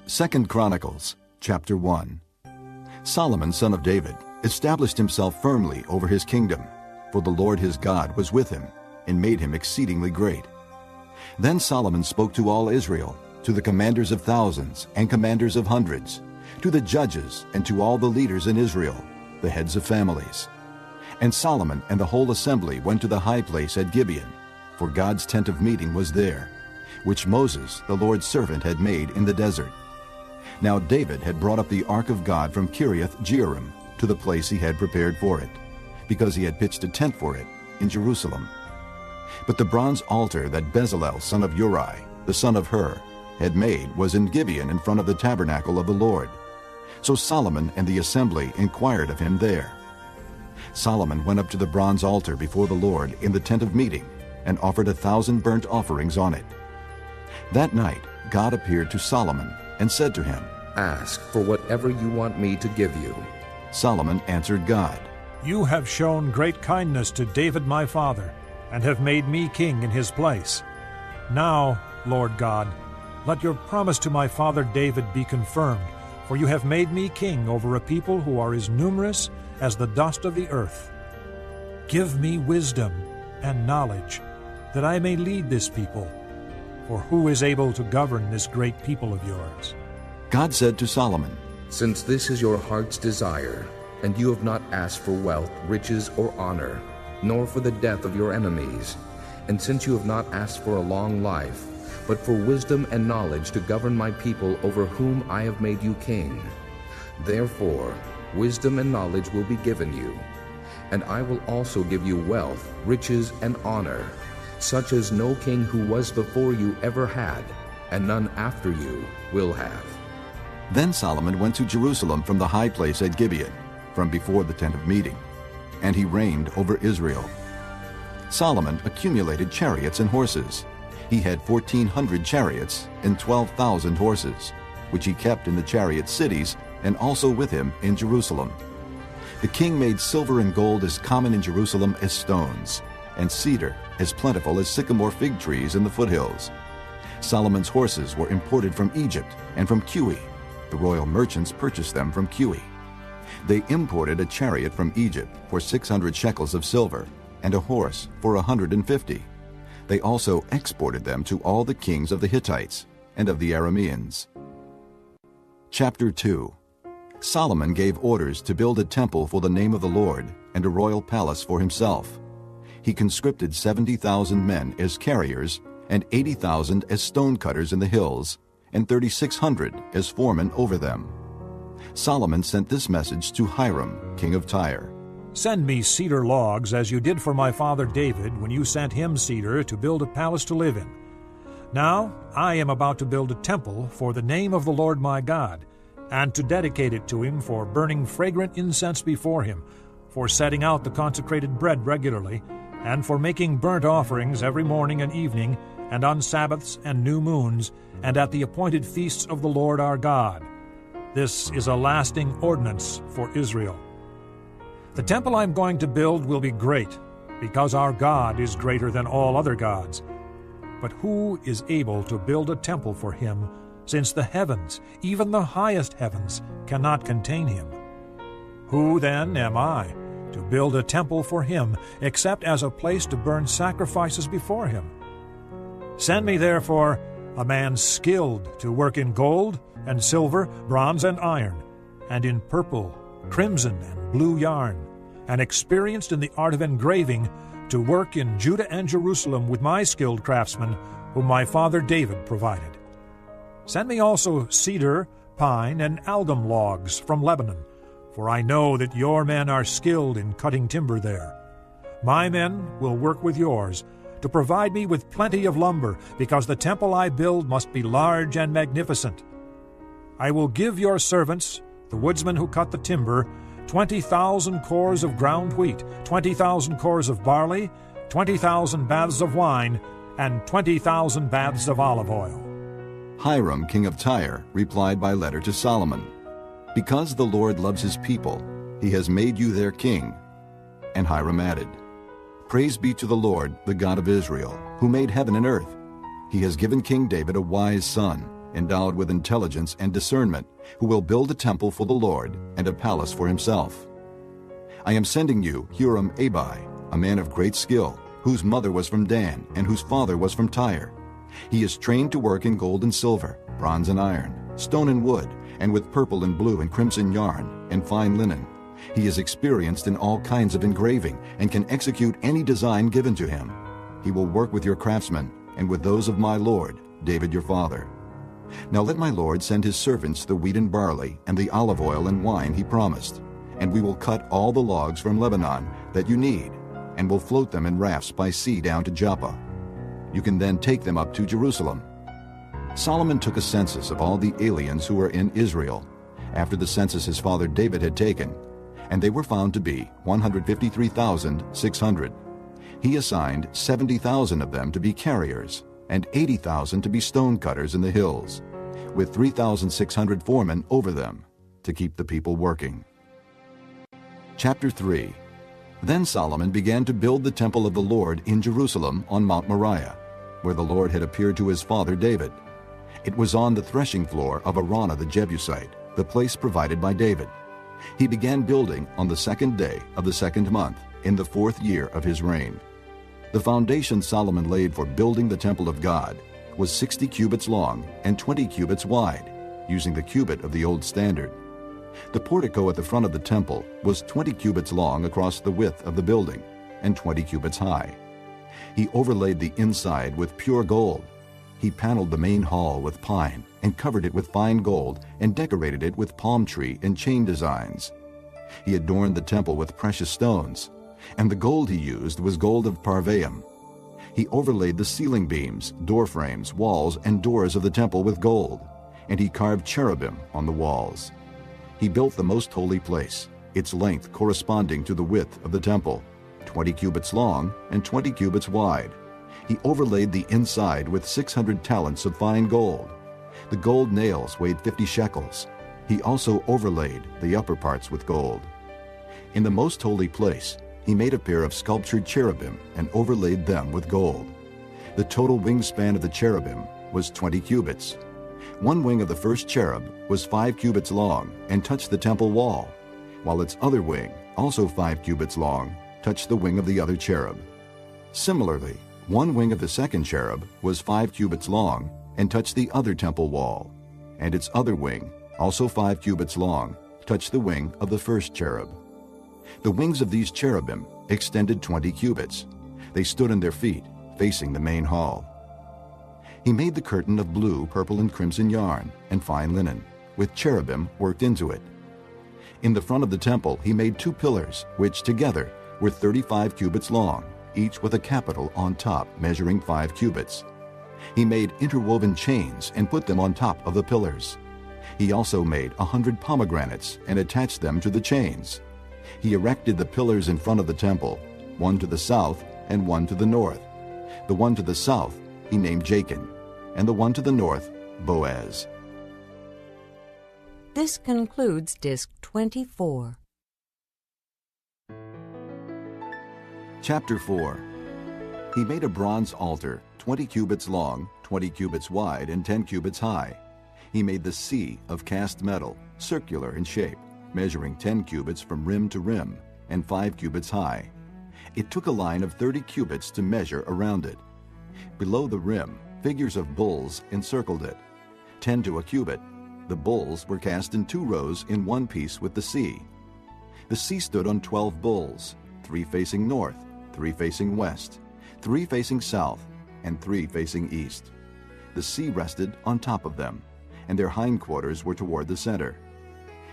2 Chronicles, chapter 1. Solomon, son of David, established himself firmly over his kingdom, for the Lord his God was with him, and made him exceedingly great. Then Solomon spoke to all Israel, to the commanders of thousands and commanders of hundreds, to the judges and to all the leaders in Israel, the heads of families. And Solomon and the whole assembly went to the high place at Gibeon, for God's tent of meeting was there, which Moses, the Lord's servant, had made in the desert. Now David had brought up the ark of God from Kiriath-Jearim to the place he had prepared for it, because he had pitched a tent for it in Jerusalem. But the bronze altar that Bezalel son of Uri, the son of Hur, had made was in Gibeon in front of the tabernacle of the Lord. So Solomon and the assembly inquired of him there. Solomon went up to the bronze altar before the Lord in the tent of meeting, and offered 1,000 burnt offerings on it. That night God appeared to Solomon and said to him, "Ask for whatever you want me to give you." Solomon answered God, "You have shown great kindness to David my father, and have made me king in his place. Now, Lord God, let your promise to my father David be confirmed, for you have made me king over a people who are as numerous as the dust of the earth. Give me wisdom and knowledge, that I may lead this people. For who is able to govern this great people of yours?" God said to Solomon, "Since this is your heart's desire, and you have not asked for wealth, riches, or honor, nor for the death of your enemies, and since you have not asked for a long life, but for wisdom and knowledge to govern my people over whom I have made you king, therefore wisdom and knowledge will be given you, and I will also give you wealth, riches, and honor, such as no king who was before you ever had, and none after you will have." Then Solomon went to Jerusalem from the high place at Gibeon, from before the tent of meeting, and he reigned over Israel. Solomon accumulated chariots and horses. He had 1,400 chariots and 12,000 horses, which he kept in the chariot cities and also with him in Jerusalem. The king made silver and gold as common in Jerusalem as stones, and cedar as plentiful as sycamore fig trees in the foothills. Solomon's horses were imported from Egypt and from Cuwe. The royal merchants purchased them from Cuwe. They imported a chariot from Egypt for 600 shekels of silver, and a horse for 150. They also exported them to all the kings of the Hittites and of the Arameans. Chapter 2. Solomon gave orders to build a temple for the name of the Lord and a royal palace for himself. He conscripted 70,000 men as carriers and 80,000 as stone cutters in the hills, and 3,600 as foremen over them. Solomon sent this message to Hiram, king of Tyre. "Send me cedar logs, as you did for my father David when you sent him cedar to build a palace to live in. Now I am about to build a temple for the name of the Lord my God, and to dedicate it to him for burning fragrant incense before him, for setting out the consecrated bread regularly, and for making burnt offerings every morning and evening, and on Sabbaths and new moons, and at the appointed feasts of the Lord our God. This is a lasting ordinance for Israel. The temple I am going to build will be great, because our God is greater than all other gods. But who is able to build a temple for him, since the heavens, even the highest heavens, cannot contain him? Who then am I to build a temple for him, except as a place to burn sacrifices before him? Send me, therefore, a man skilled to work in gold and silver, bronze and iron, and in purple, crimson, and blue yarn, and experienced in the art of engraving, to work in Judah and Jerusalem with my skilled craftsmen, whom my father David provided. Send me also cedar, pine, and algum logs from Lebanon, for I know that your men are skilled in cutting timber there. My men will work with yours, to provide me with plenty of lumber, because the temple I build must be large and magnificent. I will give your servants, the woodsmen who cut the timber, 20,000 cores of ground wheat, 20,000 cores of barley, 20,000 baths of wine, and 20,000 baths of olive oil." Hiram, king of Tyre, replied by letter to Solomon, "Because the Lord loves his people, he has made you their king." And Hiram added, "Praise be to the Lord, the God of Israel, who made heaven and earth. He has given King David a wise son, endowed with intelligence and discernment, who will build a temple for the Lord and a palace for himself. I am sending you Huram-Abi, a man of great skill, whose mother was from Dan and whose father was from Tyre. He is trained to work in gold and silver, bronze and iron, stone and wood, and with purple and blue and crimson yarn and fine linen. He is experienced in all kinds of engraving and can execute any design given to him. He will work with your craftsmen and with those of my lord, David your father. Now let my lord send his servants the wheat and barley and the olive oil and wine he promised, and we will cut all the logs from Lebanon that you need, and will float them in rafts by sea down to Joppa. You can then take them up to Jerusalem. Solomon took a census of all the aliens who were in Israel, after the census his father David had taken, and they were found to be 153,600. He assigned 70,000 of them to be carriers, and 80,000 to be stone cutters in the hills, with 3,600 foremen over them, to keep the people working. Chapter 3. Then Solomon began to build the temple of the Lord in Jerusalem on Mount Moriah, where the Lord had appeared to his father David. It was on the threshing floor of Araunah the Jebusite, the place provided by David. He began building on the 2nd day of the 2nd month, in the 4th year of his reign. The foundation Solomon laid for building the temple of God was 60 cubits long and 20 cubits wide, using the cubit of the old standard. The portico at the front of the temple was 20 cubits long across the width of the building, and 20 cubits high. He overlaid the inside with pure gold. He paneled the main hall with pine, and covered it with fine gold, and decorated it with palm tree and chain designs. He adorned the temple with precious stones, and the gold he used was gold of Parvaim. He overlaid the ceiling beams, door frames, walls, and doors of the temple with gold, and he carved cherubim on the walls. He built the most holy place, its length corresponding to the width of the temple, 20 cubits long and 20 cubits wide. He overlaid the inside with 600 talents of fine gold. The gold nails weighed 50 shekels. He also overlaid the upper parts with gold. In the most holy place, he made a pair of sculptured cherubim and overlaid them with gold. The total wingspan of the cherubim was 20 cubits. One wing of the first cherub was 5 cubits long and touched the temple wall, while its other wing, also 5 cubits long, touched the wing of the other cherub. Similarly, one wing of the second cherub was 5 cubits long and touched the other temple wall, and its other wing, also 5 cubits long, touched the wing of the first cherub. The wings of these cherubim extended 20 cubits. They stood on their feet, facing the main hall. He made the curtain of blue, purple, and crimson yarn and fine linen, with cherubim worked into it. In the front of the temple he made 2 pillars, which together were 35 cubits long, each with a capital on top measuring 5 cubits. He made interwoven chains and put them on top of the pillars. He also made 100 pomegranates and attached them to the chains. He erected the pillars in front of the temple, one to the south and one to the north. The one to the south he named Jachin, and the one to the north, Boaz. This concludes Disc 24. Chapter 4. He made a bronze altar, 20 cubits long, 20 cubits wide, and 10 cubits high. He made the sea of cast metal, circular in shape, measuring 10 cubits from rim to rim, and 5 cubits high. It took a line of 30 cubits to measure around it. Below the rim, figures of bulls encircled it, 10 to a cubit. The bulls were cast in 2 rows in one piece with the sea. The sea stood on 12 bulls, 3 facing north, 3 facing west, 3 facing south, and 3 facing east. The sea rested on top of them, and their hindquarters were toward the center.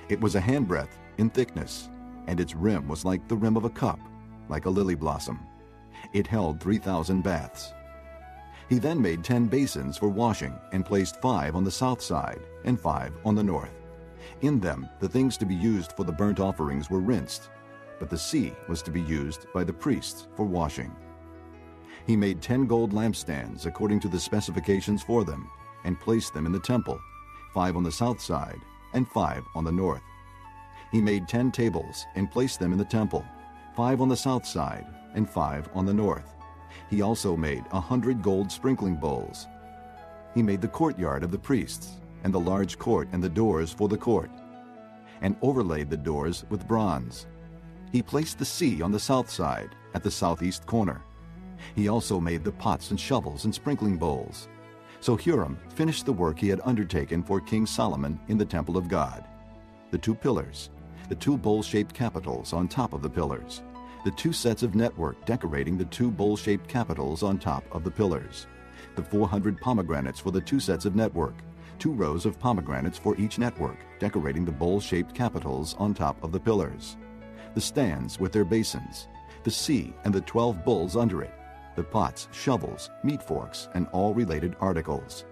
It was a handbreadth in thickness, and its rim was like the rim of a cup, like a lily blossom. It held 3,000 baths. He then made 10 basins for washing and placed 5 on the south side and 5 on the north. In them the things to be used for the burnt offerings were rinsed, but the sea was to be used by the priests for washing. He made 10 gold lampstands according to the specifications for them, and placed them in the temple, 5 on the south side and 5 on the north. He made 10 tables and placed them in the temple, 5 on the south side and 5 on the north. He also made 100 gold sprinkling bowls. He made the courtyard of the priests, and the large court and the doors for the court, and overlaid the doors with bronze. He placed the sea on the south side, at the southeast corner. He also made the pots and shovels and sprinkling bowls. So Huram finished the work he had undertaken for King Solomon in the temple of God: the 2 pillars, the 2 bowl-shaped capitals on top of the pillars, the 2 sets of network decorating the 2 bowl-shaped capitals on top of the pillars, the 400 pomegranates for the 2 sets of network, 2 rows of pomegranates for each network decorating the bowl-shaped capitals on top of the pillars, the stands with their basins, the sea and the 12 bowls under it, the pots, shovels, meat forks, and all related articles.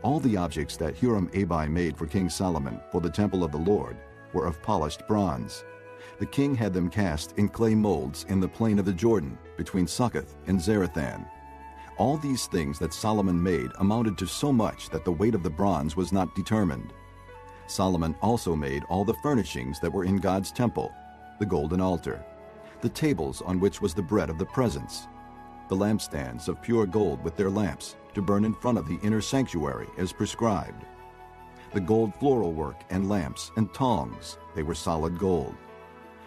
All the objects that Huram-Abi made for King Solomon for the temple of the Lord were of polished bronze. The king had them cast in clay molds in the plain of the Jordan between Succoth and Zarethan. All these things that Solomon made amounted to so much that the weight of the bronze was not determined. Solomon also made all the furnishings that were in God's temple: the golden altar, the tables on which was the bread of the presence, the lampstands of pure gold with their lamps to burn in front of the inner sanctuary as prescribed, the gold floral work and lamps and tongs, they were solid gold,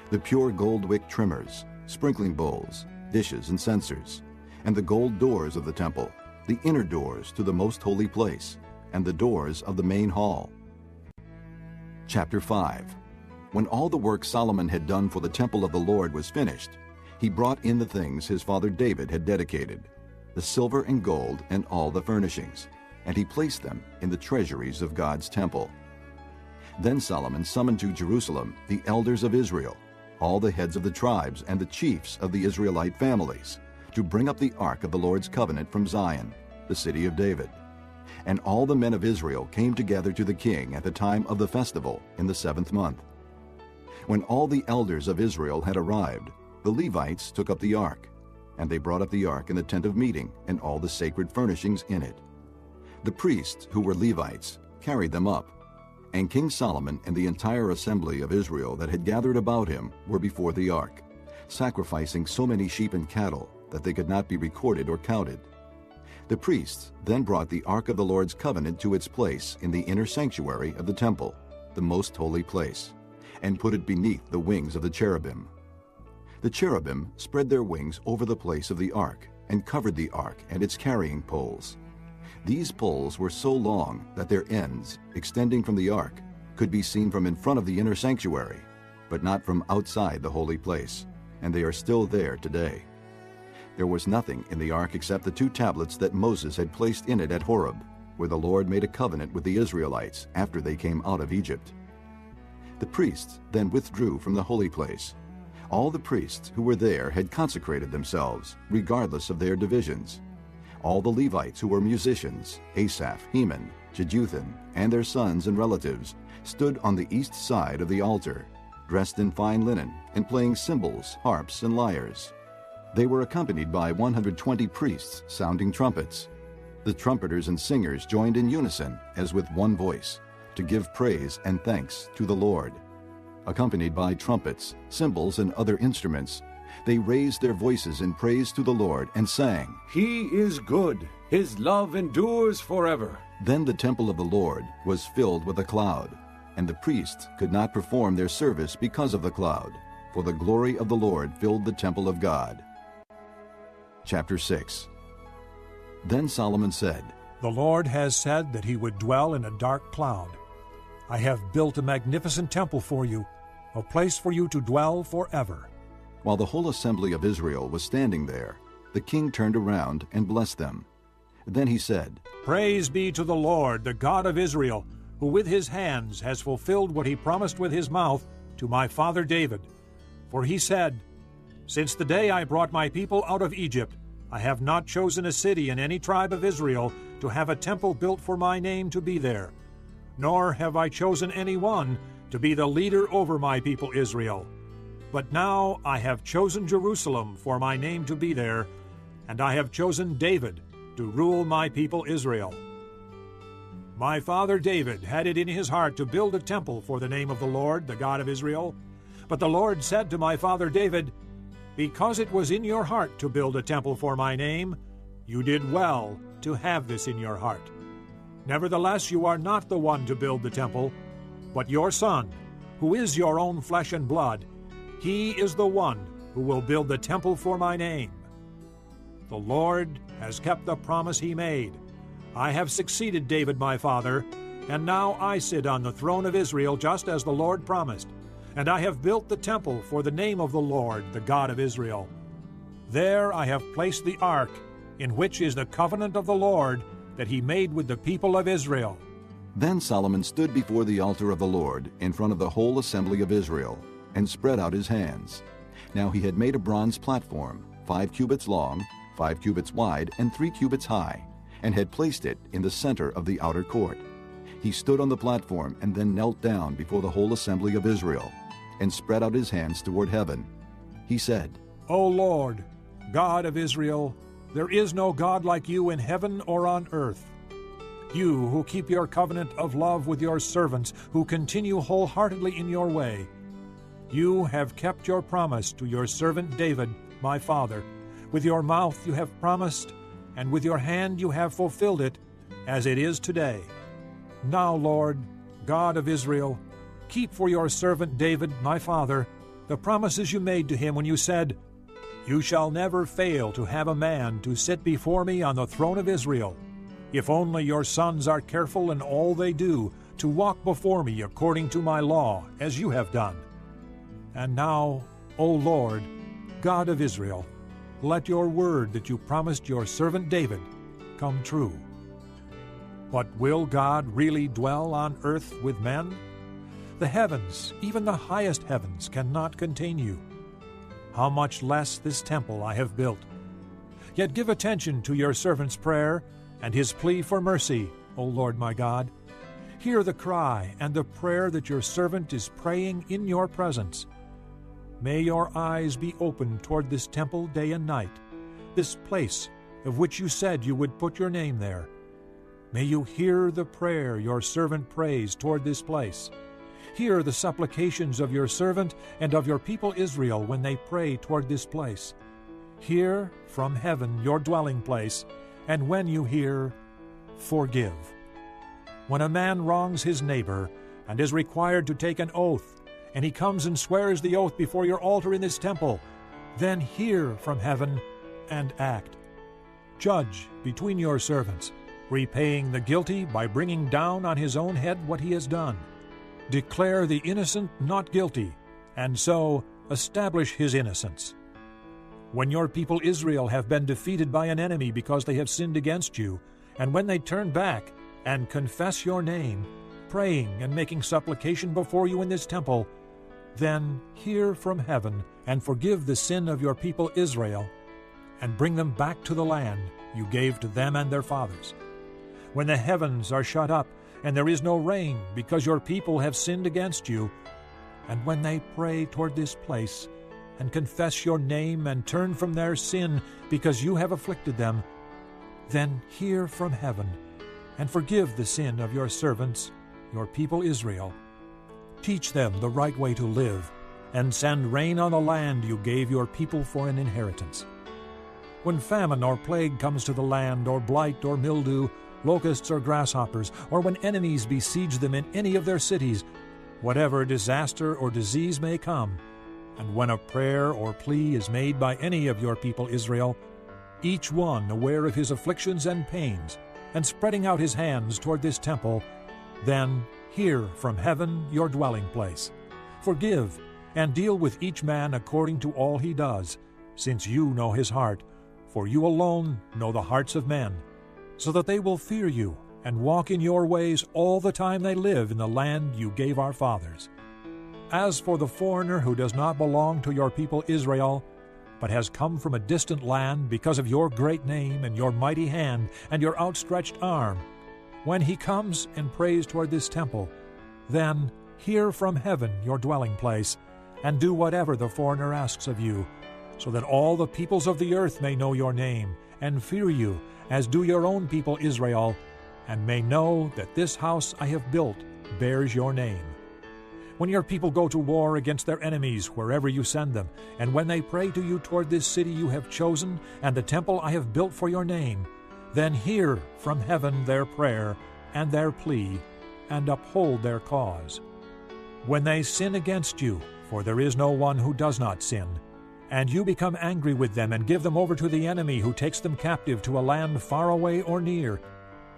the pure gold wick trimmers, sprinkling bowls, dishes and censers, and the gold doors of the temple, the inner doors to the most holy place, and the doors of the main hall. Chapter 5. When all the work Solomon had done for the temple of the Lord was finished, he brought in the things his father David had dedicated, the silver and gold and all the furnishings, and he placed them in the treasuries of God's temple. Then Solomon summoned to Jerusalem the elders of Israel, all the heads of the tribes and the chiefs of the Israelite families, to bring up the ark of the Lord's covenant from Zion, the city of David. And all the men of Israel came together to the king at the time of the festival in the 7th month. When all the elders of Israel had arrived, the Levites took up the ark, and they brought up the ark in the tent of meeting and all the sacred furnishings in it. The priests, who were Levites, carried them up, and King Solomon and the entire assembly of Israel that had gathered about him were before the ark, sacrificing so many sheep and cattle that they could not be recorded or counted. The priests then brought the ark of the Lord's covenant to its place in the inner sanctuary of the temple, the most holy place, and put it beneath the wings of the cherubim. The cherubim spread their wings over the place of the ark and covered the ark and its carrying poles. These poles were so long that their ends, extending from the ark, could be seen from in front of the inner sanctuary, but not from outside the holy place, and they are still there today. There was nothing in the ark except the 2 tablets that Moses had placed in it at Horeb, where the Lord made a covenant with the Israelites after they came out of Egypt. The priests then withdrew from the holy place. All the priests who were there had consecrated themselves, regardless of their divisions. All the Levites who were musicians, Asaph, Heman, Jeduthun, and their sons and relatives, stood on the east side of the altar, dressed in fine linen and playing cymbals, harps, and lyres. They were accompanied by 120 priests sounding trumpets. The trumpeters and singers joined in unison, as with one voice, to give praise and thanks to the Lord. Accompanied by trumpets, cymbals, and other instruments, they raised their voices in praise to the Lord and sang, "He is good. His love endures forever." Then the temple of the Lord was filled with a cloud, and the priests could not perform their service because of the cloud, for the glory of the Lord filled the temple of God. Chapter 6. Then Solomon said, The Lord has said that he would dwell in a dark cloud. I have built a magnificent temple for you, a place for you to dwell forever. While the whole assembly of Israel was standing there, the king turned around and blessed them. Then he said, Praise be to the Lord, the God of Israel, who with his hands has fulfilled what he promised with his mouth to my father David. For he said, Since the day I brought my people out of Egypt, I have not chosen a city in any tribe of Israel to have a temple built for my name to be there, nor have I chosen any one to be the leader over my people Israel. But now I have chosen Jerusalem for my name to be there, and I have chosen David to rule my people Israel. My father David had it in his heart to build a temple for the name of the Lord, the God of Israel. But the Lord said to my father David, Because it was in your heart to build a temple for my name, you did well to have this in your heart. Nevertheless, you are not the one to build the temple, but your son, who is your own flesh and blood. He is the one who will build the temple for my name. The Lord has kept the promise he made. I have succeeded David my father, and now I sit on the throne of Israel just as the Lord promised. And I have built the temple for the name of the Lord, the God of Israel. There I have placed the ark, in which is the covenant of the Lord that he made with the people of Israel. Then Solomon stood before the altar of the Lord in front of the whole assembly of Israel, and spread out his hands. Now he had made a bronze platform, 5 cubits long, 5 cubits wide, and 3 cubits high, and had placed it in the center of the outer court. He stood on the platform and then knelt down before the whole assembly of Israel, and spread out his hands toward heaven. He said, O Lord, God of Israel, there is no God like you in heaven or on earth. You who keep your covenant of love with your servants, who continue wholeheartedly in your way. You have kept your promise to your servant David, my father. With your mouth you have promised, and with your hand you have fulfilled it, as it is today. Now, Lord, God of Israel, keep for your servant David, my father, the promises you made to him when you said, You shall never fail to have a man to sit before me on the throne of Israel, if only your sons are careful in all they do, to walk before me according to my law, as you have done. And now, O Lord, God of Israel, let your word that you promised your servant David come true. But will God really dwell on earth with men? The heavens, even the highest heavens, cannot contain you. How much less this temple I have built. Yet give attention to your servant's prayer and his plea for mercy, O Lord my God. Hear the cry and the prayer that your servant is praying in your presence. May your eyes be open toward this temple day and night, this place of which you said you would put your name there. May you hear the prayer your servant prays toward this place. Hear the supplications of your servant and of your people Israel when they pray toward this place. Hear from heaven your dwelling place, and when you hear, forgive. When a man wrongs his neighbor and is required to take an oath, and he comes and swears the oath before your altar in this temple, then hear from heaven and act. Judge between your servants, repaying the guilty by bringing down on his own head what he has done. Declare the innocent not guilty, and so establish his innocence. When your people Israel have been defeated by an enemy because they have sinned against you, and when they turn back and confess your name, praying and making supplication before you in this temple, then hear from heaven and forgive the sin of your people Israel, and bring them back to the land you gave to them and their fathers. When the heavens are shut up, and there is no rain because your people have sinned against you, and when they pray toward this place, and confess your name and turn from their sin because you have afflicted them, then hear from heaven and forgive the sin of your servants, your people Israel. Teach them the right way to live, and send rain on the land you gave your people for an inheritance. When famine or plague comes to the land, or blight or mildew, locusts or grasshoppers, or when enemies besiege them in any of their cities, whatever disaster or disease may come, and when a prayer or plea is made by any of your people Israel, each one aware of his afflictions and pains, and spreading out his hands toward this temple, then hear from heaven your dwelling place. Forgive, and deal with each man according to all he does, since you know his heart, for you alone know the hearts of men, so that they will fear you and walk in your ways all the time they live in the land you gave our fathers. As for the foreigner who does not belong to your people Israel, but has come from a distant land because of your great name and your mighty hand and your outstretched arm, when he comes and prays toward this temple, then hear from heaven your dwelling place, and do whatever the foreigner asks of you, so that all the peoples of the earth may know your name, and fear you, as do your own people Israel, and may know that this house I have built bears your name. When your people go to war against their enemies wherever you send them, and when they pray to you toward this city you have chosen, and the temple I have built for your name, then hear from heaven their prayer and their plea, and uphold their cause. When they sin against you, for there is no one who does not sin, and you become angry with them and give them over to the enemy who takes them captive to a land far away or near,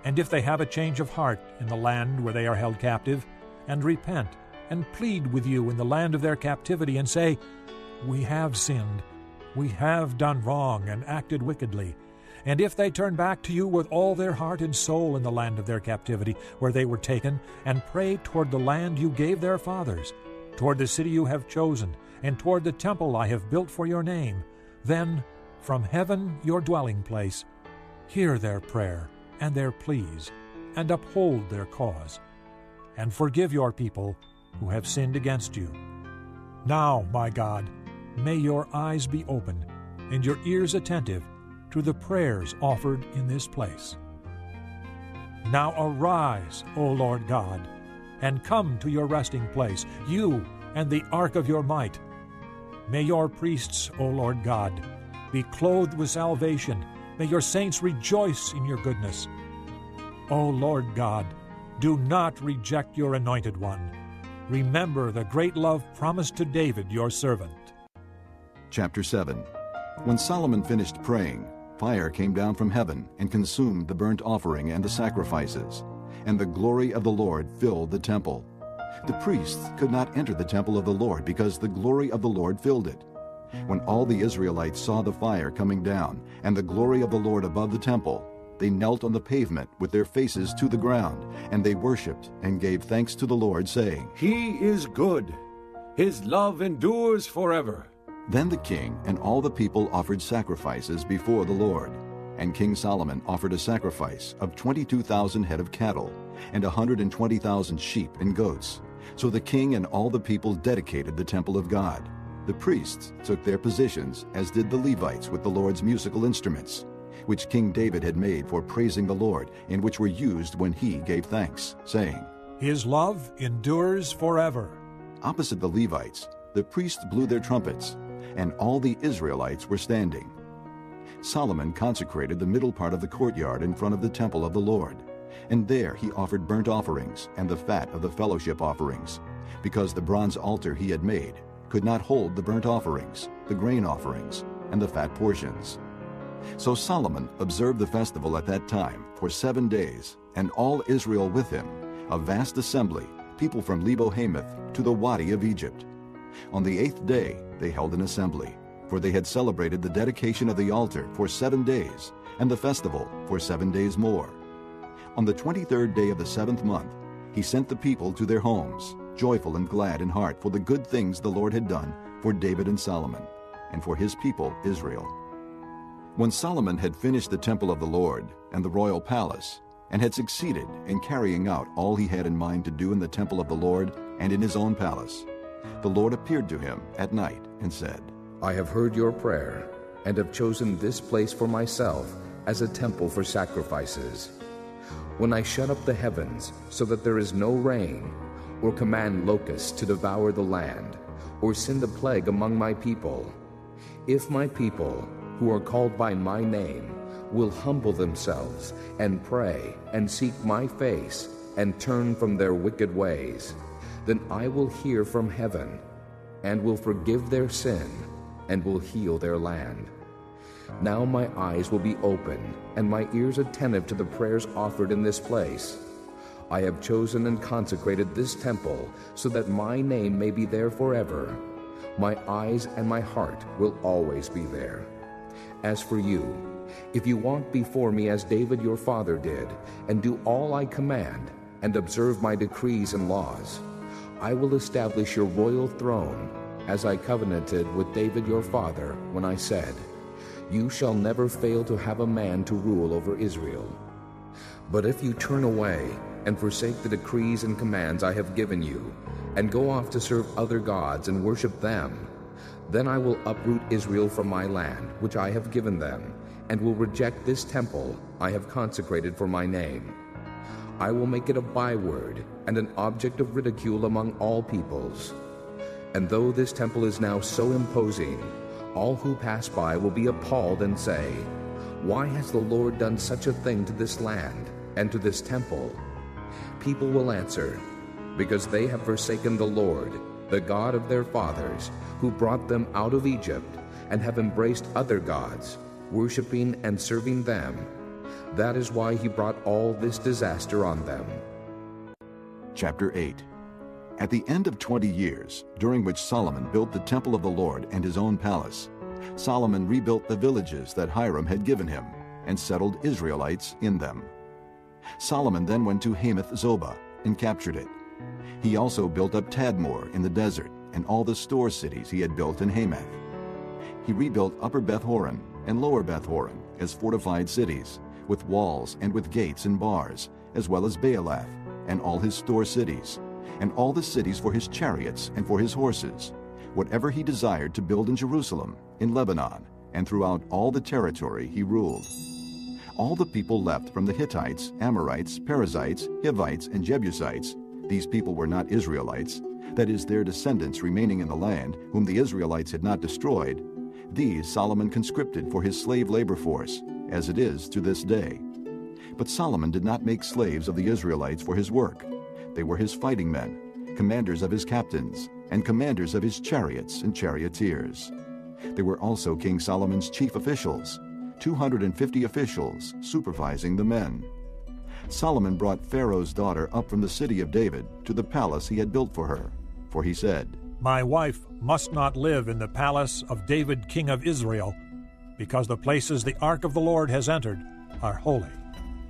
and if they have a change of heart in the land where they are held captive, and repent, and plead with you in the land of their captivity, and say, We have sinned, we have done wrong and acted wickedly, and if they turn back to you with all their heart and soul in the land of their captivity, where they were taken, and pray toward the land you gave their fathers, toward the city you have chosen, and toward the temple I have built for your name, then from heaven your dwelling place, hear their prayer and their pleas, and uphold their cause, and forgive your people who have sinned against you. Now, my God, may your eyes be open, and your ears attentive to the prayers offered in this place. Now arise, O Lord God, and come to your resting place, you and the ark of your might. May your priests, O Lord God, be clothed with salvation. May your saints rejoice in your goodness. O Lord God, do not reject your anointed one. Remember the great love promised to David, your servant. Chapter 7. When Solomon finished praying, fire came down from heaven and consumed the burnt offering and the sacrifices, and the glory of the Lord filled the temple. The priests could not enter the temple of the Lord because the glory of the Lord filled it. When all the Israelites saw the fire coming down and the glory of the Lord above the temple, they knelt on the pavement with their faces to the ground, and they worshipped and gave thanks to the Lord, saying, He is good. His love endures forever. Then the king and all the people offered sacrifices before the Lord. And King Solomon offered a sacrifice of 22,000 head of cattle and 120,000 sheep and goats. So the king and all the people dedicated the temple of God. The priests took their positions, as did the Levites with the Lord's musical instruments, which King David had made for praising the Lord, and which were used when he gave thanks, saying, His love endures forever. Opposite the Levites, the priests blew their trumpets, and all the Israelites were standing. Solomon consecrated the middle part of the courtyard in front of the temple of the Lord, and there he offered burnt offerings and the fat of the fellowship offerings, because the bronze altar he had made could not hold the burnt offerings, the grain offerings, and the fat portions. So Solomon observed the festival at that time for 7 days, and all Israel with him, a vast assembly, people from Lebo-Hamath to the Wadi of Egypt. On the 8th day they held an assembly, for they had celebrated the dedication of the altar for 7 days, and the festival for 7 days more. On the 23rd day of the 7th month, he sent the people to their homes, joyful and glad in heart for the good things the Lord had done for David and Solomon, and for his people Israel. When Solomon had finished the temple of the Lord and the royal palace, and had succeeded in carrying out all he had in mind to do in the temple of the Lord and in his own palace, the Lord appeared to him at night and said, I have heard your prayer, and have chosen this place for myself as a temple for sacrifices. When I shut up the heavens so that there is no rain, or command locusts to devour the land, or send a plague among my people, if my people, who are called by my name, will humble themselves and pray and seek my face and turn from their wicked ways, then I will hear from heaven and will forgive their sin and will heal their land. Now my eyes will be open and my ears attentive to the prayers offered in this place. I have chosen and consecrated this temple so that my name may be there forever. My eyes and my heart will always be there. As for you, if you walk before me as David your father did, and do all I command, and observe my decrees and laws, I will establish your royal throne, as I covenanted with David your father when I said, You shall never fail to have a man to rule over Israel. But if you turn away and forsake the decrees and commands I have given you, and go off to serve other gods and worship them, then I will uproot Israel from my land, which I have given them, and will reject this temple I have consecrated for my name. I will make it a byword and an object of ridicule among all peoples. And though this temple is now so imposing, all who pass by will be appalled and say, "Why has the Lord done such a thing to this land and to this temple?" People will answer, "Because they have forsaken the Lord, the God of their fathers, who brought them out of Egypt, and have embraced other gods, worshiping and serving them. That is why he brought all this disaster on them." Chapter 8. At the end of 20 years, during which Solomon built the temple of the Lord and his own palace, Solomon rebuilt the villages that Hiram had given him and settled Israelites in them. Solomon then went to Hamath Zobah and captured it. He also built up Tadmor in the desert and all the store cities he had built in Hamath. He rebuilt Upper Beth-horon and Lower Beth-horon as fortified cities, with walls and with gates and bars, as well as Baalath and all his store cities, and all the cities for his chariots and for his horses, whatever he desired to build in Jerusalem, in Lebanon, and throughout all the territory he ruled. All the people left from the Hittites, Amorites, Perizzites, Hivites, and Jebusites, these people were not Israelites, that is, their descendants remaining in the land, whom the Israelites had not destroyed, these Solomon conscripted for his slave labor force, as it is to this day. But Solomon did not make slaves of the Israelites for his work. They were his fighting men, commanders of his captains, and commanders of his chariots and charioteers. They were also King Solomon's chief officials, 250 officials supervising the men. Solomon brought Pharaoh's daughter up from the city of David to the palace he had built for her, for he said, My wife must not live in the palace of David king of Israel, because the places the ark of the Lord has entered are holy.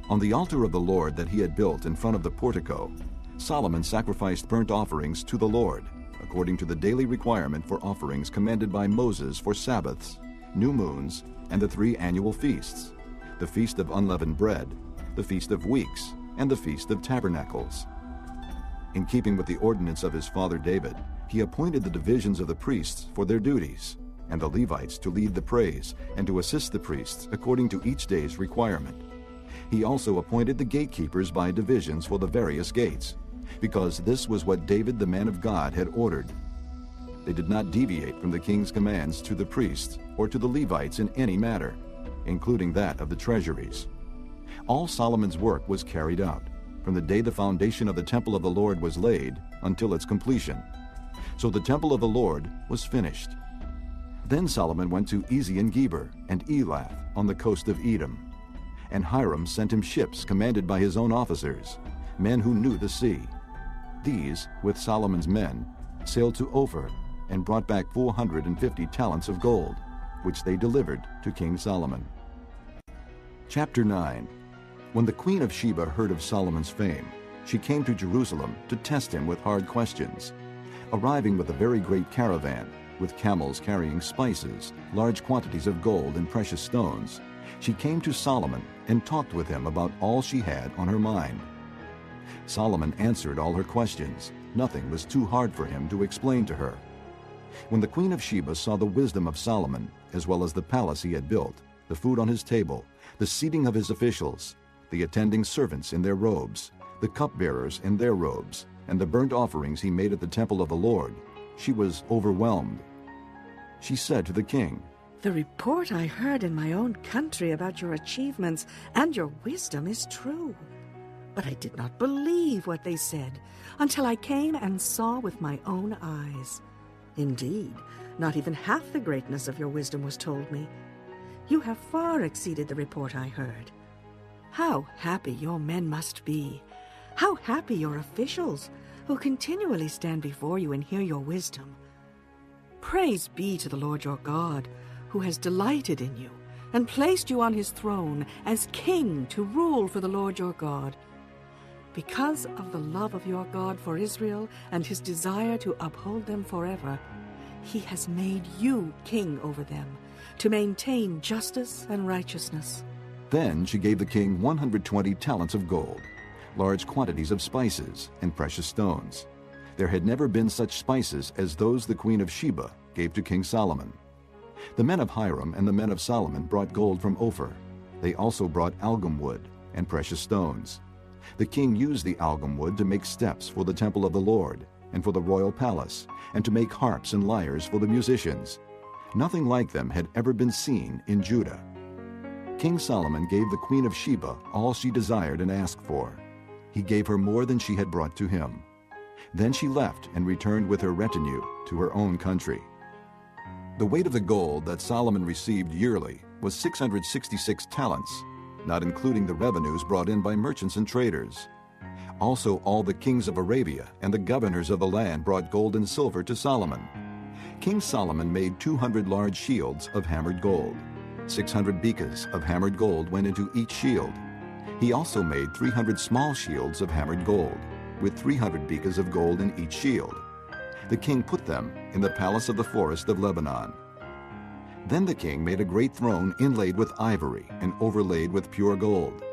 On the altar of the Lord that he had built in front of the portico, Solomon sacrificed burnt offerings to the Lord, according to the daily requirement for offerings commanded by Moses for Sabbaths, new moons, and the 3 annual feasts, the Feast of Unleavened Bread, the Feast of Weeks, and the Feast of Tabernacles. In keeping with the ordinance of his father David, he appointed the divisions of the priests for their duties, and the Levites to lead the praise and to assist the priests according to each day's requirement. He also appointed the gatekeepers by divisions for the various gates, because this was what David the man of God had ordered. They did not deviate from the king's commands to the priests or to the Levites in any matter, including that of the treasuries. All Solomon's work was carried out, from the day the foundation of the temple of the Lord was laid until its completion. So the temple of the Lord was finished. Then Solomon went to Ezion-Geber and Elath on the coast of Edom. And Hiram sent him ships commanded by his own officers, men who knew the sea. These, with Solomon's men, sailed to Ophir and brought back 450 talents of gold, which they delivered to King Solomon. Chapter 9. When the queen of Sheba heard of Solomon's fame, she came to Jerusalem to test him with hard questions. Arriving with a very great caravan, with camels carrying spices, large quantities of gold and precious stones, she came to Solomon and talked with him about all she had on her mind. Solomon answered all her questions. Nothing was too hard for him to explain to her. When the queen of Sheba saw the wisdom of Solomon, as well as the palace he had built, the food on his table, the seating of his officials, the attending servants in their robes, the cupbearers in their robes, and the burnt offerings he made at the temple of the Lord, she was overwhelmed. She said to the king, The report I heard in my own country about your achievements and your wisdom is true. But I did not believe what they said until I came and saw with my own eyes. Indeed, not even half the greatness of your wisdom was told me. You have far exceeded the report I heard. How happy your men must be! How happy your officials, who continually stand before you and hear your wisdom. Praise be to the Lord your God, who has delighted in you and placed you on his throne as king to rule for the Lord your God. Because of the love of your God for Israel and his desire to uphold them forever, he has made you king over them, to maintain justice and righteousness. Then she gave the king 120 talents of gold, large quantities of spices, and precious stones. There had never been such spices as those the queen of Sheba gave to King Solomon. The men of Hiram and the men of Solomon brought gold from Ophir. They also brought algum wood and precious stones. The king used the algum wood to make steps for the temple of the Lord and for the royal palace, and to make harps and lyres for the musicians. Nothing like them had ever been seen in Judah. King Solomon gave the Queen of Sheba all she desired and asked for. He gave her more than she had brought to him. Then she left and returned with her retinue to her own country. The weight of the gold that Solomon received yearly was 666 talents, not including the revenues brought in by merchants and traders. Also, all the kings of Arabia and the governors of the land brought gold and silver to Solomon. King Solomon made 200 large shields of hammered gold. 600 bekas of hammered gold went into each shield. He also made 300 small shields of hammered gold, with 300 bekas of gold in each shield. The king put them in the palace of the forest of Lebanon. Then the king made a great throne inlaid with ivory and overlaid with pure gold.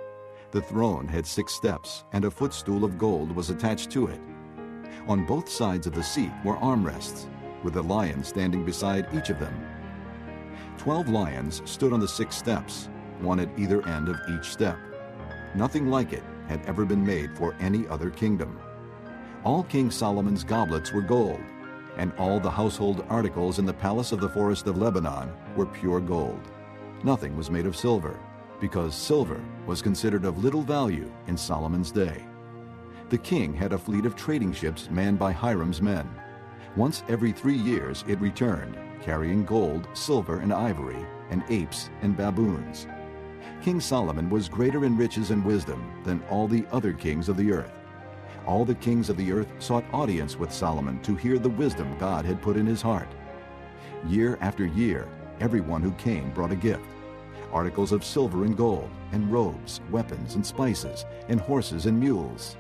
The throne had 6 steps, and a footstool of gold was attached to it. On both sides of the seat were armrests, with a lion standing beside each of them. 12 lions stood on the 6 steps, one at either end of each step. Nothing like it had ever been made for any other kingdom. All King Solomon's goblets were gold, and all the household articles in the palace of the forest of Lebanon were pure gold. Nothing was made of silver, because silver was considered of little value in Solomon's day. The king had a fleet of trading ships manned by Hiram's men. Once every 3 years it returned, carrying gold, silver, and ivory, and apes and baboons. King Solomon was greater in riches and wisdom than all the other kings of the earth. All the kings of the earth sought audience with Solomon to hear the wisdom God had put in his heart. Year after year, everyone who came brought a gift: articles of silver and gold, and robes, weapons, and spices, and horses and mules.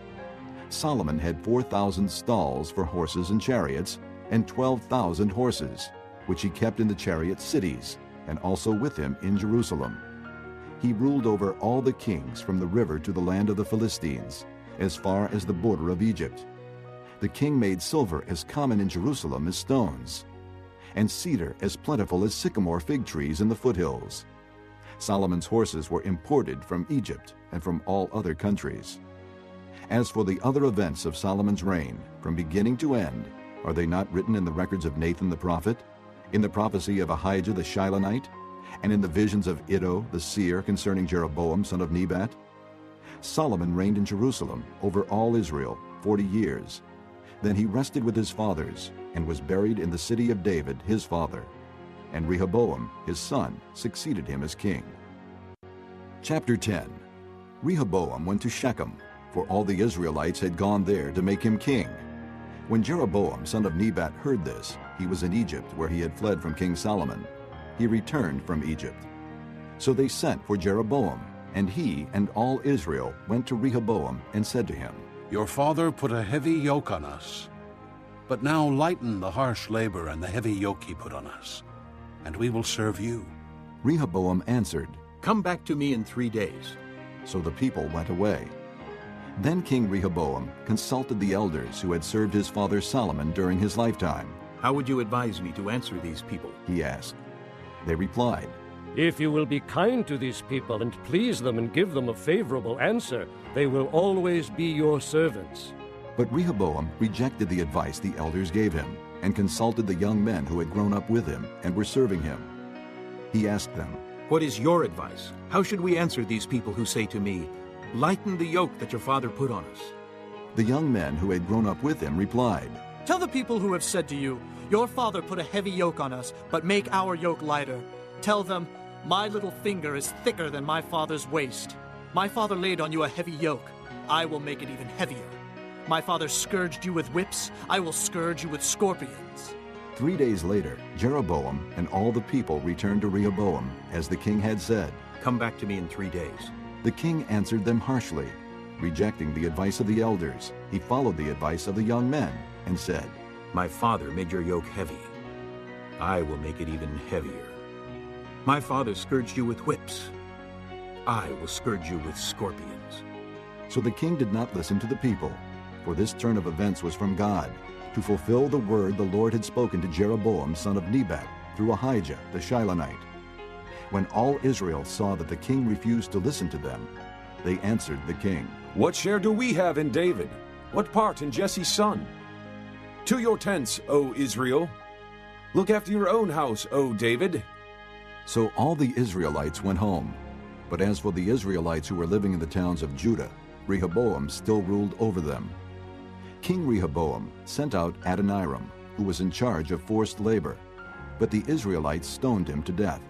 Solomon had 4,000 stalls for horses and chariots, and 12,000 horses, which he kept in the chariot cities, and also with him in Jerusalem. He ruled over all the kings from the river to the land of the Philistines, as far as the border of Egypt. The king made silver as common in Jerusalem as stones, and cedar as plentiful as sycamore fig trees in the foothills. Solomon's horses were imported from Egypt and from all other countries. As for the other events of Solomon's reign, from beginning to end, are they not written in the records of Nathan the prophet, in the prophecy of Ahijah the Shilonite, and in the visions of Iddo the seer concerning Jeroboam son of Nebat? Solomon reigned in Jerusalem over all Israel 40 years. Then he rested with his fathers, and was buried in the city of David his father. And Rehoboam his son succeeded him as king. Chapter 10. Rehoboam went to Shechem, for all the Israelites had gone there to make him king. When Jeroboam son of Nebat heard this, he was in Egypt, where he had fled from King Solomon. He returned from Egypt. So they sent for Jeroboam, and he and all Israel went to Rehoboam and said to him, "Your father put a heavy yoke on us, but now lighten the harsh labor and the heavy yoke he put on us, and we will serve you." Rehoboam answered, "Come back to me in 3 days." So the people went away. Then King Rehoboam consulted the elders who had served his father Solomon during his lifetime. "How would you advise me to answer these people?" He asked. They replied, "If you will be kind to these people and please them and give them a favorable answer, they will always be your servants." But Rehoboam rejected the advice the elders gave him, and consulted the young men who had grown up with him and were serving him. He asked them, "What is your advice? How should we answer these people who say to me, 'Lighten the yoke that your father put on us'?" The young men who had grown up with him replied, "Tell the people who have said to you, 'Your father put a heavy yoke on us, but make our yoke lighter.' Tell them, 'My little finger is thicker than my father's waist. My father laid on you a heavy yoke. I will make it even heavier. My father scourged you with whips. I will scourge you with scorpions.'" 3 days later, Jeroboam and all the people returned to Rehoboam, as the king had said. "Come back to me in 3 days." The king answered them harshly. Rejecting the advice of the elders, he followed the advice of the young men and said, "My father made your yoke heavy. I will make it even heavier. My father scourged you with whips. I will scourge you with scorpions." So the king did not listen to the people, for this turn of events was from God, to fulfill the word the Lord had spoken to Jeroboam son of Nebat through Ahijah the Shilonite. When all Israel saw that the king refused to listen to them, they answered the king, What share do we have in David? What part in Jesse's son? To your tents, O Israel. Look after your own house, O David." So all the Israelites went home. But as for the Israelites who were living in the towns of Judah, Rehoboam still ruled over them. King Rehoboam sent out Adoniram, who was in charge of forced labor, but the Israelites stoned him to death.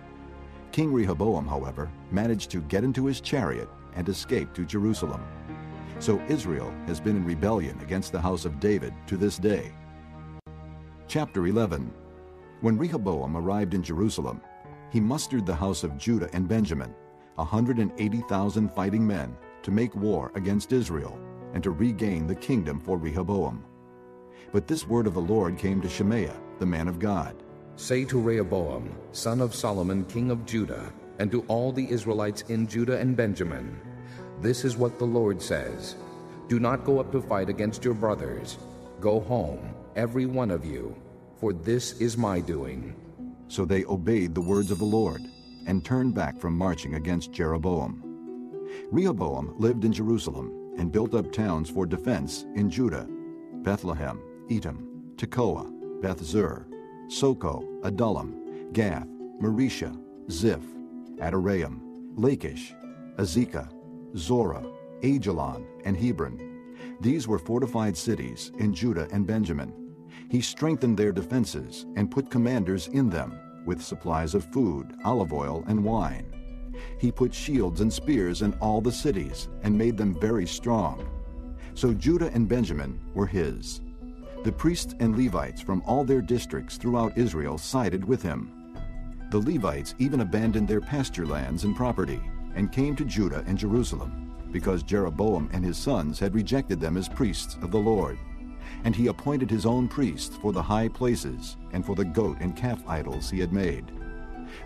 King Rehoboam, however, managed to get into his chariot and escape to Jerusalem. So Israel has been in rebellion against the house of David to this day. Chapter 11. When Rehoboam arrived in Jerusalem, he mustered the house of Judah and Benjamin, 180,000 fighting men, to make war against Israel and to regain the kingdom for Rehoboam. But this word of the Lord came to Shemaiah, the man of God. Say to Rehoboam, son of Solomon, king of Judah, and to all the Israelites in Judah and Benjamin, this is what the Lord says. Do not go up to fight against your brothers. Go home, every one of you, for this is my doing. So they obeyed the words of the Lord and turned back from marching against Jeroboam. Rehoboam lived in Jerusalem and built up towns for defense in Judah: Bethlehem, Etam, Tekoa, Beth-zur, Soko, Adullam, Gath, Maresha, Ziph, Adoraim, Lachish, Azekah, Zorah, Ajalon, and Hebron. These were fortified cities in Judah and Benjamin. He strengthened their defenses and put commanders in them with supplies of food, olive oil, and wine. He put shields and spears in all the cities and made them very strong. So Judah and Benjamin were his. The priests and Levites from all their districts throughout Israel sided with him. The Levites even abandoned their pasture lands and property and came to Judah and Jerusalem, because Jeroboam and his sons had rejected them as priests of the Lord. And he appointed his own priests for the high places and for the goat and calf idols he had made.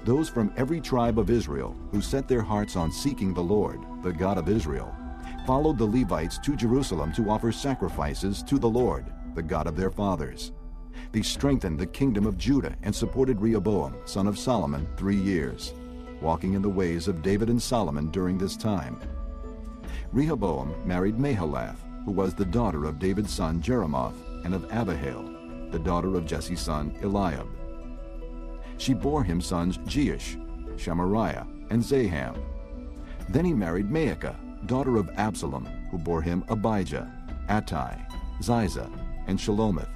Those from every tribe of Israel who set their hearts on seeking the Lord, the God of Israel, followed the Levites to Jerusalem to offer sacrifices to the Lord, the God of their fathers. They strengthened the kingdom of Judah and supported Rehoboam, son of Solomon, 3 years, walking in the ways of David and Solomon during this time. Rehoboam married Mahalath, who was the daughter of David's son Jeremoth and of Abihail, the daughter of Jesse's son Eliab. She bore him sons Jeush, Shemariah, and Zaham. Then he married Maacah, daughter of Absalom, who bore him Abijah, Attai, Ziza, and Shalomith.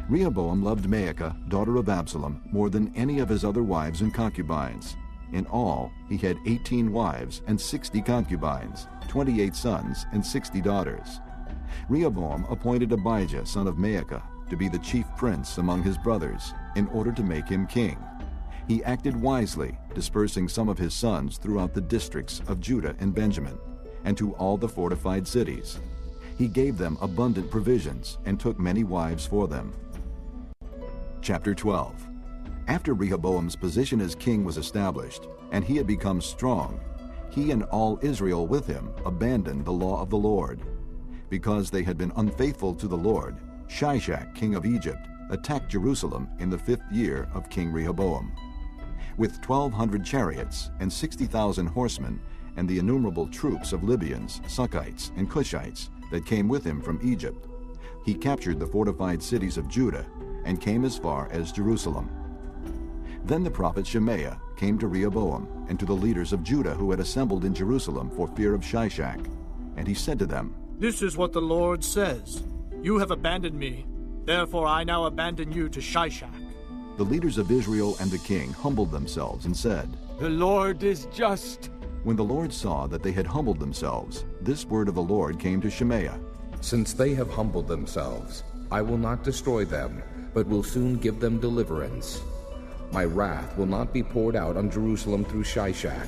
Rehoboam loved Maacah, daughter of Absalom, more than any of his other wives and concubines. In all, he had 18 wives and 60 concubines, 28 sons and 60 daughters. Rehoboam appointed Abijah, son of Maacah, to be the chief prince among his brothers, in order to make him king. He acted wisely, dispersing some of his sons throughout the districts of Judah and Benjamin, and to all the fortified cities. He gave them abundant provisions and took many wives for them. Chapter 12. After Rehoboam's position as king was established, and he had become strong, he and all Israel with him abandoned the law of the Lord. Because they had been unfaithful to the Lord, Shishak, king of Egypt, attacked Jerusalem in the 5th year of King Rehoboam. With 1,200 chariots and 60,000 horsemen and the innumerable troops of Libyans, Sukkites, and Cushites that came with him from Egypt, he captured the fortified cities of Judah and came as far as Jerusalem. Then the prophet Shemaiah came to Rehoboam and to the leaders of Judah who had assembled in Jerusalem for fear of Shishak, and he said to them, "This is what the Lord says. You have abandoned me, therefore I now abandon you to Shishak." The leaders of Israel and the king humbled themselves and said, "The Lord is just." When the Lord saw that they had humbled themselves, this word of the Lord came to Shemaiah. Since they have humbled themselves, I will not destroy them, but will soon give them deliverance. My wrath will not be poured out on Jerusalem through Shishak.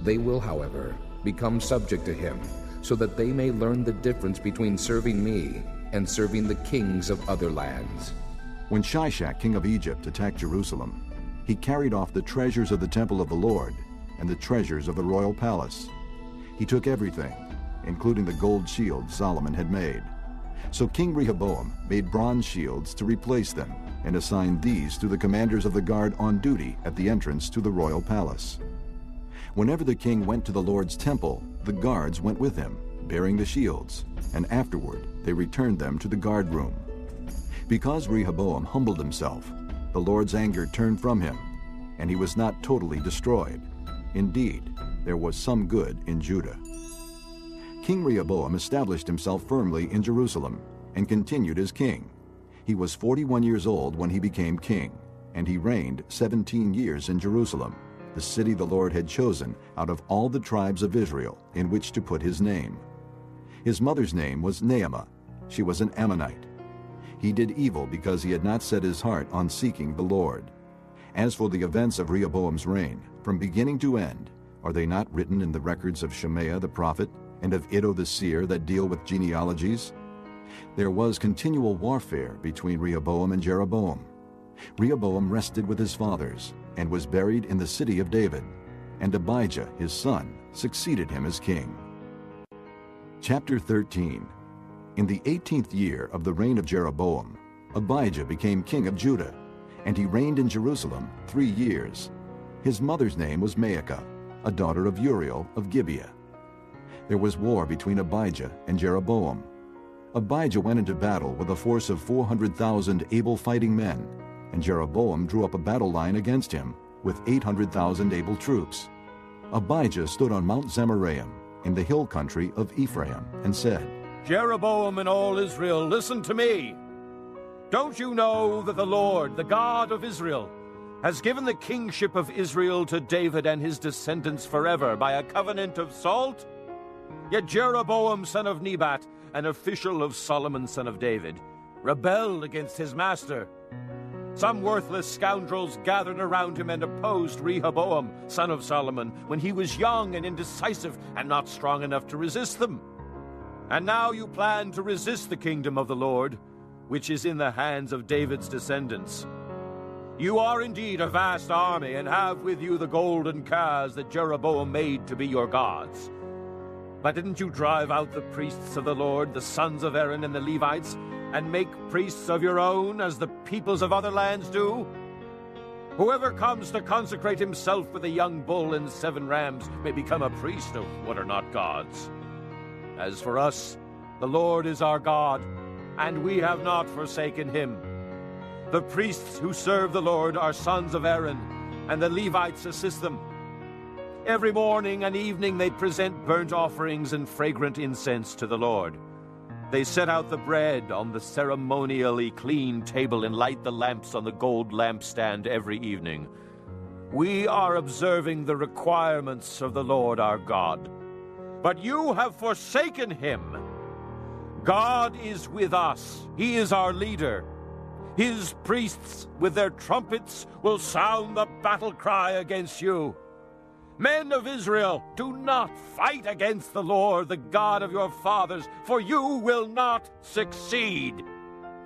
They will, however, become subject to him, so that they may learn the difference between serving me and serving the kings of other lands. When Shishak, king of Egypt, attacked Jerusalem, he carried off the treasures of the temple of the Lord and the treasures of the royal palace. He took everything, including the gold shield Solomon had made. So King Rehoboam made bronze shields to replace them and assigned these to the commanders of the guard on duty at the entrance to the royal palace. Whenever the king went to the Lord's temple, the guards went with him, bearing the shields, and afterward they returned them to the guard room. Because Rehoboam humbled himself, the Lord's anger turned from him, and he was not totally destroyed. Indeed, there was some good in Judah. King Rehoboam established himself firmly in Jerusalem and continued as king. He was 41 years old when he became king, and he reigned 17 years in Jerusalem, the city the Lord had chosen out of all the tribes of Israel in which to put his name. His mother's name was Naamah. She was an Ammonite. He did evil because he had not set his heart on seeking the Lord. As for the events of Rehoboam's reign, from beginning to end, are they not written in the records of Shemaiah the prophet and of Iddo the seer that deal with genealogies? There was continual warfare between Rehoboam and Jeroboam. Rehoboam rested with his fathers and was buried in the city of David, and Abijah his son succeeded him as king. Chapter 13. In the 18th year of the reign of Jeroboam, Abijah became king of Judah, and he reigned in Jerusalem 3 years. His mother's name was Maacah, a daughter of Uriel of Gibeah. There was war between Abijah and Jeroboam. Abijah went into battle with a force of 400,000 able fighting men, and Jeroboam drew up a battle line against him with 800,000 able troops. Abijah stood on Mount Zemaraim in the hill country of Ephraim and said, Jeroboam and all Israel, listen to me. Don't you know that the Lord, the God of Israel, has given the kingship of Israel to David and his descendants forever by a covenant of salt? Yet Jeroboam son of Nebat, an official of Solomon son of David, rebelled against his master. Some worthless scoundrels gathered around him and opposed Rehoboam, son of Solomon, when he was young and indecisive and not strong enough to resist them. And now you plan to resist the kingdom of the Lord, which is in the hands of David's descendants. You are indeed a vast army and have with you the golden calves that Jeroboam made to be your gods. But didn't you drive out the priests of the Lord, the sons of Aaron and the Levites, and make priests of your own, as the peoples of other lands do? Whoever comes to consecrate himself with a young bull and 7 rams may become a priest of what are not gods. As for us, the Lord is our God, and we have not forsaken him. The priests who serve the Lord are sons of Aaron, and the Levites assist them. Every morning and evening they present burnt offerings and fragrant incense to the Lord. They set out the bread on the ceremonially clean table and light the lamps on the gold lampstand every evening. We are observing the requirements of the Lord our God. But you have forsaken him. God is with us. He is our leader. His priests with their trumpets will sound the battle cry against you. Men of Israel, do not fight against the Lord, the God of your fathers, for you will not succeed.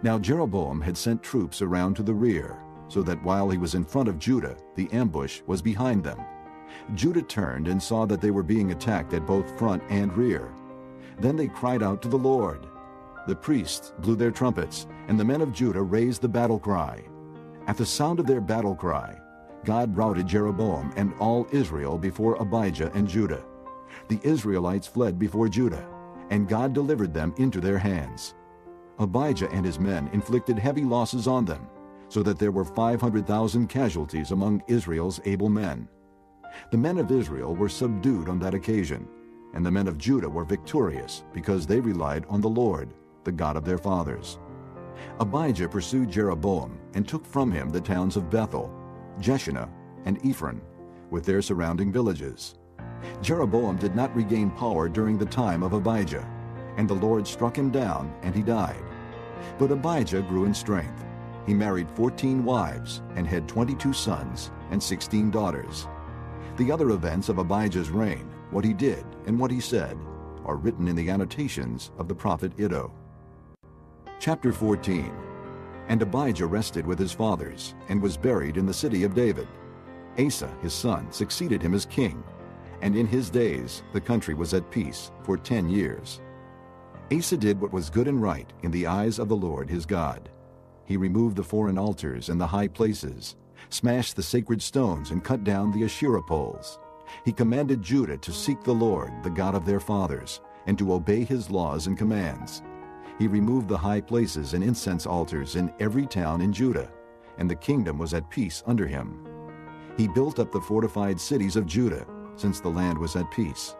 Now Jeroboam had sent troops around to the rear, so that while he was in front of Judah, the ambush was behind them. Judah turned and saw that they were being attacked at both front and rear. Then they cried out to the Lord. The priests blew their trumpets, and the men of Judah raised the battle cry. At the sound of their battle cry, God routed Jeroboam and all Israel before Abijah and Judah. The Israelites fled before Judah, and God delivered them into their hands. Abijah and his men inflicted heavy losses on them, so that there were 500,000 casualties among Israel's able men. The men of Israel were subdued on that occasion, and the men of Judah were victorious because they relied on the Lord, the God of their fathers. Abijah pursued Jeroboam and took from him the towns of Bethel, Jeshanah, and Ephron, with their surrounding villages. Jeroboam did not regain power during the time of Abijah, and the Lord struck him down, and he died. But Abijah grew in strength. He married 14 wives and had 22 sons and 16 daughters. The other events of Abijah's reign, what he did and what he said, are written in the annotations of the prophet Iddo. Chapter 14. And Abijah rested with his fathers, and was buried in the city of David. Asa, his son, succeeded him as king, and in his days the country was at peace for 10 years. Asa did what was good and right in the eyes of the Lord his God. He removed the foreign altars and the high places, smashed the sacred stones, and cut down the Asherah poles. He commanded Judah to seek the Lord, the God of their fathers, and to obey his laws and commands. He removed the high places and incense altars in every town in Judah, and the kingdom was at peace under him. He built up the fortified cities of Judah, since the land was at peace.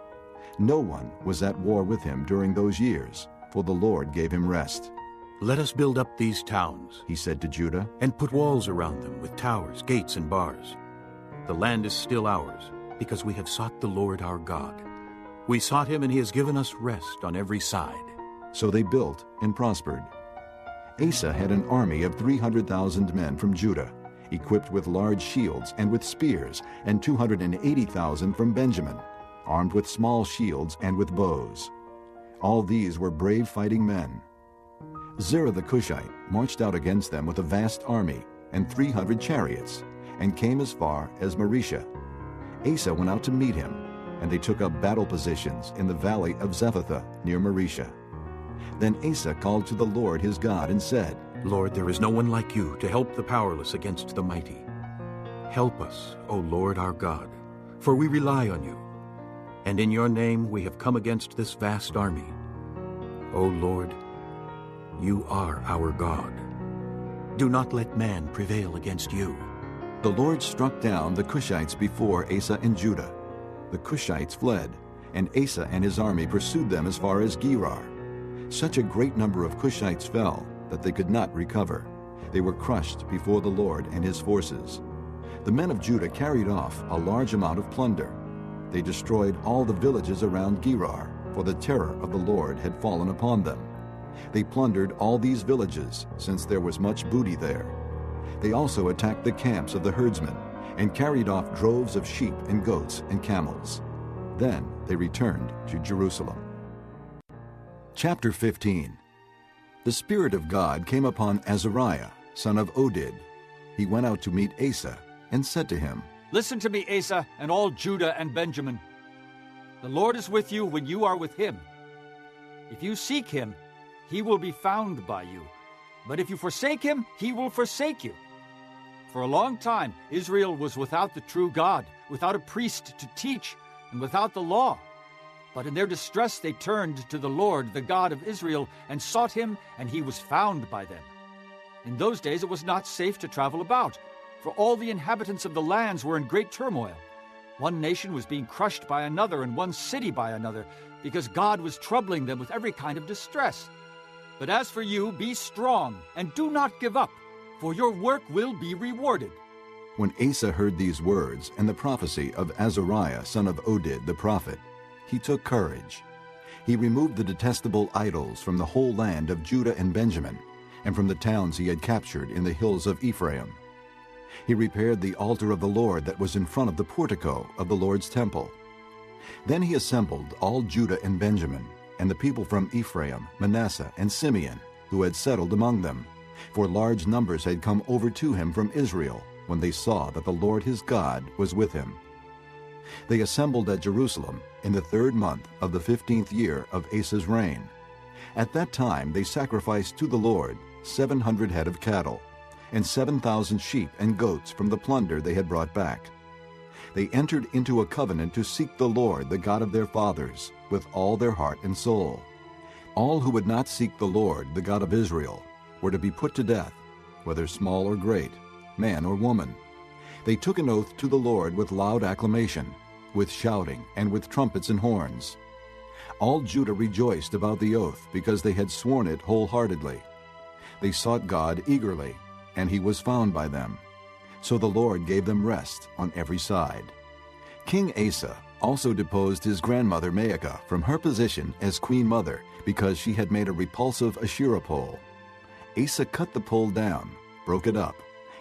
No one was at war with him during those years, for the Lord gave him rest. "Let us build up these towns," he said to Judah, "and put walls around them with towers, gates, and bars. The land is still ours, because we have sought the Lord our God. We sought him, and he has given us rest on every side." So they built and prospered. Asa had an army of 300,000 men from Judah, equipped with large shields and with spears, and 280,000 from Benjamin, armed with small shields and with bows. All these were brave fighting men. Zerah the Cushite marched out against them with a vast army and 300 chariots, and came as far as Mareshah. Asa went out to meet him, and they took up battle positions in the valley of Zephathah near Mareshah. Then Asa called to the Lord his God and said, "Lord, there is no one like you to help the powerless against the mighty. Help us, O Lord our God, for we rely on you. And in your name we have come against this vast army. O Lord, you are our God. Do not let man prevail against you." The Lord struck down the Cushites before Asa and Judah. The Cushites fled, and Asa and his army pursued them as far as Gerar. Such a great number of Cushites fell that they could not recover. They were crushed before the Lord and his forces. The men of Judah carried off a large amount of plunder. They destroyed all the villages around Gerar, for the terror of the Lord had fallen upon them. They plundered all these villages, since there was much booty there. They also attacked the camps of the herdsmen, and carried off droves of sheep and goats and camels. Then they returned to Jerusalem. Chapter 15. The Spirit of God came upon Azariah, son of Oded. He went out to meet Asa, and said to him, "Listen to me, Asa, and all Judah and Benjamin. The Lord is with you when you are with him. If you seek him, he will be found by you. But if you forsake him, he will forsake you. For a long time, Israel was without the true God, without a priest to teach, and without the law. But in their distress they turned to the Lord, the God of Israel, and sought him, and he was found by them. In those days it was not safe to travel about, for all the inhabitants of the lands were in great turmoil. One nation was being crushed by another, and one city by another, because God was troubling them with every kind of distress. But as for you, be strong, and do not give up, for your work will be rewarded." When Asa heard these words and the prophecy of Azariah, son of Oded the prophet, he took courage. He removed the detestable idols from the whole land of Judah and Benjamin, and from the towns he had captured in the hills of Ephraim. He repaired the altar of the Lord that was in front of the portico of the Lord's temple. Then he assembled all Judah and Benjamin, and the people from Ephraim, Manasseh, and Simeon, who had settled among them, for large numbers had come over to him from Israel, when they saw that the Lord his God was with him. They assembled at Jerusalem in the 3rd month of the 15th year of Asa's reign. At that time they sacrificed to the Lord 700 head of cattle, and 7,000 sheep and goats from the plunder they had brought back. They entered into a covenant to seek the Lord, the God of their fathers, with all their heart and soul. All who would not seek the Lord, the God of Israel, were to be put to death, whether small or great, man or woman. They took an oath to the Lord with loud acclamation, with shouting, and with trumpets and horns. All Judah rejoiced about the oath, because they had sworn it wholeheartedly. They sought God eagerly, and he was found by them. So the Lord gave them rest on every side. King Asa also deposed his grandmother Maacah from her position as queen mother, because she had made a repulsive Asherah pole. Asa cut the pole down, broke it up,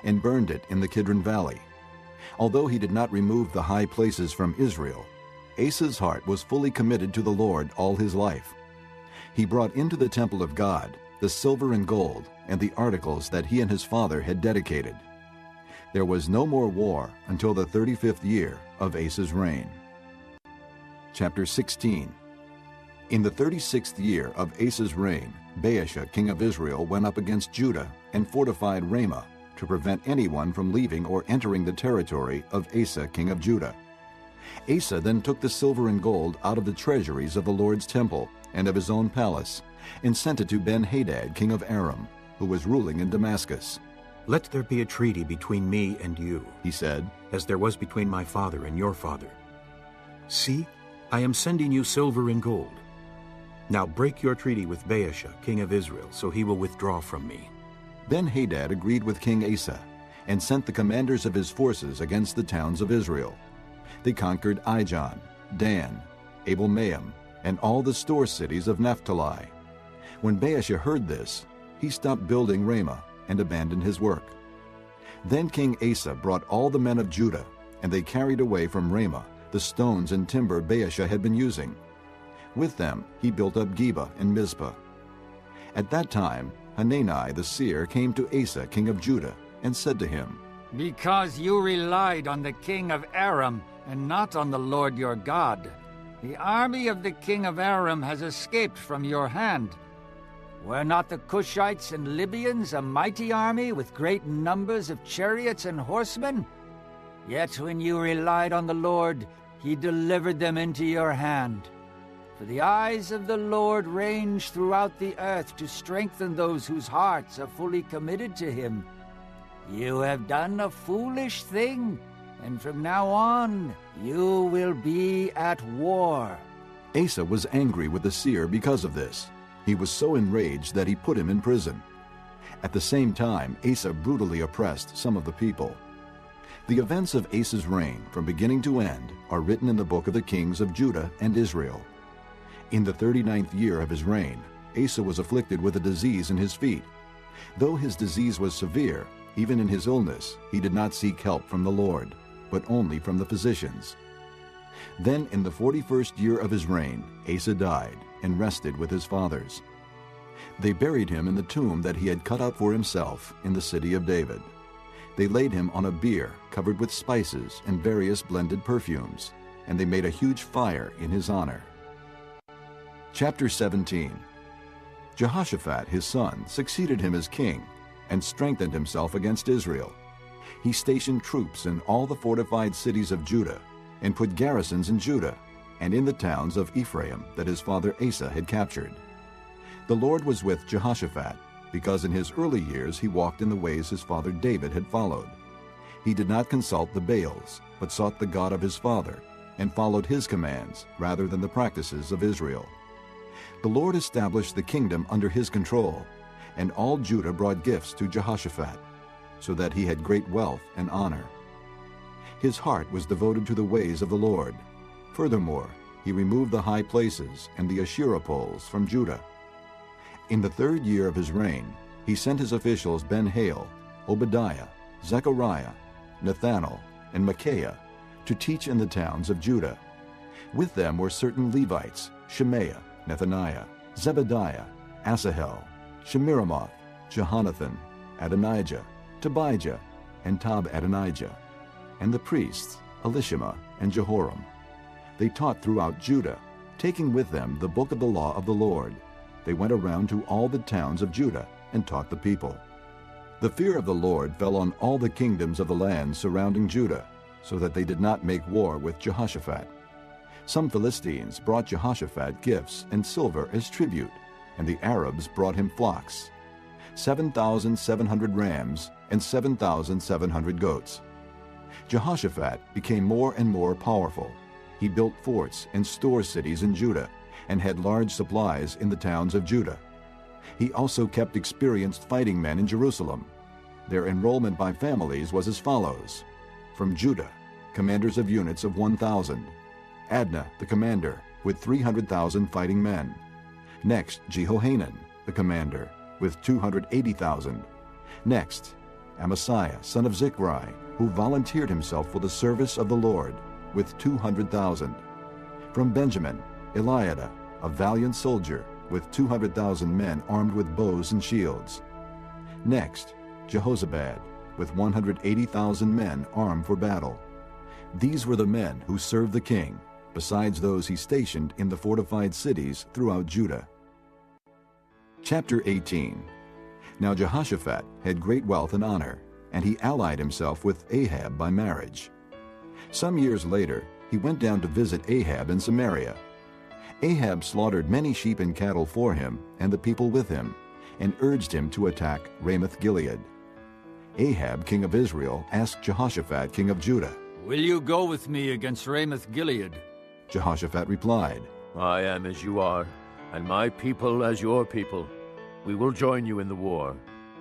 and burned it in the Kidron Valley. Although he did not remove the high places from Israel, Asa's heart was fully committed to the Lord all his life. He brought into the temple of God the silver and gold and the articles that he and his father had dedicated. There was no more war until the 35th year of Asa's reign. Chapter 16. In the 36th year of Asa's reign, Baasha, king of Israel, went up against Judah and fortified Ramah to prevent anyone from leaving or entering the territory of Asa, king of Judah. Asa then took the silver and gold out of the treasuries of the Lord's temple and of his own palace, and sent it to Ben-Hadad, king of Aram, who was ruling in Damascus. "Let there be a treaty between me and you," he said, "as there was between my father and your father. See, I am sending you silver and gold. Now break your treaty with Baasha, king of Israel, so he will withdraw from me." Ben-Hadad agreed with King Asa and sent the commanders of his forces against the towns of Israel. They conquered Ijon, Dan, Abel-Maim, and all the store cities of Naphtali. When Baasha heard this, he stopped building Ramah and abandoned his work. Then King Asa brought all the men of Judah, and they carried away from Ramah the stones and timber Baasha had been using. With them he built up Geba and Mizpah. At that time Hanani the seer came to Asa king of Judah and said to him, "Because you relied on the king of Aram and not on the Lord your God, the army of the king of Aram has escaped from your hand. Were not the Cushites and Libyans a mighty army with great numbers of chariots and horsemen? Yet when you relied on the Lord, he delivered them into your hand. For the eyes of the Lord range throughout the earth to strengthen those whose hearts are fully committed to him. You have done a foolish thing, and from now on you will be at war." Asa was angry with the seer because of this. He was so enraged that he put him in prison. At the same time, Asa brutally oppressed some of the people. The events of Asa's reign, from beginning to end, are written in the book of the kings of Judah and Israel. In the 39th year of his reign, Asa was afflicted with a disease in his feet. Though his disease was severe, even in his illness, he did not seek help from the Lord, but only from the physicians. Then in the 41st year of his reign, Asa died and rested with his fathers. They buried him in the tomb that he had cut out for himself in the city of David. They laid him on a bier covered with spices and various blended perfumes, and they made a huge fire in his honor. Chapter 17. Jehoshaphat his son succeeded him as king and strengthened himself against Israel. He stationed troops in all the fortified cities of Judah and put garrisons in Judah and in the towns of Ephraim that his father Asa had captured. The Lord was with Jehoshaphat, because in his early years he walked in the ways his father David had followed. He did not consult the Baals, but sought the God of his father, and followed his commands rather than the practices of Israel. The Lord established the kingdom under his control, and all Judah brought gifts to Jehoshaphat, so that he had great wealth and honor. His heart was devoted to the ways of the Lord. Furthermore, he removed the high places and the Asherah poles from Judah. In the 3rd year of his reign, he sent his officials Ben-Hail, Obadiah, Zechariah, Nathanael, and Micaiah to teach in the towns of Judah. With them were certain Levites, Shemaiah, Nethaniah, Zebediah, Asahel, Shemiramoth, Jehonathan, Adonijah, Tobijah, and Tob-Adonijah, and the priests, Elishama and Jehoram. They taught throughout Judah, taking with them the book of the law of the Lord. They went around to all the towns of Judah and taught the people. The fear of the Lord fell on all the kingdoms of the land surrounding Judah, so that they did not make war with Jehoshaphat. Some Philistines brought Jehoshaphat gifts and silver as tribute, and the Arabs brought him flocks, 7,700 rams and 7,700 goats. Jehoshaphat became more and more powerful. He built forts and store cities in Judah, and had large supplies in the towns of Judah. He also kept experienced fighting men in Jerusalem. Their enrollment by families was as follows. From Judah, commanders of units of 1,000. Adnah, the commander, with 300,000 fighting men. Next, Jehohanan, the commander, with 280,000. Next, Amasiah, son of Zichri, who volunteered himself for the service of the Lord, with 200,000. From Benjamin, Eliada, a valiant soldier, with 200,000 men armed with bows and shields. Next, Jehozabad, with 180,000 men armed for battle. These were the men who served the king, besides those he stationed in the fortified cities throughout Judah. Chapter 18. Now Jehoshaphat had great wealth and honor, and he allied himself with Ahab by marriage. Some years later, he went down to visit Ahab in Samaria. Ahab slaughtered many sheep and cattle for him and the people with him, and urged him to attack Ramoth-Gilead. Ahab, king of Israel, asked Jehoshaphat, king of Judah, "Will you go with me against Ramoth-Gilead?" Jehoshaphat replied, I am as you are, and my people as your people. We will join you in the war.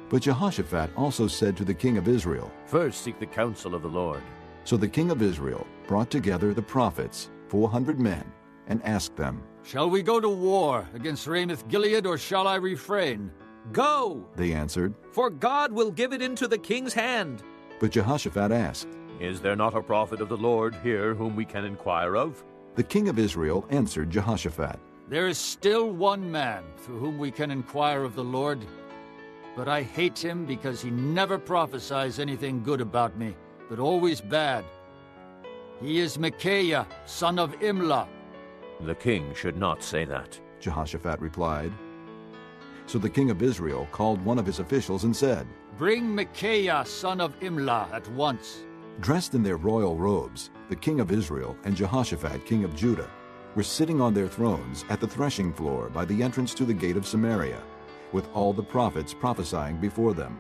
But Jehoshaphat also said to the king of Israel, First seek the counsel of the Lord. So the king of Israel brought together the prophets, 400 men, and asked them, Shall we go to war against Ramoth-Gilead, or shall I refrain? Go, they answered. For God will give it into the king's hand. But Jehoshaphat asked, Is there not a prophet of the Lord here whom we can inquire of? The king of Israel answered Jehoshaphat, There is still one man through whom we can inquire of the Lord, but I hate him because he never prophesies anything good about me, but always bad. He is Micaiah, son of Imlah. The king should not say that, Jehoshaphat replied. So the king of Israel called one of his officials and said, Bring Micaiah, son of Imlah, at once. Dressed in their royal robes, the king of Israel and Jehoshaphat, king of Judah, were sitting on their thrones at the threshing floor by the entrance to the gate of Samaria, with all the prophets prophesying before them.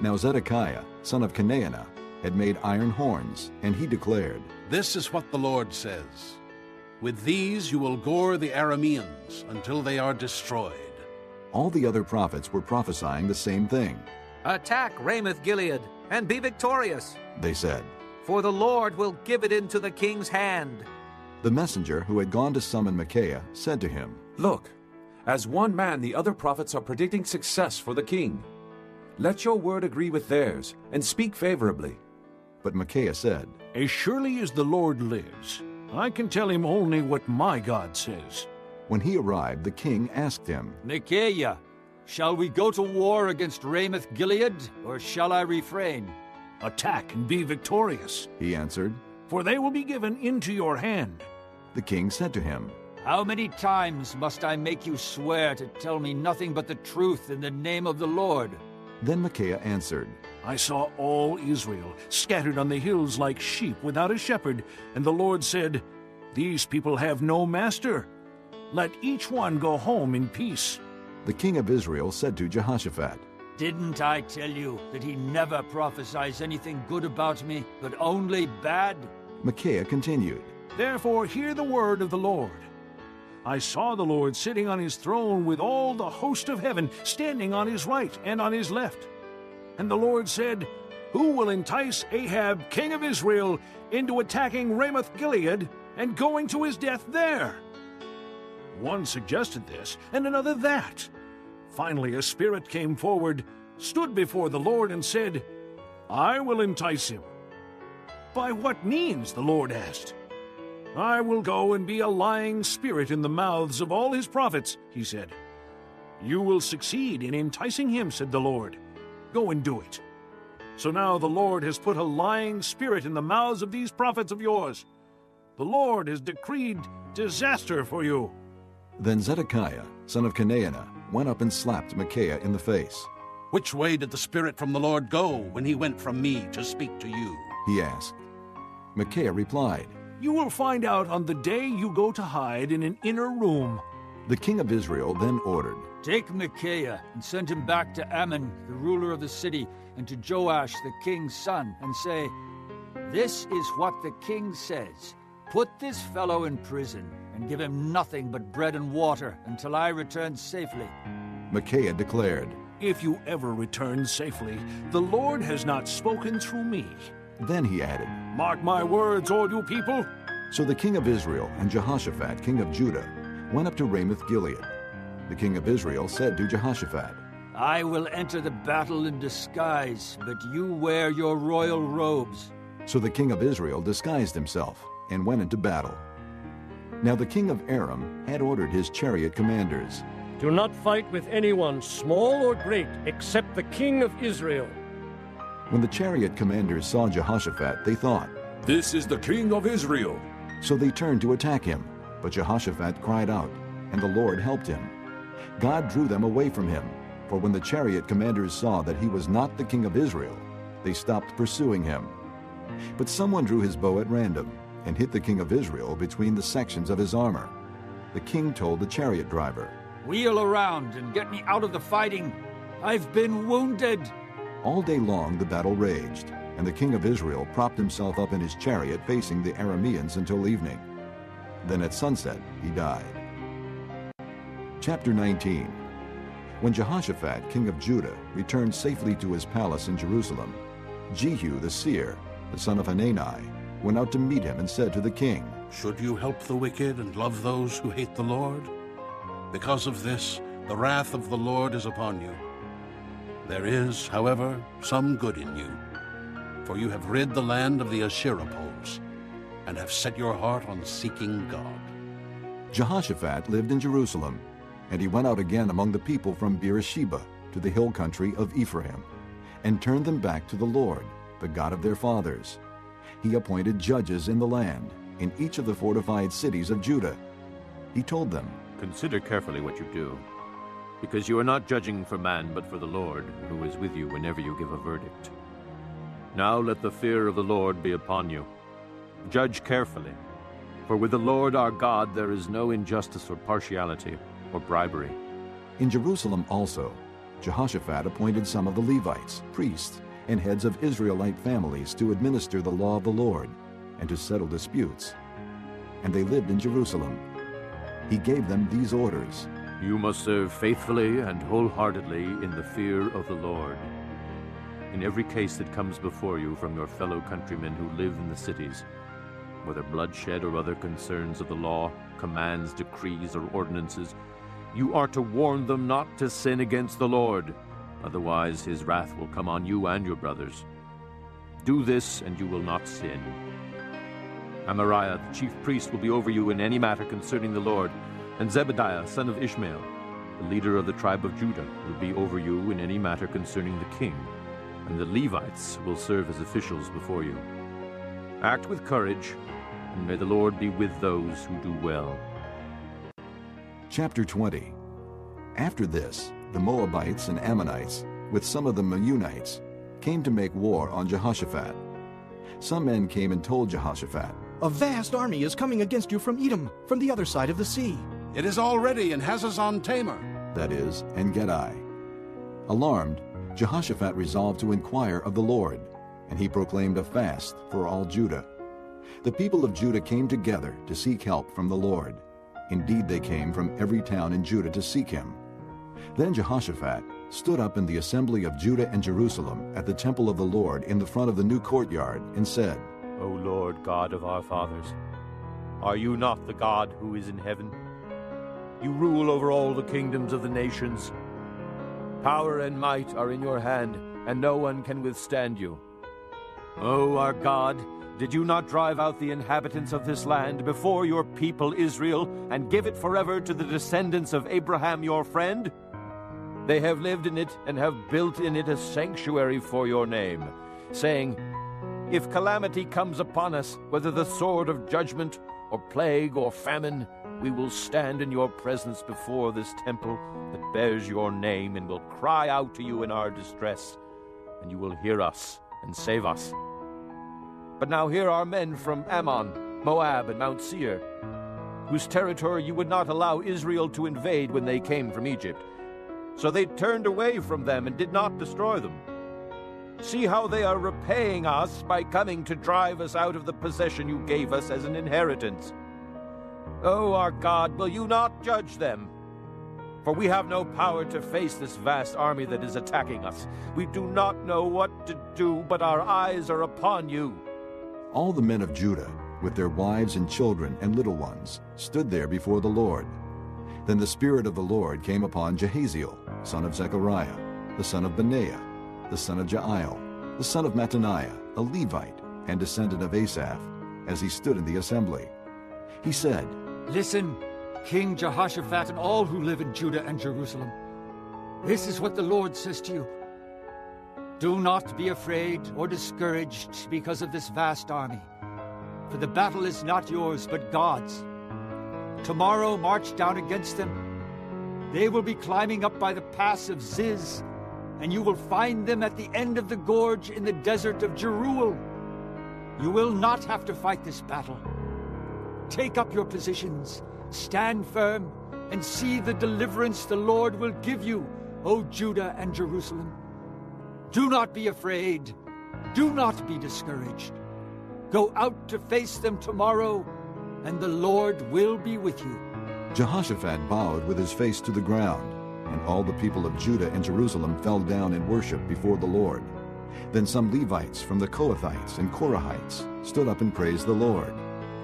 Now Zedekiah, son of Chenaanah, had made iron horns, and he declared, This is what the Lord says. With these you will gore the Arameans until they are destroyed. All the other prophets were prophesying the same thing. Attack Ramoth-Gilead, and be victorious, They said. for the Lord will give it into the king's hand. The messenger who had gone to summon Micaiah said to him, Look, as one man the other prophets are predicting success for the king. Let your word agree with theirs, and speak favorably. But Micaiah said, As surely as the Lord lives, I can tell him only what my God says. When he arrived, the king asked him, Micaiah, shall we go to war against Ramoth-Gilead, or shall I refrain? Attack and be victorious, he answered. for they will be given into your hand. The king said to him, How many times must I make you swear to tell me nothing but the truth in the name of the Lord? Then Micaiah answered, I saw all Israel scattered on the hills like sheep without a shepherd, and the Lord said, These people have no master. Let each one go home in peace. The king of Israel said to Jehoshaphat, Didn't I tell you that he never prophesies anything good about me, but only bad? Micaiah continued, Therefore hear the word of the Lord. I saw the Lord sitting on his throne with all the host of heaven standing on his right and on his left. And the Lord said, Who will entice Ahab, king of Israel, into attacking Ramoth-Gilead and going to his death there? One suggested this, and another that. Finally a spirit came forward, stood before the Lord, and said, I will entice him. By what means? The Lord asked. I will go and be a lying spirit in the mouths of all his prophets, he said. You will succeed in enticing him, said the Lord. Go and do it. So now the Lord has put a lying spirit in the mouths of these prophets of yours. The Lord has decreed disaster for you. Then Zedekiah, son of Chenaanah, went up and slapped Micaiah in the face. Which way did the Spirit from the Lord go when he went from me to speak to you? He asked. Micaiah replied, You will find out on the day you go to hide in an inner room. The king of Israel then ordered, Take Micaiah and send him back to Ammon, the ruler of the city, and to Joash, the king's son, and say, This is what the king says. Put this fellow in prison, and give him nothing but bread and water until I return safely. Micaiah declared, If you ever return safely, the Lord has not spoken through me. Then he added, Mark my words, all you people. So the king of Israel and Jehoshaphat, king of Judah, went up to Ramoth-Gilead. The king of Israel said to Jehoshaphat, I will enter the battle in disguise, but you wear your royal robes. So the king of Israel disguised himself and went into battle. Now the king of Aram had ordered his chariot commanders, Do not fight with anyone, small or great, except the king of Israel. When the chariot commanders saw Jehoshaphat, they thought, This is the king of Israel. So they turned to attack him. But Jehoshaphat cried out, and the Lord helped him. God drew them away from him, for when the chariot commanders saw that he was not the king of Israel, they stopped pursuing him. But someone drew his bow at random and hit the king of Israel between the sections of his armor. The king told the chariot driver, Wheel around and get me out of the fighting. I've been wounded. All day long the battle raged, and the king of Israel propped himself up in his chariot facing the Arameans until evening. Then at sunset he died. Chapter 19. When Jehoshaphat, king of Judah, returned safely to his palace in Jerusalem, Jehu the seer, the son of Hanani, went out to meet him and said to the king, Should you help the wicked and love those who hate the Lord? Because of this, the wrath of the Lord is upon you. There is, however, some good in you, for you have rid the land of the Asherah poles, and have set your heart on seeking God. Jehoshaphat lived in Jerusalem, and he went out again among the people from Beersheba to the hill country of Ephraim, and turned them back to the Lord, the God of their fathers. He appointed judges in the land, in each of the fortified cities of Judah. He told them, Consider carefully what you do, because you are not judging for man but for the Lord, who is with you whenever you give a verdict. Now let the fear of the Lord be upon you. Judge carefully, for with the Lord our God there is no injustice or partiality or bribery. In Jerusalem also, Jehoshaphat appointed some of the Levites, priests, and heads of Israelite families to administer the law of the Lord and to settle disputes. And they lived in Jerusalem. He gave them these orders. You must serve faithfully and wholeheartedly in the fear of the Lord. In every case that comes before you from your fellow countrymen who live in the cities, whether bloodshed or other concerns of the law, commands, decrees, or ordinances, you are to warn them not to sin against the Lord, otherwise his wrath will come on you and your brothers. Do this, and you will not sin. Amariah, the chief priest, will be over you in any matter concerning the Lord, and Zebediah, son of Ishmael, the leader of the tribe of Judah, will be over you in any matter concerning the king, and the Levites will serve as officials before you. Act with courage, and may the Lord be with those who do well. Chapter 20. After this, the Moabites and Ammonites, with some of the Meunites, came to make war on Jehoshaphat. Some men came and told Jehoshaphat, A vast army is coming against you from Edom, from the other side of the sea. It is already in Hazazon Tamar, that is, En-Gedi. Alarmed, Jehoshaphat resolved to inquire of the Lord, and he proclaimed a fast for all Judah. The people of Judah came together to seek help from the Lord. Indeed, they came from every town in Judah to seek him. Then Jehoshaphat stood up in the assembly of Judah and Jerusalem at the temple of the Lord in the front of the new courtyard and said, O Lord God of our fathers, are you not the God who is in heaven? You rule over all the kingdoms of the nations. Power and might are in your hand, and no one can withstand you. O our God, did you not drive out the inhabitants of this land before your people Israel, and give it forever to the descendants of Abraham your friend? They have lived in it and have built in it a sanctuary for your name, saying, If calamity comes upon us, whether the sword of judgment, or plague, or famine, we will stand in your presence before this temple that bears your name, and will cry out to you in our distress, and you will hear us and save us. But now here are men from Ammon, Moab, and Mount Seir, whose territory you would not allow Israel to invade when they came from Egypt. So they turned away from them and did not destroy them. See how they are repaying us by coming to drive us out of the possession you gave us as an inheritance. O our God, will you not judge them? For we have no power to face this vast army that is attacking us. We do not know what to do, but our eyes are upon you. All the men of Judah, with their wives and children and little ones, stood there before the Lord. Then the Spirit of the Lord came upon Jahaziel, son of Zechariah, the son of Benaiah, the son of Jael, the son of Mattaniah, a Levite, and descendant of Asaph, as he stood in the assembly. He said, Listen, King Jehoshaphat and all who live in Judah and Jerusalem. This is what the Lord says to you. Do not be afraid or discouraged because of this vast army, for the battle is not yours but God's. Tomorrow march down against them. They will be climbing up by the pass of Ziz, and you will find them at the end of the gorge in the desert of Jeruel. You will not have to fight this battle. Take up your positions, stand firm, and see the deliverance the Lord will give you, O Judah and Jerusalem. Do not be afraid. Do not be discouraged. Go out to face them tomorrow, and the Lord will be with you. Jehoshaphat bowed with his face to the ground, and all the people of Judah and Jerusalem fell down in worship before the Lord. Then some Levites from the Kohathites and Korahites stood up and praised the Lord,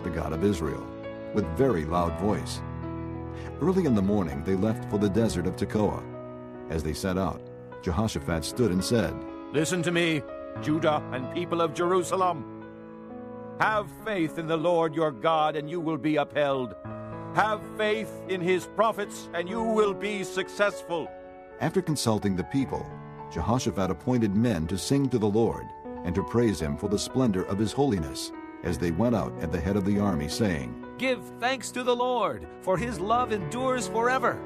the God of Israel, with very loud voice. Early in the morning they left for the desert of Tekoa. As they set out, Jehoshaphat stood and said, Listen to me, Judah and people of Jerusalem. Have faith in the Lord your God, and you will be upheld. Have faith in his prophets, and you will be successful. After consulting the people, Jehoshaphat appointed men to sing to the Lord and to praise him for the splendor of his holiness, as they went out at the head of the army, saying, Give thanks to the Lord, for his love endures forever.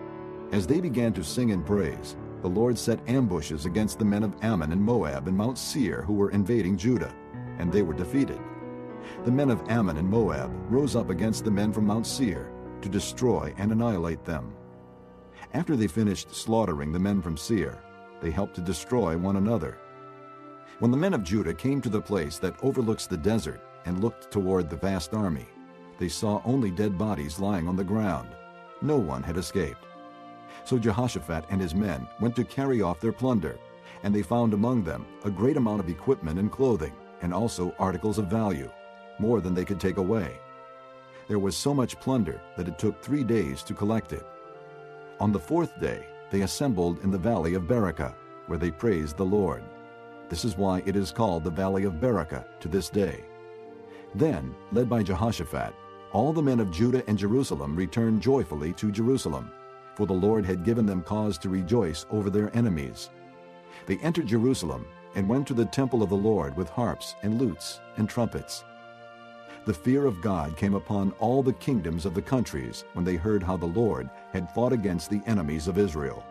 As they began to sing and praise, the Lord set ambushes against the men of Ammon and Moab and Mount Seir who were invading Judah, and they were defeated. The men of Ammon and Moab rose up against the men from Mount Seir to destroy and annihilate them. After they finished slaughtering the men from Seir, they helped to destroy one another. When the men of Judah came to the place that overlooks the desert and looked toward the vast army, they saw only dead bodies lying on the ground. No one had escaped. So Jehoshaphat and his men went to carry off their plunder, and they found among them a great amount of equipment and clothing, and also articles of value, more than they could take away. There was so much plunder that it took 3 days to collect it. On the 4th day, they assembled in the valley of Berakah, where they praised the Lord. This is why it is called the Valley of Berakah to this day. Then, led by Jehoshaphat, all the men of Judah and Jerusalem returned joyfully to Jerusalem, for the Lord had given them cause to rejoice over their enemies. They entered Jerusalem and went to the temple of the Lord with harps and lutes and trumpets. The fear of God came upon all the kingdoms of the countries when they heard how the Lord had fought against the enemies of Israel.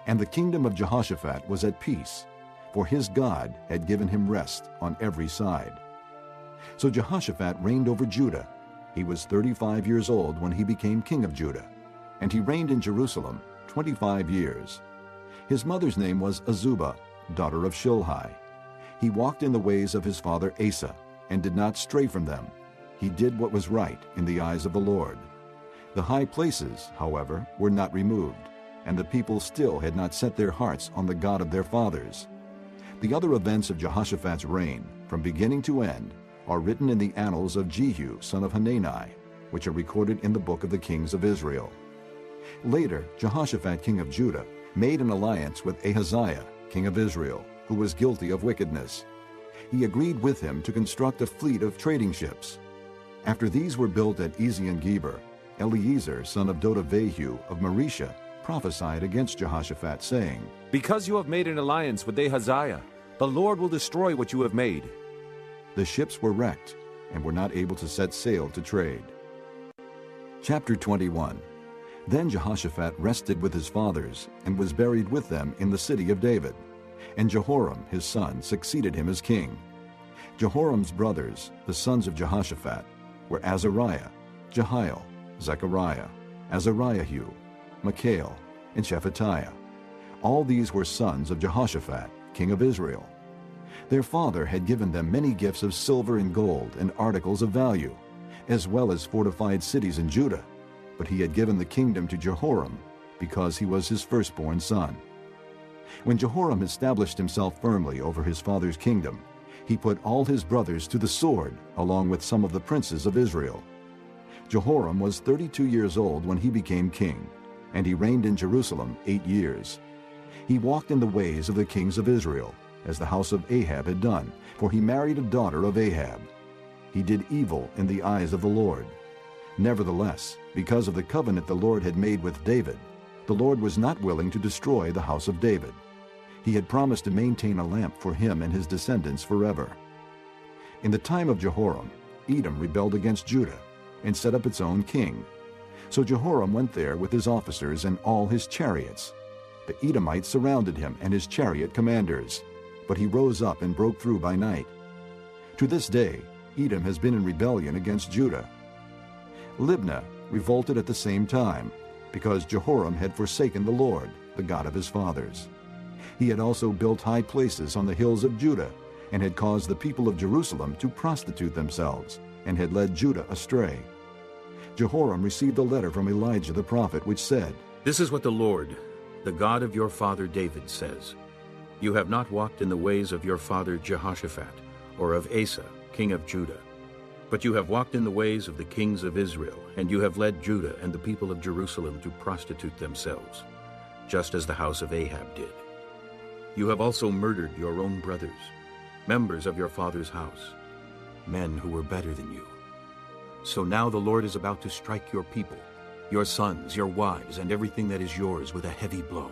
And the kingdom of Jehoshaphat was at peace, for his God had given him rest on every side. So Jehoshaphat reigned over Judah. He was 35 years old when he became king of Judah, and he reigned in Jerusalem 25 years. His mother's name was Azubah, daughter of Shilhi. He walked in the ways of his father Asa, and did not stray from them. He did what was right in the eyes of the Lord. The high places, however, were not removed, and the people still had not set their hearts on the God of their fathers. The other events of Jehoshaphat's reign, from beginning to end, are written in the annals of Jehu, son of Hanani, which are recorded in the book of the kings of Israel. Later, Jehoshaphat, king of Judah, made an alliance with Ahaziah, king of Israel, who was guilty of wickedness. He agreed with him to construct a fleet of trading ships. After these were built at Ezion-Geber, Eliezer, son of Dodavehu of Marisha, prophesied against Jehoshaphat, saying, Because you have made an alliance with Ahaziah, the Lord will destroy what you have made. The ships were wrecked and were not able to set sail to trade. Chapter 21. Then Jehoshaphat rested with his fathers and was buried with them in the city of David. And Jehoram, his son, succeeded him as king. Jehoram's brothers, the sons of Jehoshaphat, were Azariah, Jehiel, Zechariah, Azariahu, Michael, and Shephatiah. All these were sons of Jehoshaphat, king of Israel. Their father had given them many gifts of silver and gold and articles of value, as well as fortified cities in Judah, but he had given the kingdom to Jehoram because he was his firstborn son. When Jehoram established himself firmly over his father's kingdom, he put all his brothers to the sword, along with some of the princes of Israel. Jehoram was 32 years old when he became king, and he reigned in Jerusalem 8 years. He walked in the ways of the kings of Israel, as the house of Ahab had done, for he married a daughter of Ahab. He did evil in the eyes of the Lord. Nevertheless, because of the covenant the Lord had made with David, the Lord was not willing to destroy the house of David. He had promised to maintain a lamp for him and his descendants forever. In the time of Jehoram, Edom rebelled against Judah and set up its own king. So Jehoram went there with his officers and all his chariots. The Edomites surrounded him and his chariot commanders, but he rose up and broke through by night. To this day, Edom has been in rebellion against Judah. Libnah revolted at the same time, because Jehoram had forsaken the Lord, the God of his fathers. He had also built high places on the hills of Judah, and had caused the people of Jerusalem to prostitute themselves, and had led Judah astray. Jehoram received a letter from Elijah the prophet, which said, "This is what the Lord, the God of your father David, says. You have not walked in the ways of your father Jehoshaphat, or of Asa, king of Judah. But you have walked in the ways of the kings of Israel, and you have led Judah and the people of Jerusalem to prostitute themselves, just as the house of Ahab did. You have also murdered your own brothers, members of your father's house, men who were better than you. So now the Lord is about to strike your people, your sons, your wives, and everything that is yours with a heavy blow.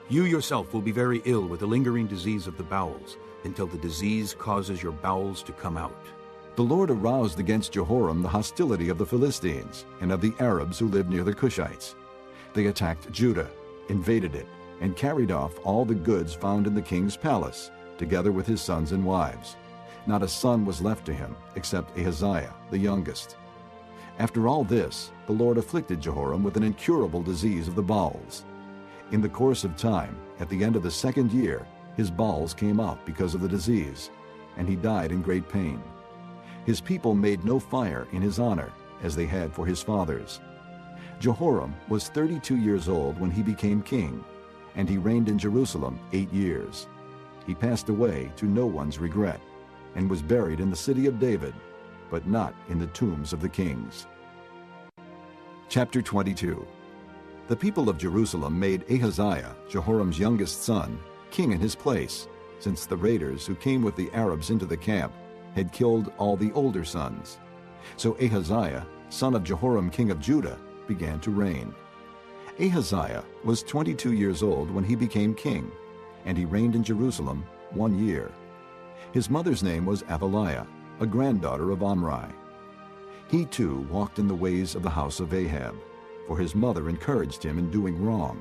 You yourself will be very ill with the lingering disease of the bowels, until the disease causes your bowels to come out." The Lord aroused against Jehoram the hostility of the Philistines and of the Arabs who lived near the Cushites. They attacked Judah, invaded it, and carried off all the goods found in the king's palace, together with his sons and wives. Not a son was left to him, except Ahaziah, the youngest. After all this, the Lord afflicted Jehoram with an incurable disease of the bowels. In the course of time, at the end of the 2nd year, his bowels came out because of the disease, and he died in great pain. His people made no fire in his honor, as they had for his fathers. Jehoram was 32 years old when he became king, and he reigned in Jerusalem 8 years. He passed away to no one's regret, and was buried in the city of David, but not in the tombs of the kings. Chapter 22. The people of Jerusalem made Ahaziah, Jehoram's youngest son, king in his place, since the raiders who came with the Arabs into the camp had killed all the older sons. So Ahaziah, son of Jehoram king of Judah, began to reign. Ahaziah was 22 years old when he became king, and he reigned in Jerusalem 1 year. His mother's name was Athaliah, a granddaughter of Omri. He too walked in the ways of the house of Ahab, for his mother encouraged him in doing wrong.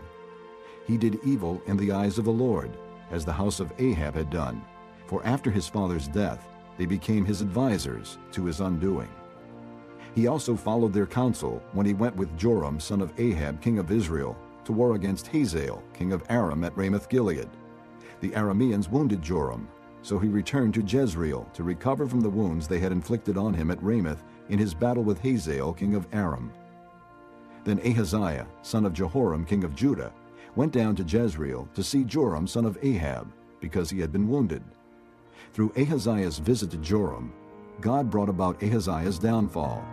He did evil in the eyes of the Lord, as the house of Ahab had done, for after his father's death they became his advisers to his undoing. He also followed their counsel when he went with Joram son of Ahab king of Israel to war against Hazael king of Aram at Ramoth-Gilead. The Arameans wounded Joram, so he returned to Jezreel to recover from the wounds they had inflicted on him at Ramoth in his battle with Hazael king of Aram. Then Ahaziah, son of Jehoram king of Judah, went down to Jezreel to see Joram son of Ahab, because he had been wounded. Through Ahaziah's visit to Joram, God brought about Ahaziah's downfall.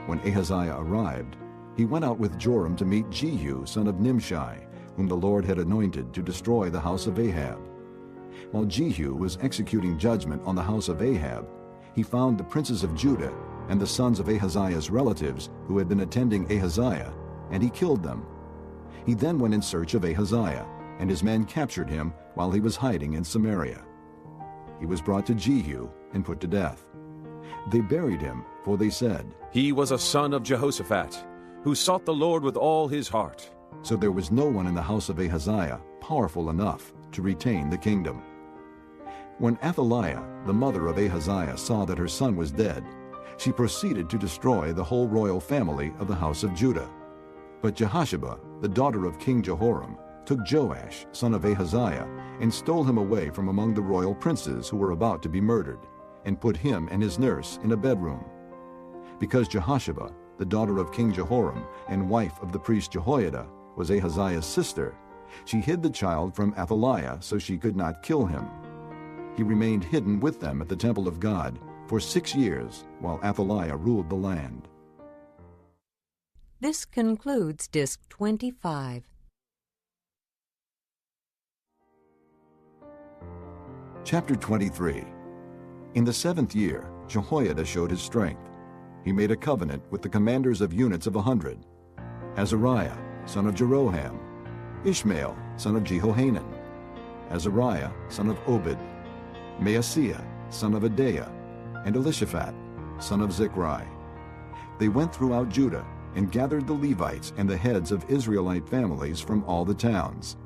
When Ahaziah arrived, he went out with Joram to meet Jehu son of Nimshi, whom the Lord had anointed to destroy the house of Ahab. While Jehu was executing judgment on the house of Ahab, he found the princes of Judah and the sons of Ahaziah's relatives who had been attending Ahaziah, and he killed them. He then went in search of Ahaziah, and his men captured him while he was hiding in Samaria. He was brought to Jehu and put to death. They buried him, for they said, "He was a son of Jehoshaphat, who sought the Lord with all his heart." So there was no one in the house of Ahaziah powerful enough to retain the kingdom. When Athaliah, the mother of Ahaziah, saw that her son was dead, she proceeded to destroy the whole royal family of the house of Judah. But Jehosheba, the daughter of King Jehoram, took Joash, son of Ahaziah, and stole him away from among the royal princes who were about to be murdered, and put him and his nurse in a bedroom. Because Jehosheba, the daughter of King Jehoram and wife of the priest Jehoiada, was Ahaziah's sister, she hid the child from Athaliah so she could not kill him. He remained hidden with them at the temple of God for 6 years while Athaliah ruled the land. This concludes Disc 25. Chapter 23. In the 7th year, Jehoiada showed his strength. He made a covenant with the commanders of units of 100, Azariah, son of Jeroham, Ishmael, son of Jehohanan, Azariah, son of Obed, Maaseiah, son of Adaiah, and Elishaphat, son of Zichri. They went throughout Judah and gathered the Levites and the heads of Israelite families from all the towns.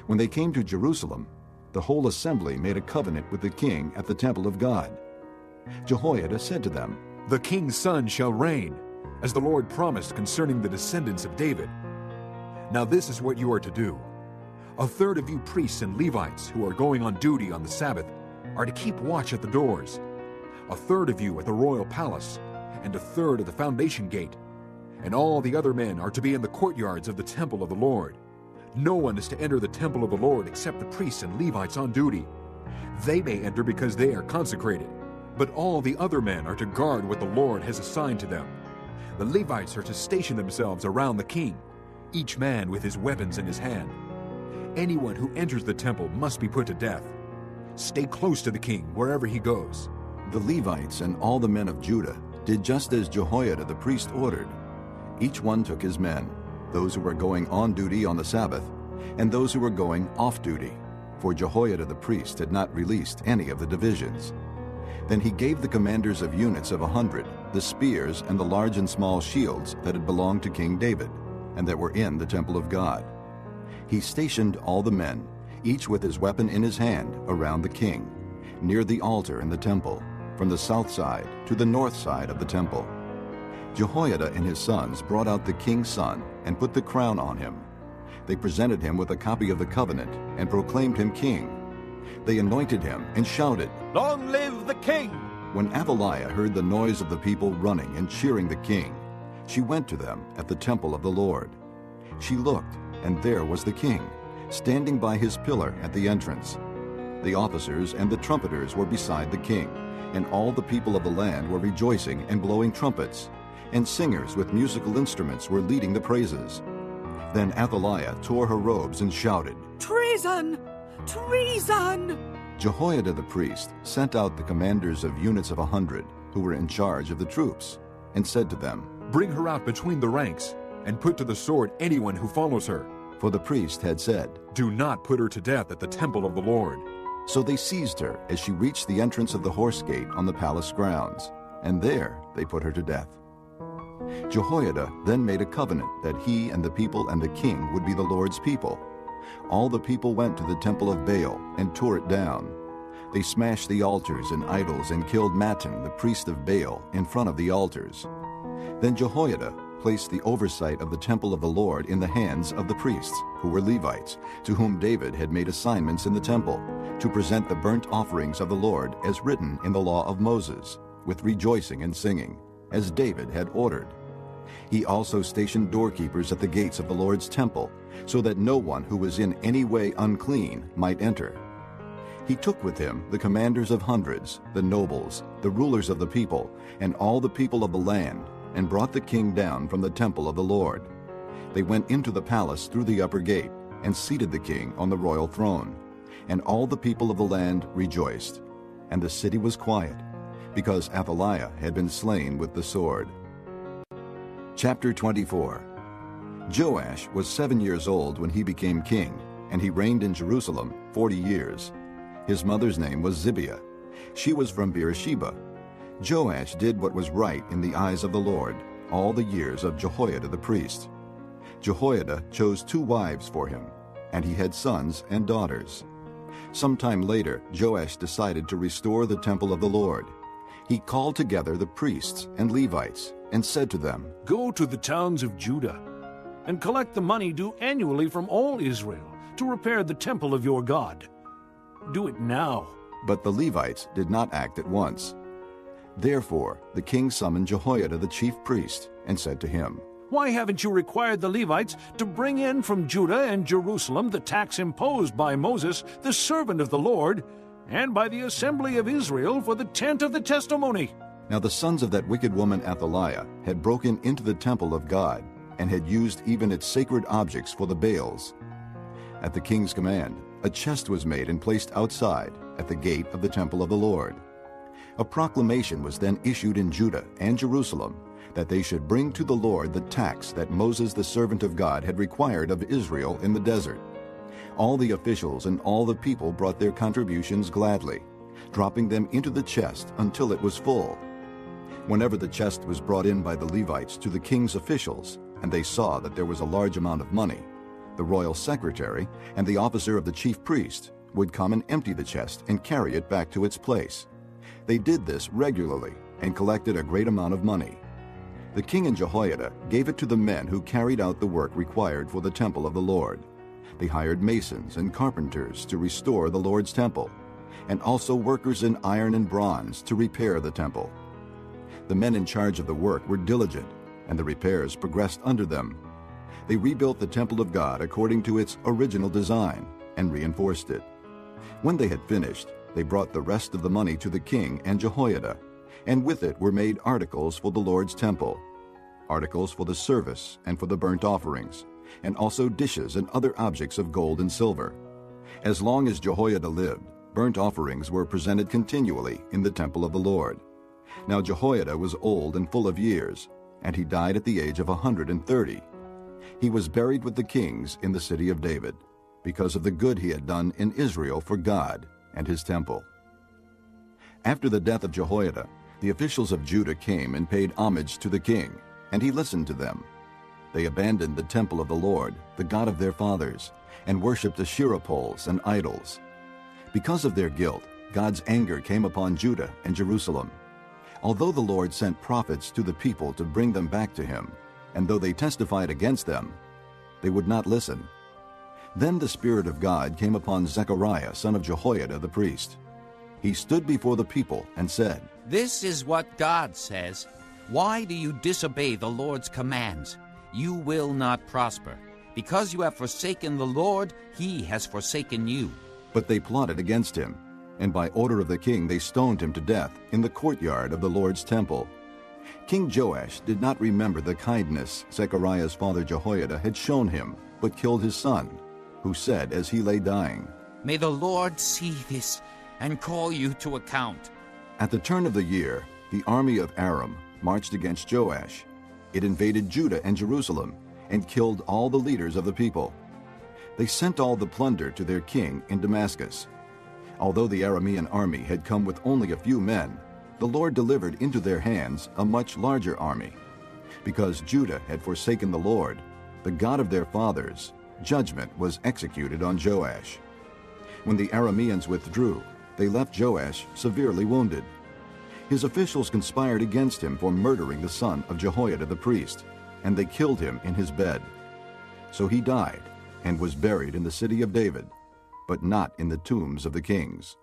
When they came to Jerusalem, the whole assembly made a covenant with the king at the temple of God. Jehoiada said to them, "The king's son shall reign, as the Lord promised concerning the descendants of David. Now this is what you are to do. A third of you priests and Levites who are going on duty on the Sabbath are to keep watch at the doors. A third of you at the royal palace, and a third at the foundation gate, and all the other men are to be in the courtyards of the temple of the Lord. No one is to enter the temple of the Lord except the priests and Levites on duty. They may enter because they are consecrated, but all the other men are to guard what the Lord has assigned to them. The Levites are to station themselves around the king, each man with his weapons in his hand. Anyone who enters the temple must be put to death. Stay close to the king wherever he goes. The Levites and all the men of Judah did just as Jehoiada the priest ordered. Each one took his men, those who were going on duty on the Sabbath, and those who were going off duty, for Jehoiada the priest had not released any of the divisions. Then he gave the commanders of units of 100 the spears and the large and small shields that had belonged to King David, and that were in the temple of God. He stationed all the men, each with his weapon in his hand, around the king, near the altar in the temple, from the south side to the north side of the temple. Jehoiada and his sons brought out the king's son and put the crown on him. They presented him with a copy of the covenant and proclaimed him king. They anointed him and shouted, "Long live the king!" When Athaliah heard the noise of the people running and cheering the king, she went to them at the temple of the Lord. She looked, and there was the king, standing by his pillar at the entrance. The officers and the trumpeters were beside the king, and all the people of the land were rejoicing and blowing trumpets, and singers with musical instruments were leading the praises. Then Athaliah tore her robes and shouted, "Treason! Treason!" Jehoiada the priest sent out the commanders of units of 100 who were in charge of the troops, and said to them, "Bring her out between the ranks, and put to the sword anyone who follows her." For the priest had said, "Do not put her to death at the temple of the Lord." So they seized her as she reached the entrance of the horse gate on the palace grounds, and there they put her to death. Jehoiada then made a covenant that he and the people and the king would be the Lord's people. All the people went to the temple of Baal and tore it down. They smashed the altars and idols and killed Mattan, the priest of Baal, in front of the altars. Then Jehoiada placed the oversight of the temple of the Lord in the hands of the priests, who were Levites, to whom David had made assignments in the temple, to present the burnt offerings of the Lord as written in the law of Moses, with rejoicing and singing, as David had ordered. He also stationed doorkeepers at the gates of the Lord's temple, so that no one who was in any way unclean might enter. He took with him the commanders of hundreds, the nobles, the rulers of the people, and all the people of the land, and brought the king down from the temple of the Lord. They went into the palace through the upper gate, and seated the king on the royal throne. And all the people of the land rejoiced. And the city was quiet, because Athaliah had been slain with the sword. Chapter 24. Joash was 7 years old when he became king, and he reigned in Jerusalem 40 years. His mother's name was Zibiah. She was from Beersheba. Joash did what was right in the eyes of the Lord all the years of Jehoiada the priest. Jehoiada chose 2 wives for him, and he had sons and daughters. Sometime later, Joash decided to restore the temple of the Lord. He called together the priests and Levites and said to them, "Go to the towns of Judah and collect the money due annually from all Israel to repair the temple of your God. Do it now." But the Levites did not act at once. Therefore the king summoned Jehoiada the chief priest and said to him, "Why haven't you required the Levites to bring in from Judah and Jerusalem the tax imposed by Moses, the servant of the Lord, and by the assembly of Israel for the tent of the testimony?" Now the sons of that wicked woman Athaliah had broken into the temple of God and had used even its sacred objects for the Baals. At the king's command, a chest was made and placed outside at the gate of the temple of the Lord. A proclamation was then issued in Judah and Jerusalem that they should bring to the Lord the tax that Moses the servant of God had required of Israel in the desert. All the officials and all the people brought their contributions gladly, dropping them into the chest until it was full. Whenever the chest was brought in by the Levites to the king's officials, and they saw that there was a large amount of money, the royal secretary and the officer of the chief priest would come and empty the chest and carry it back to its place. They did this regularly and collected a great amount of money. The king and Jehoiada gave it to the men who carried out the work required for the temple of the Lord. They hired masons and carpenters to restore the Lord's temple, and also workers in iron and bronze to repair the temple. The men in charge of the work were diligent, and the repairs progressed under them. They rebuilt the temple of God according to its original design and reinforced it. When they had finished, they brought the rest of the money to the king and Jehoiada, and with it were made articles for the Lord's temple, articles for the service and for the burnt offerings, and also dishes and other objects of gold and silver. As long as Jehoiada lived, burnt offerings were presented continually in the temple of the Lord. Now Jehoiada was old and full of years, and he died at the age of 130. He was buried with the kings in the city of David, because of the good he had done in Israel for God and his temple. After the death of Jehoiada, the officials of Judah came and paid homage to the king, and he listened to them. They abandoned the temple of the Lord, the God of their fathers, and worshipped Asherah poles and idols. Because of their guilt, God's anger came upon Judah and Jerusalem. Although the Lord sent prophets to the people to bring them back to him, and though they testified against them, they would not listen. Then the Spirit of God came upon Zechariah, son of Jehoiada the priest. He stood before the people and said, "This is what God says. Why do you disobey the Lord's commands? You will not prosper. Because you have forsaken the Lord, he has forsaken you." But they plotted against him, and by order of the king they stoned him to death in the courtyard of the Lord's temple. King Joash did not remember the kindness Zechariah's father Jehoiada had shown him, but killed his son, who said as he lay dying, "May the Lord see this and call you to account." At the turn of the year, the army of Aram marched against Joash. It invaded Judah and Jerusalem and killed all the leaders of the people. They sent all the plunder to their king in Damascus. Although the Aramean army had come with only a few men, the Lord delivered into their hands a much larger army. Because Judah had forsaken the Lord, the God of their fathers, judgment was executed on Joash. When the Arameans withdrew, they left Joash severely wounded. His officials conspired against him for murdering the son of Jehoiada the priest, and they killed him in his bed. So he died and was buried in the city of David, but not in the tombs of the kings.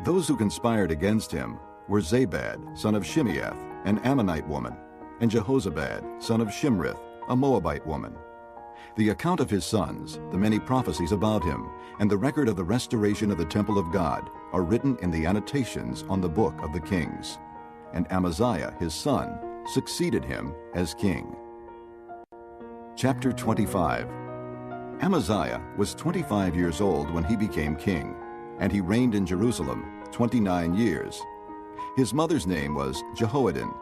Those who conspired against him were Zabad, son of Shimeath, an Ammonite woman, and Jehozabad, son of Shimrith, a Moabite woman. The account of his sons, the many prophecies about him, and the record of the restoration of the temple of God are written in the annotations on the book of the kings. And Amaziah, his son, succeeded him as king. Chapter 25. Amaziah was 25 years old when he became king, and he reigned in Jerusalem 29 years. His mother's name was Jehoaddin.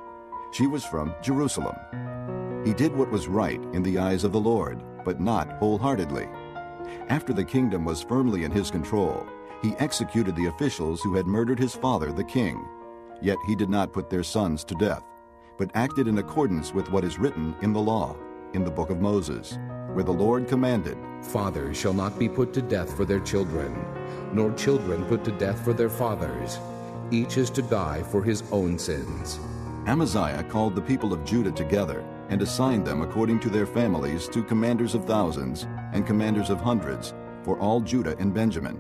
She was from Jerusalem. He did what was right in the eyes of the Lord, but not wholeheartedly. After the kingdom was firmly in his control, he executed the officials who had murdered his father, the king. Yet he did not put their sons to death, but acted in accordance with what is written in the law, in the book of Moses, where the Lord commanded, "Fathers shall not be put to death for their children, nor children put to death for their fathers. Each is to die for his own sins." Amaziah called the people of Judah together and assigned them according to their families to commanders of thousands and commanders of hundreds for all Judah and Benjamin.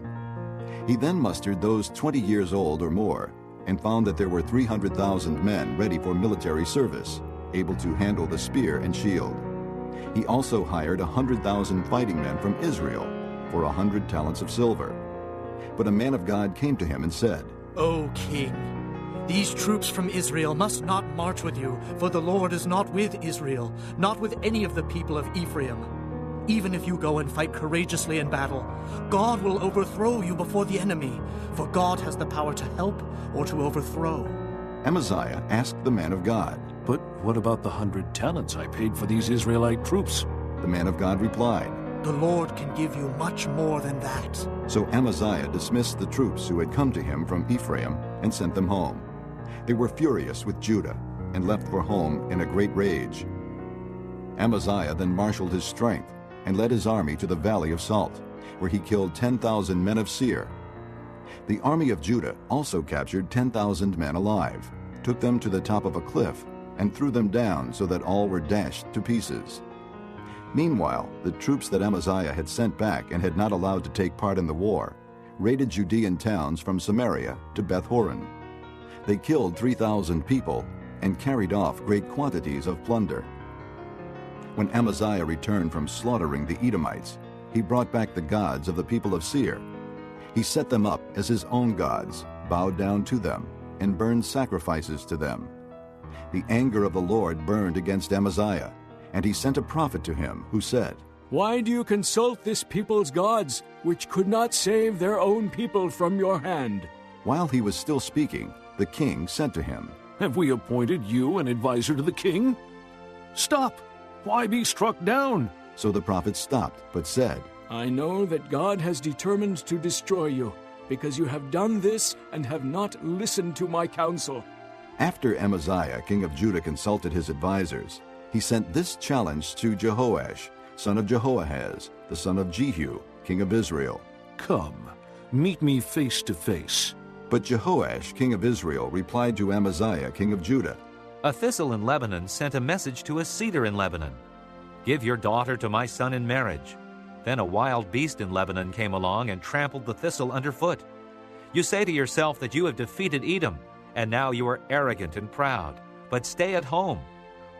He then mustered those 20 years old or more and found that there were 300,000 men ready for military service, able to handle the spear and shield. He also hired 100,000 fighting men from Israel for 100 talents of silver. But a man of God came to him and said, "O king, these troops from Israel must not march with you, for the Lord is not with Israel, not with any of the people of Ephraim. Even if you go and fight courageously in battle, God will overthrow you before the enemy, for God has the power to help or to overthrow." Amaziah asked the man of God, "But what about the 100 talents I paid for these Israelite troops?" The man of God replied, "The Lord can give you much more than that." So Amaziah dismissed the troops who had come to him from Ephraim and sent them home. They were furious with Judah and left for home in a great rage. Amaziah then marshaled his strength and led his army to the valley of Salt, where he killed 10,000 men of Seir. The army of Judah also captured 10,000 men alive, took them to the top of a cliff, and threw them down so that all were dashed to pieces. Meanwhile, the troops that Amaziah had sent back and had not allowed to take part in the war raided Judean towns from Samaria to Beth-horon. They killed 3,000 people and carried off great quantities of plunder. When Amaziah returned from slaughtering the Edomites, he brought back the gods of the people of Seir. He set them up as his own gods, bowed down to them, and burned sacrifices to them. The anger of the Lord burned against Amaziah, and he sent a prophet to him who said, "Why do you consult this people's gods, which could not save their own people from your hand?" While he was still speaking, the king said to him, "Have we appointed you an advisor to the king? Stop! Why be struck down?" So the prophet stopped, but said, "I know that God has determined to destroy you, because you have done this and have not listened to my counsel." After Amaziah, king of Judah, consulted his advisers, he sent this challenge to Jehoash, son of Jehoahaz, the son of Jehu, king of Israel. "Come, meet me face to face." But Jehoash, king of Israel, replied to Amaziah, king of Judah, "A thistle in Lebanon sent a message to a cedar in Lebanon. Give your daughter to my son in marriage." Then a wild beast in Lebanon came along and trampled the thistle underfoot. You say to yourself that you have defeated Edom, and now you are arrogant and proud. But stay at home.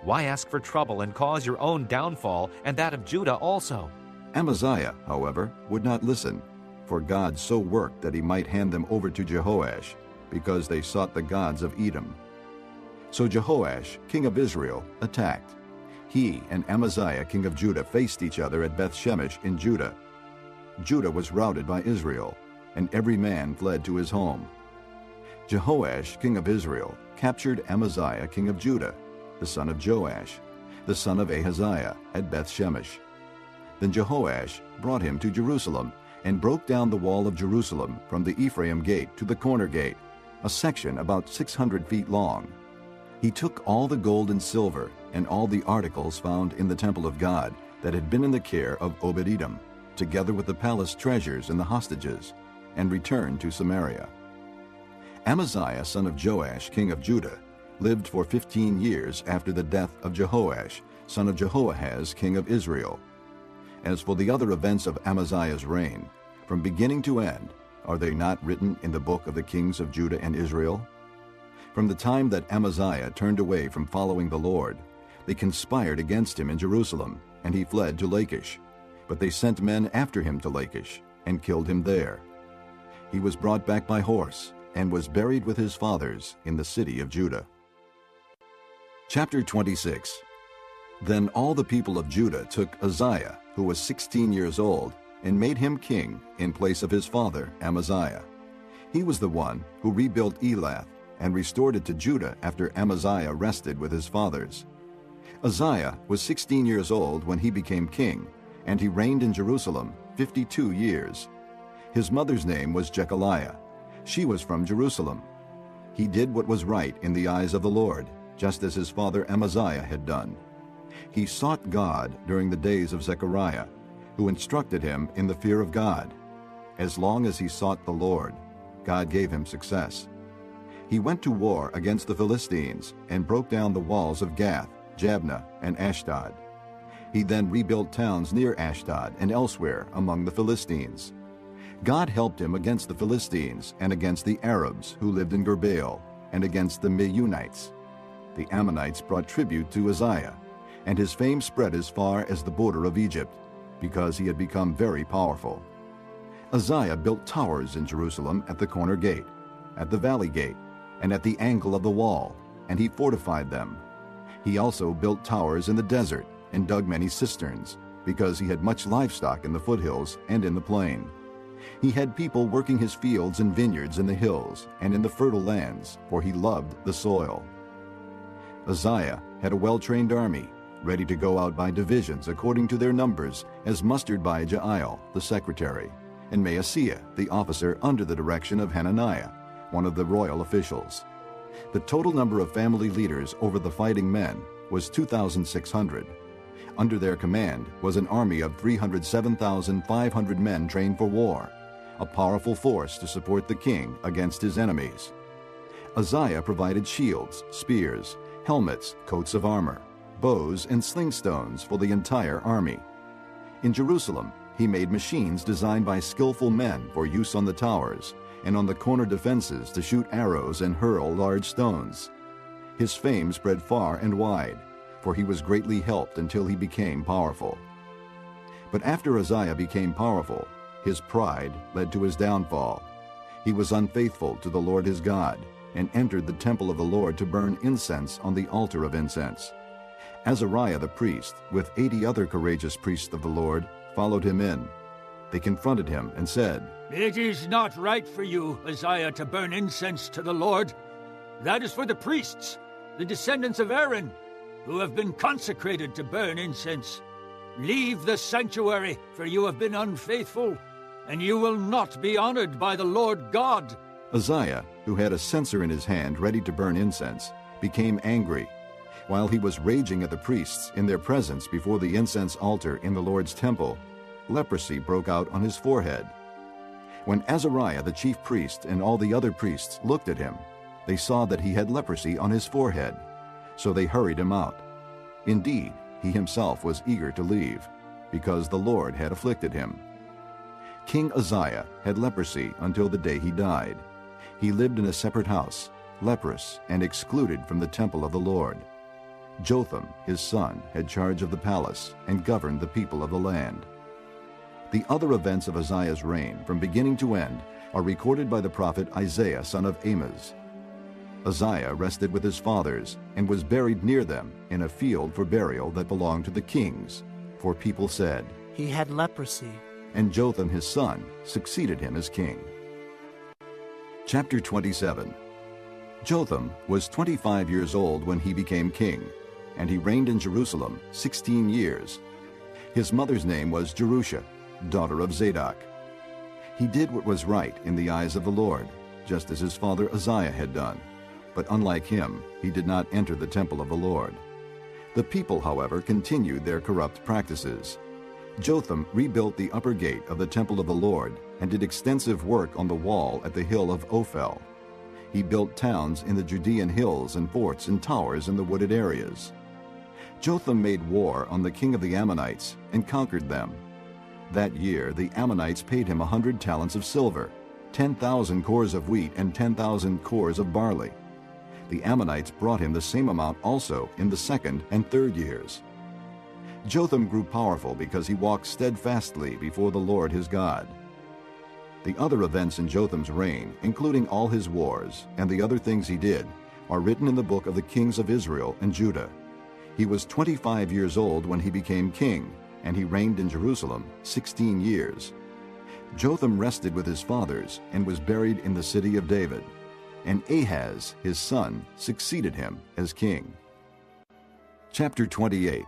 Why ask for trouble and cause your own downfall and that of Judah also? Amaziah, however, would not listen, for God so worked that he might hand them over to Jehoash, because they sought the gods of Edom. So Jehoash, king of Israel, attacked. He and Amaziah, king of Judah, faced each other at Beth-Shemesh in Judah. Judah was routed by Israel, and every man fled to his home. Jehoash, king of Israel, captured Amaziah, king of Judah, the son of Joash, the son of Ahaziah, at Beth-Shemesh. Then Jehoash brought him to Jerusalem and broke down the wall of Jerusalem from the Ephraim gate to the corner gate, a section about 600 feet long. He took all the gold and silver and all the articles found in the temple of God that had been in the care of Obed-Edom, together with the palace treasures and the hostages, and returned to Samaria. Amaziah, son of Joash, king of Judah, lived for 15 years after the death of Jehoash, son of Jehoahaz, king of Israel. As for the other events of Amaziah's reign, from beginning to end, are they not written in the book of the kings of Judah and Israel? From the time that Amaziah turned away from following the Lord, they conspired against him in Jerusalem, and he fled to Lachish. But they sent men after him to Lachish, and killed him there. He was brought back by horse, and was buried with his fathers in the city of Judah. Chapter 26. Then all the people of Judah took Uzziah, who was 16 years old, and made him king in place of his father Amaziah. He was the one who rebuilt Elath, and restored it to Judah after Amaziah rested with his fathers. Uzziah was 16 years old when he became king, and he reigned in Jerusalem 52 years. His mother's name was Jechaliah. She was from Jerusalem. He did what was right in the eyes of the Lord, just as his father Amaziah had done. He sought God during the days of Zechariah, who instructed him in the fear of God. As long as he sought the Lord, God gave him success. He went to war against the Philistines and broke down the walls of Gath, Jabneh, and Ashdod. He then rebuilt towns near Ashdod and elsewhere among the Philistines. God helped him against the Philistines and against the Arabs who lived in Gurbaal, and against the Meunites. The Ammonites brought tribute to Uzziah, and his fame spread as far as the border of Egypt, because he had become very powerful. Uzziah built towers in Jerusalem at the corner gate, at the valley gate, and at the angle of the wall, and he fortified them. He also built towers in the desert and dug many cisterns, because he had much livestock in the foothills and in the plain. He had people working his fields and vineyards in the hills and in the fertile lands, for he loved the soil. Uzziah had a well-trained army, ready to go out by divisions according to their numbers, as mustered by Jael, the secretary, and Maaseiah, the officer under the direction of Hananiah, one of the royal officials. The total number of family leaders over the fighting men was 2,600. Under their command was an army of 307,500 men trained for war, a powerful force to support the king against his enemies. Uzziah provided shields, spears, helmets, coats of armor, bows, and sling stones for the entire army. In Jerusalem, he made machines designed by skillful men for use on the towers and on the corner defenses to shoot arrows and hurl large stones. His fame spread far and wide, for he was greatly helped until he became powerful. But after Uzziah became powerful, his pride led to his downfall. He was unfaithful to the Lord his God, and entered the temple of the Lord to burn incense on the altar of incense. Azariah the priest, with 80 other courageous priests of the Lord, followed him in. They confronted him and said, "It is not right for you, Uzziah, to burn incense to the Lord. That is for the priests, the descendants of Aaron, who have been consecrated to burn incense. Leave the sanctuary, for you have been unfaithful, and you will not be honored by the Lord God." Uzziah, who had a censer in his hand ready to burn incense, became angry. While he was raging at the priests in their presence before the incense altar in the Lord's temple, leprosy broke out on his forehead. When Azariah the chief priest and all the other priests looked at him, they saw that he had leprosy on his forehead, so they hurried him out. Indeed, he himself was eager to leave, because the Lord had afflicted him. King Uzziah had leprosy until the day he died. He lived in a separate house, leprous and excluded from the temple of the Lord. Jotham, his son, had charge of the palace and governed the people of the land. The other events of Uzziah's reign, from beginning to end, are recorded by the prophet Isaiah, son of Amoz. Uzziah rested with his fathers and was buried near them in a field for burial that belonged to the kings, for people said, "He had leprosy." And Jotham his son succeeded him as king. Chapter 27. Jotham was 25 years old when he became king, and he reigned in Jerusalem 16 years. His mother's name was Jerusha, daughter of Zadok. He did what was right in the eyes of the Lord, just as his father Uzziah had done. But unlike him, he did not enter the temple of the Lord. The people, however, continued their corrupt practices. Jotham rebuilt the upper gate of the temple of the Lord and did extensive work on the wall at the hill of Ophel. He built towns in the Judean hills and forts and towers in the wooded areas. Jotham made war on the king of the Ammonites and conquered them. That year the Ammonites paid him 100 talents of silver, 10,000 cores of wheat, and 10,000 cores of barley. The Ammonites brought him the same amount also in the second and third years. Jotham grew powerful because he walked steadfastly before the Lord his God. The other events in Jotham's reign, including all his wars and the other things he did, are written in the book of the kings of Israel and Judah. He was 25 years old when he became king, and he reigned in Jerusalem 16 years. Jotham rested with his fathers and was buried in the city of David, and Ahaz, his son, succeeded him as king. Chapter 28.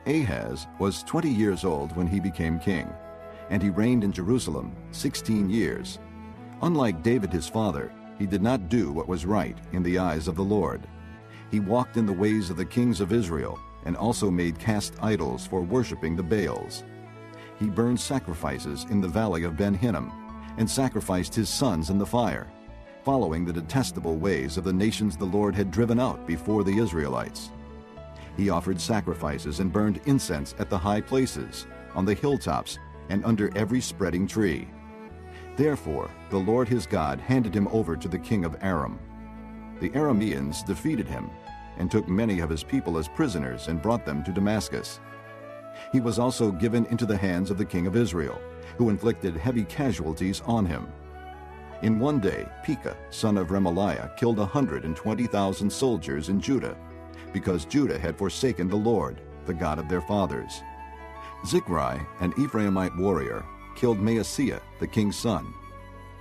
Ahaz was 20 years old when he became king, and he reigned in Jerusalem 16 years. Unlike David his father, he did not do what was right in the eyes of the Lord. He walked in the ways of the kings of Israel, and also made cast idols for worshiping the Baals. He burned sacrifices in the valley of Ben-Hinnom, and sacrificed his sons in the fire, following the detestable ways of the nations the Lord had driven out before the Israelites. He offered sacrifices and burned incense at the high places, on the hilltops, and under every spreading tree. Therefore the Lord his God handed him over to the king of Aram. The Arameans defeated him, and took many of his people as prisoners and brought them to Damascus. He was also given into the hands of the king of Israel, who inflicted heavy casualties on him. In one day Pekah, son of Remaliah, killed 120,000 soldiers in Judah, because Judah had forsaken the Lord, the God of their fathers. Zichri, an Ephraimite warrior, killed Maaseiah, the king's son,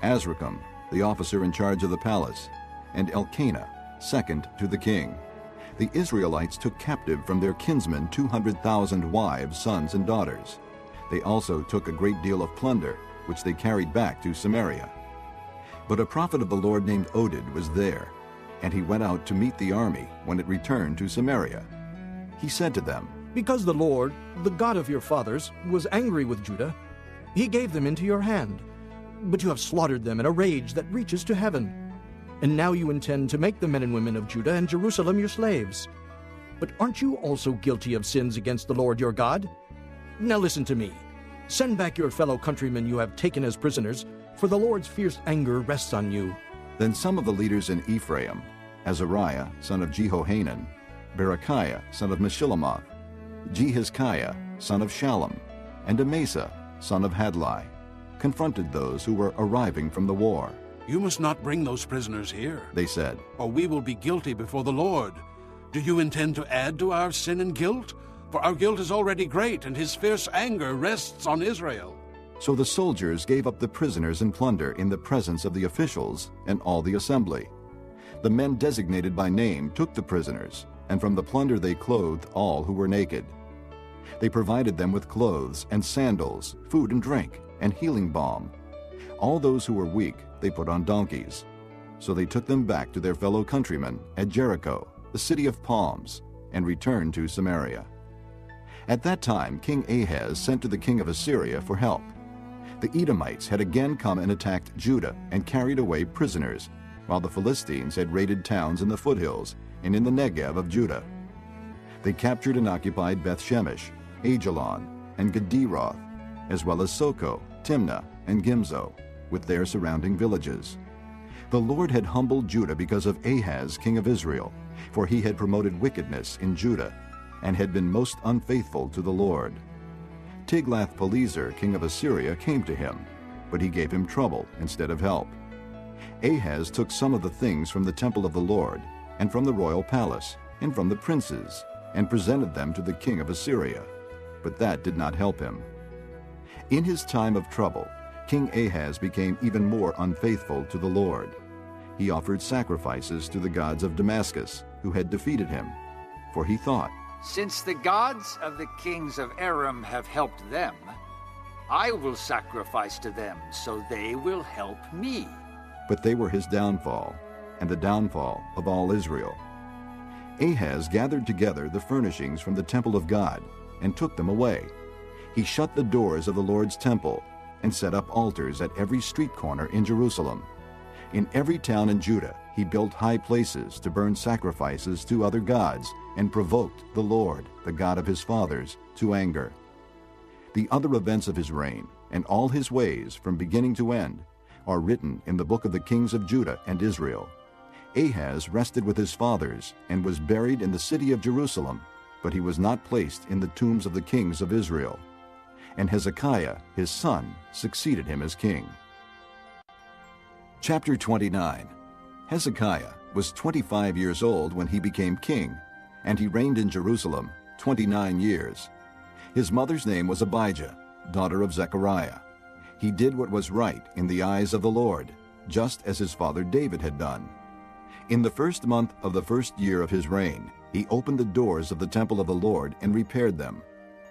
Azrikam, the officer in charge of the palace, and Elkanah, second to the king. The Israelites took captive from their kinsmen 200,000 wives, sons, and daughters. They also took a great deal of plunder, which they carried back to Samaria. But a prophet of the Lord named Oded was there, and he went out to meet the army when it returned to Samaria. He said to them, "Because the Lord, the God of your fathers, was angry with Judah, he gave them into your hand. But you have slaughtered them in a rage that reaches to heaven. And now you intend to make the men and women of Judah and Jerusalem your slaves. But aren't you also guilty of sins against the Lord your God? Now listen to me. Send back your fellow countrymen you have taken as prisoners, for the Lord's fierce anger rests on you." Then some of the leaders in Ephraim, Azariah, son of Jehohanan, Berechiah, son of Meshillemoth, Jehizkiah, son of Shallum, and Amasa, son of Hadlai, confronted those who were arriving from the war. "You must not bring those prisoners here," they said, "or we will be guilty before the Lord. Do you intend to add to our sin and guilt? For our guilt is already great, and his fierce anger rests on Israel." So the soldiers gave up the prisoners and plunder in the presence of the officials and all the assembly. The men designated by name took the prisoners, and from the plunder they clothed all who were naked. They provided them with clothes and sandals, food and drink, and healing balm. All those who were weak they put on donkeys. So they took them back to their fellow countrymen at Jericho, the city of palms, and returned to Samaria. At that time King Ahaz sent to the king of Assyria for help. The Edomites had again come and attacked Judah and carried away prisoners, while the Philistines had raided towns in the foothills and in the Negev of Judah. They captured and occupied Beth-Shemesh, Ajalon, and Gederoth, as well as Soko, Timnah, and Gimzo, with their surrounding villages. The Lord had humbled Judah because of Ahaz, king of Israel, for he had promoted wickedness in Judah, and had been most unfaithful to the Lord. Tiglath-Pileser, king of Assyria, came to him, but he gave him trouble instead of help. Ahaz took some of the things from the temple of the Lord, and from the royal palace, and from the princes, and presented them to the king of Assyria, but that did not help him. In his time of trouble, King Ahaz became even more unfaithful to the Lord. He offered sacrifices to the gods of Damascus, who had defeated him, for he thought, "Since the gods of the kings of Aram have helped them, I will sacrifice to them, so they will help me." But they were his downfall, and the downfall of all Israel. Ahaz gathered together the furnishings from the temple of God and took them away. He shut the doors of the Lord's temple and set up altars at every street corner in Jerusalem. In every town in Judah he built high places to burn sacrifices to other gods and provoked the Lord, the God of his fathers, to anger. The other events of his reign and all his ways from beginning to end are written in the book of the kings of Judah and Israel. Ahaz rested with his fathers and was buried in the city of Jerusalem, but he was not placed in the tombs of the kings of Israel. And Hezekiah, his son, succeeded him as king. Chapter 29. Hezekiah was 25 years old when he became king, and he reigned in Jerusalem 29 years. His mother's name was Abijah, daughter of Zechariah. He did what was right in the eyes of the Lord, just as his father David had done. In the first month of the first year of his reign, he opened the doors of the temple of the Lord and repaired them.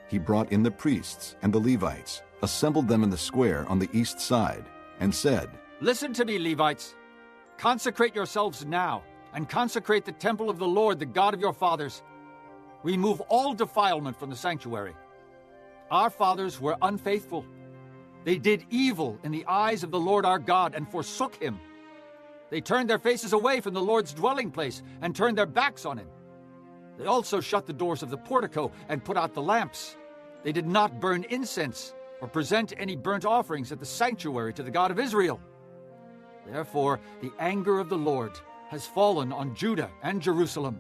He brought in the priests and the Levites, assembled them in the square on the east side, and said, "Listen to me, Levites. Consecrate yourselves now, and consecrate the temple of the Lord, the God of your fathers. Remove all defilement from the sanctuary. Our fathers were unfaithful. They did evil in the eyes of the Lord our God and forsook him. They turned their faces away from the Lord's dwelling place and turned their backs on him. They also shut the doors of the portico and put out the lamps. They did not burn incense or present any burnt offerings at the sanctuary to the God of Israel. Therefore, the anger of the Lord has fallen on Judah and Jerusalem.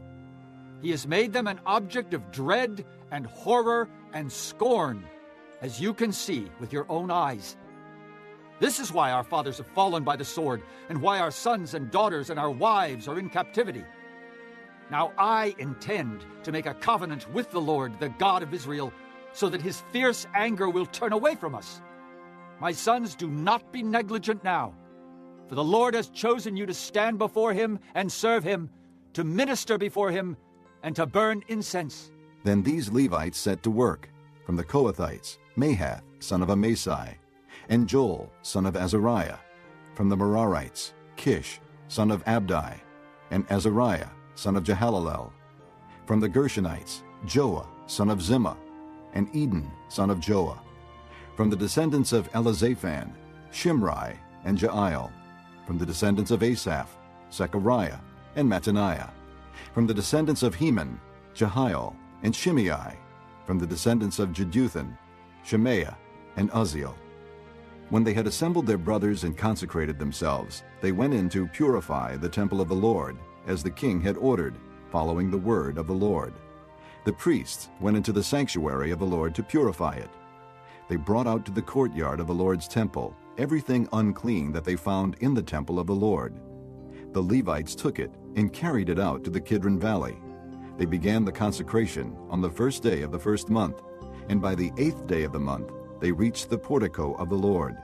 He has made them an object of dread and horror and scorn, as you can see with your own eyes. This is why our fathers have fallen by the sword, and why our sons and daughters and our wives are in captivity. Now I intend to make a covenant with the Lord, the God of Israel, so that his fierce anger will turn away from us. My sons, do not be negligent now, for the Lord has chosen you to stand before him and serve him, to minister before him, and to burn incense." Then these Levites set to work, from the Kohathites, Mahath, son of Amasai, and Joel, son of Azariah, from the Merarites, Kish, son of Abdi, and Azariah, son of Jehalalel, from the Gershonites, Joah, son of Zimmah, and Eden, son of Joah, from the descendants of Elizaphan, Shimri, and Jael, from the descendants of Asaph, Zechariah, and Mattaniah, from the descendants of Heman, Jehiel, and Shimei, from the descendants of Jeduthun, Shemaiah, and Uzziel. When they had assembled their brothers and consecrated themselves, they went in to purify the temple of the Lord, as the king had ordered, following the word of the Lord. The priests went into the sanctuary of the Lord to purify it. They brought out to the courtyard of the Lord's temple everything unclean that they found in the temple of the Lord. The Levites took it and carried it out to the Kidron Valley. They began the consecration on the first day of the first month, and by the 8th day of the month they reached the portico of the Lord.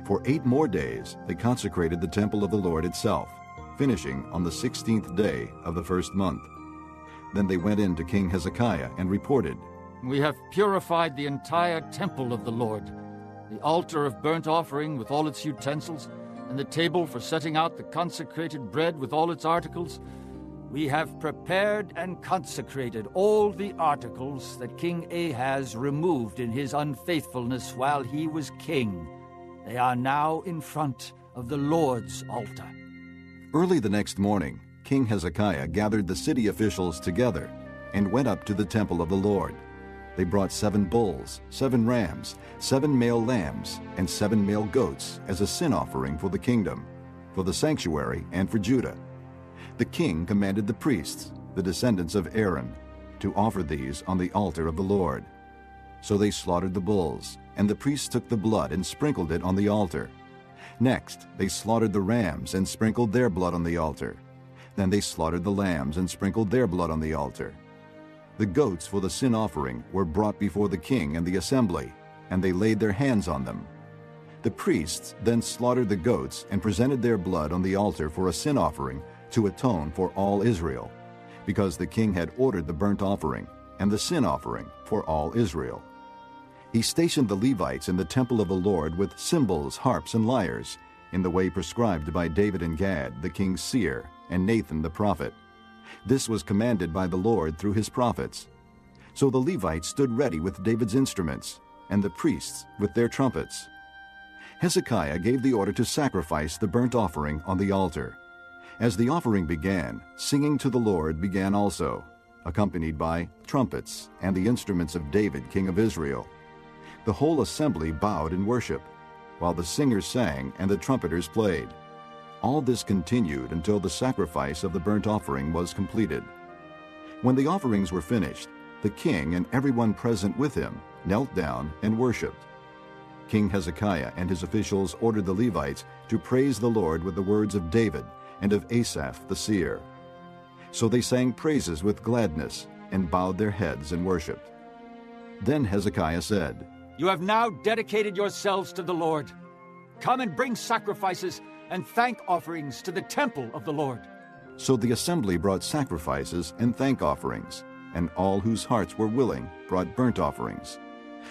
For 8 more days they consecrated the temple of the Lord itself, finishing on the 16th day of the first month. Then they went in to King Hezekiah and reported, "We have purified the entire temple of the Lord, the altar of burnt offering with all its utensils, and the table for setting out the consecrated bread with all its articles. We have prepared and consecrated all the articles that King Ahaz removed in his unfaithfulness while he was king. They are now in front of the Lord's altar." Early the next morning, King Hezekiah gathered the city officials together and went up to the temple of the Lord. They brought 7 bulls, 7 rams, 7 male lambs, and 7 male goats as a sin offering for the kingdom, for the sanctuary, and for Judah. The king commanded the priests, the descendants of Aaron, to offer these on the altar of the Lord. So they slaughtered the bulls, and the priests took the blood and sprinkled it on the altar. Next, they slaughtered the rams and sprinkled their blood on the altar. Then they slaughtered the lambs and sprinkled their blood on the altar. The goats for the sin offering were brought before the king and the assembly, and they laid their hands on them. The priests then slaughtered the goats and presented their blood on the altar for a sin offering to atone for all Israel, because the king had ordered the burnt offering and the sin offering for all Israel. He stationed the Levites in the temple of the Lord with cymbals, harps, and lyres, in the way prescribed by David and Gad, the king's seer, and Nathan the prophet. This was commanded by the Lord through his prophets. So the Levites stood ready with David's instruments, and the priests with their trumpets. Hezekiah gave the order to sacrifice the burnt offering on the altar. As the offering began, singing to the Lord began also, accompanied by trumpets and the instruments of David, king of Israel. The whole assembly bowed in worship, while the singers sang and the trumpeters played. All this continued until the sacrifice of the burnt offering was completed. When the offerings were finished, the king and everyone present with him knelt down and worshipped. King Hezekiah and his officials ordered the Levites to praise the Lord with the words of David and of Asaph the seer. So they sang praises with gladness and bowed their heads and worshipped. Then Hezekiah said, "You have now dedicated yourselves to the Lord. Come and bring sacrifices and thank offerings to the temple of the Lord." So the assembly brought sacrifices and thank offerings, and all whose hearts were willing brought burnt offerings.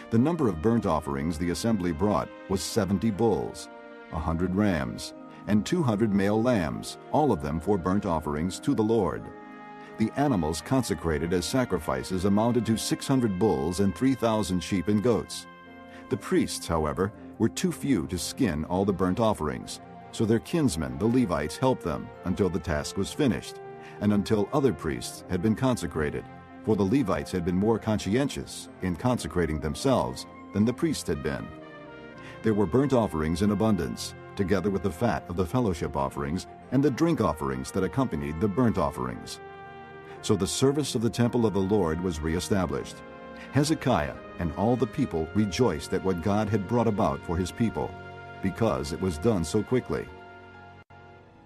The number of burnt offerings the assembly brought was 70 bulls, 100 rams, and 200 male lambs, all of them for burnt offerings to the Lord. The animals consecrated as sacrifices amounted to 600 bulls and 3,000 sheep and goats. The priests, however, were too few to skin all the burnt offerings, so their kinsmen, the Levites, helped them until the task was finished, and until other priests had been consecrated, for the Levites had been more conscientious in consecrating themselves than the priests had been. There were burnt offerings in abundance, together with the fat of the fellowship offerings and the drink offerings that accompanied the burnt offerings. So the service of the temple of the Lord was reestablished. Hezekiah and all the people rejoiced at what God had brought about for his people, because it was done so quickly.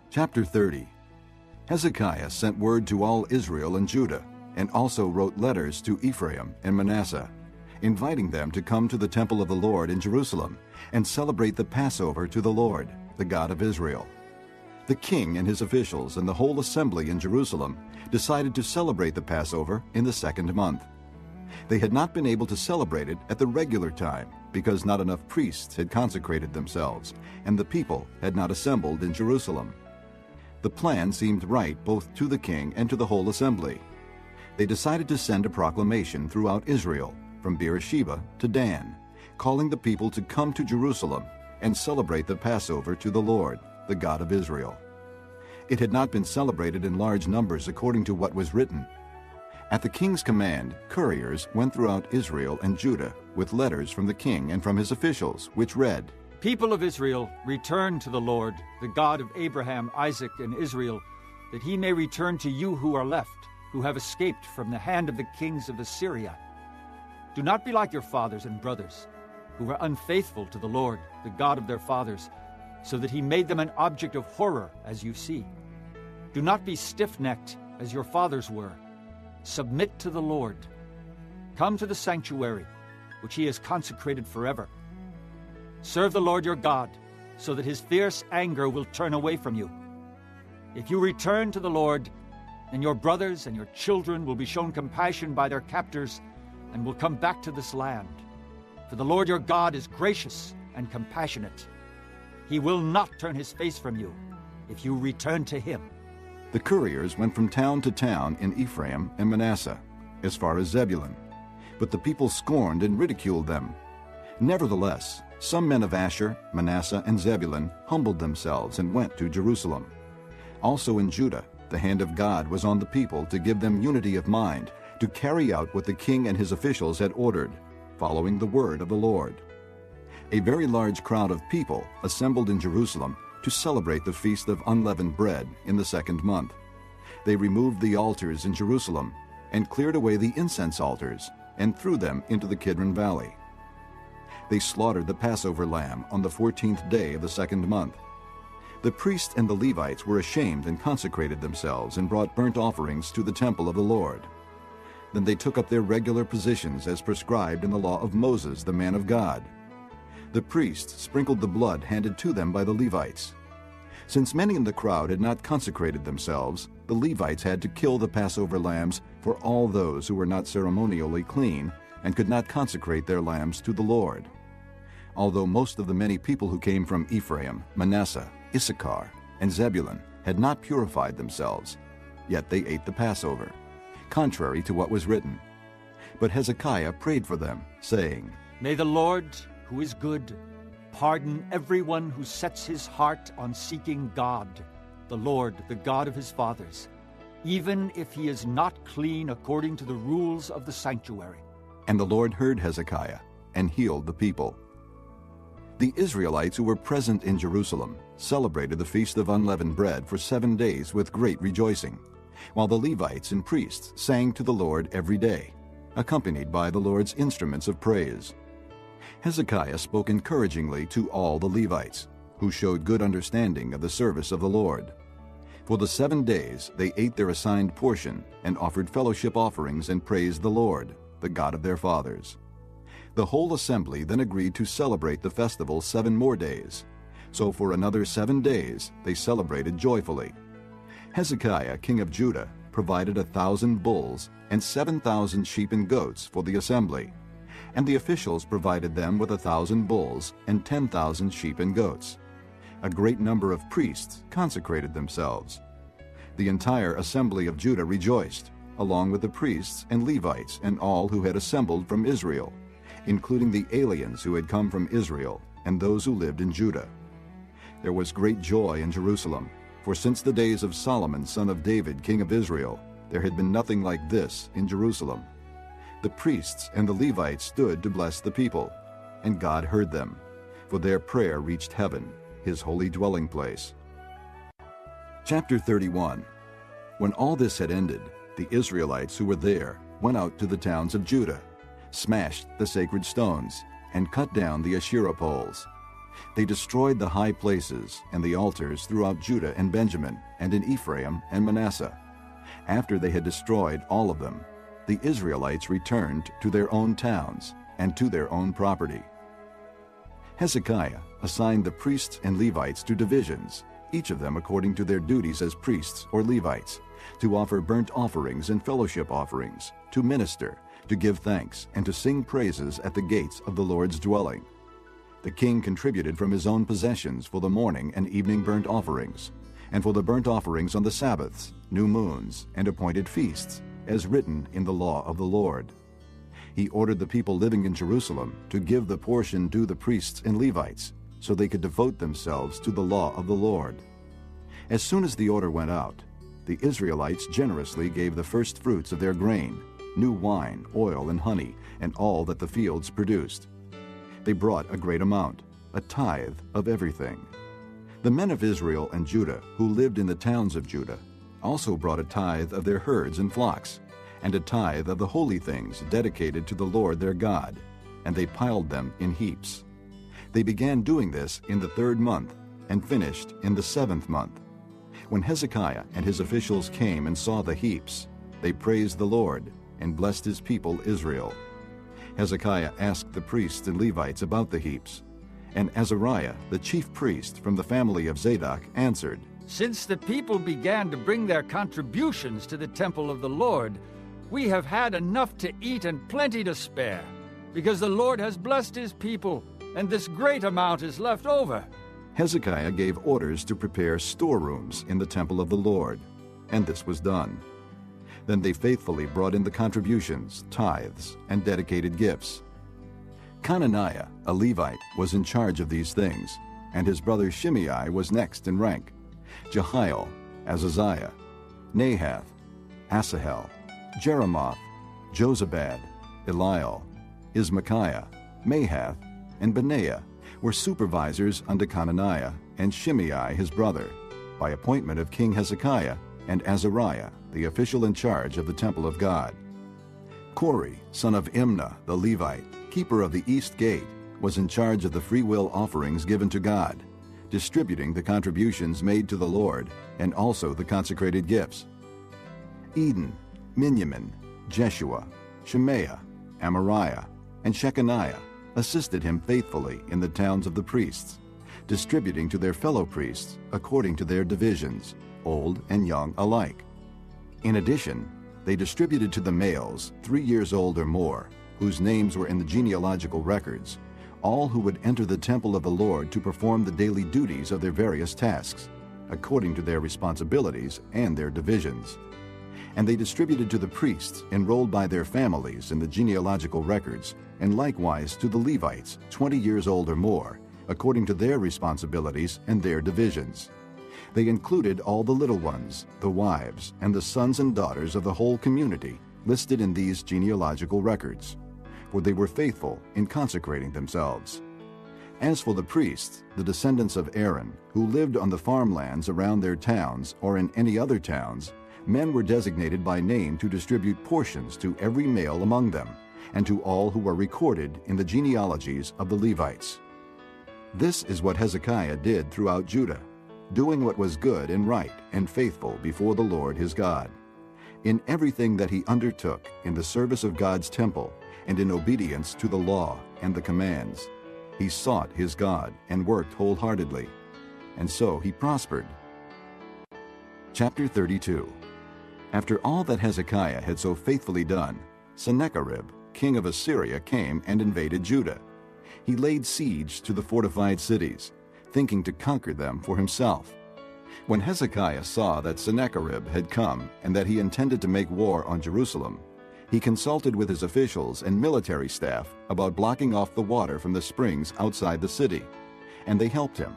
Chapter 30. Hezekiah sent word to all Israel and Judah, and also wrote letters to Ephraim and Manasseh, inviting them to come to the temple of the Lord in Jerusalem and celebrate the Passover to the Lord, the God of Israel. The king and his officials and the whole assembly in Jerusalem decided to celebrate the Passover in the 2nd month. They had not been able to celebrate it at the regular time because not enough priests had consecrated themselves, and the people had not assembled in Jerusalem. The plan seemed right both to the king and to the whole assembly. They decided to send a proclamation throughout Israel, from Beersheba to Dan, calling the people to come to Jerusalem and celebrate the Passover to the Lord, the God of Israel. It had not been celebrated in large numbers according to what was written. At the king's command, couriers went throughout Israel and Judah with letters from the king and from his officials, which read, "People of Israel, return to the Lord, the God of Abraham, Isaac, and Israel, that he may return to you who are left, who have escaped from the hand of the kings of Assyria. Do not be like your fathers and brothers, who were unfaithful to the Lord, the God of their fathers, so that he made them an object of horror, as you see. Do not be stiff-necked, as your fathers were. Submit to the Lord. Come to the sanctuary, which he has consecrated forever. Serve the Lord your God, so that his fierce anger will turn away from you. If you return to the Lord, then your brothers and your children will be shown compassion by their captors and will come back to this land. For the Lord your God is gracious and compassionate. He will not turn his face from you if you return to him. The couriers went from town to town in Ephraim and Manasseh, as far as Zebulun. But the people scorned and ridiculed them. Nevertheless, some men of Asher, Manasseh, and Zebulun humbled themselves and went to Jerusalem. Also in Judah, the hand of God was on the people to give them unity of mind, to carry out what the king and his officials had ordered, following the word of the Lord. A very large crowd of people assembled in Jerusalem to celebrate the Feast of Unleavened Bread in the 2nd month. They removed the altars in Jerusalem and cleared away the incense altars and threw them into the Kidron Valley. They slaughtered the Passover lamb on the 14th day of the 2nd month. The priests and the Levites were ashamed and consecrated themselves and brought burnt offerings to the temple of the Lord. Then they took up their regular positions as prescribed in the law of Moses, the man of God. The priests sprinkled the blood handed to them by the Levites. Since many in the crowd had not consecrated themselves, the Levites had to kill the Passover lambs for all those who were not ceremonially clean and could not consecrate their lambs to the Lord. Although most of the many people who came from Ephraim, Manasseh, Issachar, and Zebulun had not purified themselves, yet they ate the Passover, contrary to what was written. But Hezekiah prayed for them, saying, May the Lord, who is good, pardon everyone who sets his heart on seeking God, the Lord, the God of his fathers, even if he is not clean according to the rules of the sanctuary. And the Lord heard Hezekiah and healed the people. The Israelites who were present in Jerusalem celebrated the Feast of Unleavened Bread for 7 days with great rejoicing, while the Levites and priests sang to the Lord every day, accompanied by the Lord's instruments of praise. Hezekiah spoke encouragingly to all the Levites, who showed good understanding of the service of the Lord. For the 7 days they ate their assigned portion and offered fellowship offerings and praised the Lord, the God of their fathers. The whole assembly then agreed to celebrate the festival 7 more days. So for another 7 days they celebrated joyfully. Hezekiah, king of Judah, provided 1,000 bulls and 7,000 sheep and goats for the assembly, and the officials provided them with 1,000 bulls and 10,000 sheep and goats. A great number of priests consecrated themselves. The entire assembly of Judah rejoiced, along with the priests and Levites and all who had assembled from Israel, including the aliens who had come from Israel and those who lived in Judah. There was great joy in Jerusalem, for since the days of Solomon, son of David, king of Israel, there had been nothing like this in Jerusalem. The priests and the Levites stood to bless the people, and God heard them, for their prayer reached heaven, his holy dwelling place. Chapter 31. When all this had ended, the Israelites who were there went out to the towns of Judah, smashed the sacred stones, and cut down the Asherah poles. They destroyed the high places and the altars throughout Judah and Benjamin, and in Ephraim and Manasseh. After they had destroyed all of them, the Israelites returned to their own towns and to their own property. Hezekiah assigned the priests and Levites to divisions, each of them according to their duties as priests or Levites, to offer burnt offerings and fellowship offerings, to minister, to give thanks, and to sing praises at the gates of the Lord's dwelling. The king contributed from his own possessions for the morning and evening burnt offerings, and for the burnt offerings on the Sabbaths, new moons, and appointed feasts, as written in the law of the Lord. He ordered the people living in Jerusalem to give the portion due the priests and Levites, so they could devote themselves to the law of the Lord. As soon as the order went out, the Israelites generously gave the first fruits of their grain, new wine, oil, and honey, and all that the fields produced. They brought a great amount, a tithe of everything. The men of Israel and Judah who lived in the towns of Judah also brought a tithe of their herds and flocks, and a tithe of the holy things dedicated to the Lord their God, and they piled them in heaps. They began doing this in the 3rd month, and finished in the 7th month. When Hezekiah and his officials came and saw the heaps, they praised the Lord and blessed his people Israel. Hezekiah asked the priests and Levites about the heaps, and Azariah, the chief priest from the family of Zadok, answered, Since the people began to bring their contributions to the temple of the Lord, we have had enough to eat and plenty to spare, because the Lord has blessed his people, and this great amount is left over. Hezekiah gave orders to prepare storerooms in the temple of the Lord, and this was done. Then they faithfully brought in the contributions, tithes, and dedicated gifts. Conaniah, a Levite, was in charge of these things, and his brother Shimei was next in rank. Jehiel, Azaziah, Nahath, Asahel, Jeremoth, Jozabad, Eliel, Ismachiah, Mahath, and Benaiah were supervisors under Conaniah and Shimei his brother, by appointment of King Hezekiah, and Azariah, the official in charge of the temple of God. Kori, son of Imnah the Levite, keeper of the east gate, was in charge of the freewill offerings given to God, distributing the contributions made to the Lord, and also the consecrated gifts. Eden, Miniamin, Jeshua, Shemaiah, Amariah, and Shechaniah assisted him faithfully in the towns of the priests, distributing to their fellow priests according to their divisions, old and young alike. In addition, they distributed to the males 3 years old or more, whose names were in the genealogical records, all who would enter the temple of the Lord to perform the daily duties of their various tasks, according to their responsibilities and their divisions. And they distributed to the priests enrolled by their families in the genealogical records, and likewise to the Levites 20 years old or more, according to their responsibilities and their divisions. They included all the little ones, the wives, and the sons and daughters of the whole community listed in these genealogical records, for they were faithful in consecrating themselves. As for the priests, the descendants of Aaron, who lived on the farmlands around their towns or in any other towns, men were designated by name to distribute portions to every male among them, and to all who were recorded in the genealogies of the Levites. This is what Hezekiah did throughout Judah, doing what was good and right and faithful before the Lord his God. In everything that he undertook in the service of God's temple, and in obedience to the law and the commands, he sought his God and worked wholeheartedly, and so he prospered. Chapter 32. After all that Hezekiah had so faithfully done, Sennacherib, king of Assyria, came and invaded Judah. He laid siege to the fortified cities, thinking to conquer them for himself. When Hezekiah saw that Sennacherib had come and that he intended to make war on Jerusalem, he consulted with his officials and military staff about blocking off the water from the springs outside the city, and they helped him.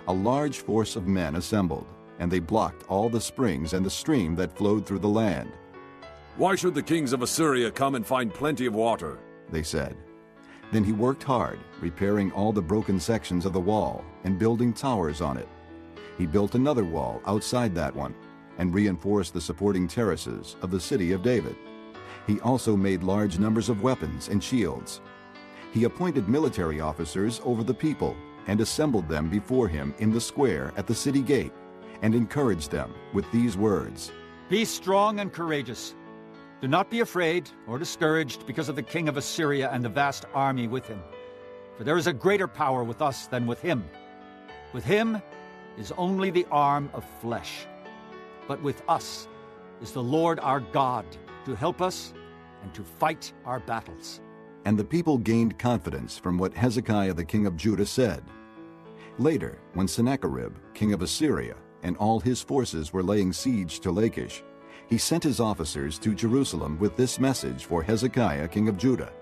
A large force of men assembled, and they blocked all the springs and the stream that flowed through the land. "Why should the kings of Assyria come and find plenty of water?" they said. Then he worked hard, repairing all the broken sections of the wall and building towers on it. He built another wall outside that one and reinforced the supporting terraces of the city of David. He also made large numbers of weapons and shields. He appointed military officers over the people and assembled them before him in the square at the city gate, and encouraged them with these words: Be strong and courageous. Do not be afraid or discouraged because of the king of Assyria and the vast army with him. For there is a greater power with us than with him. With him is only the arm of flesh. But with us is the Lord our God to help us and to fight our battles. And the people gained confidence from what Hezekiah the king of Judah said. Later, when Sennacherib, king of Assyria, and all his forces were laying siege to Lachish, he sent his officers to Jerusalem with this message for Hezekiah king of Judah,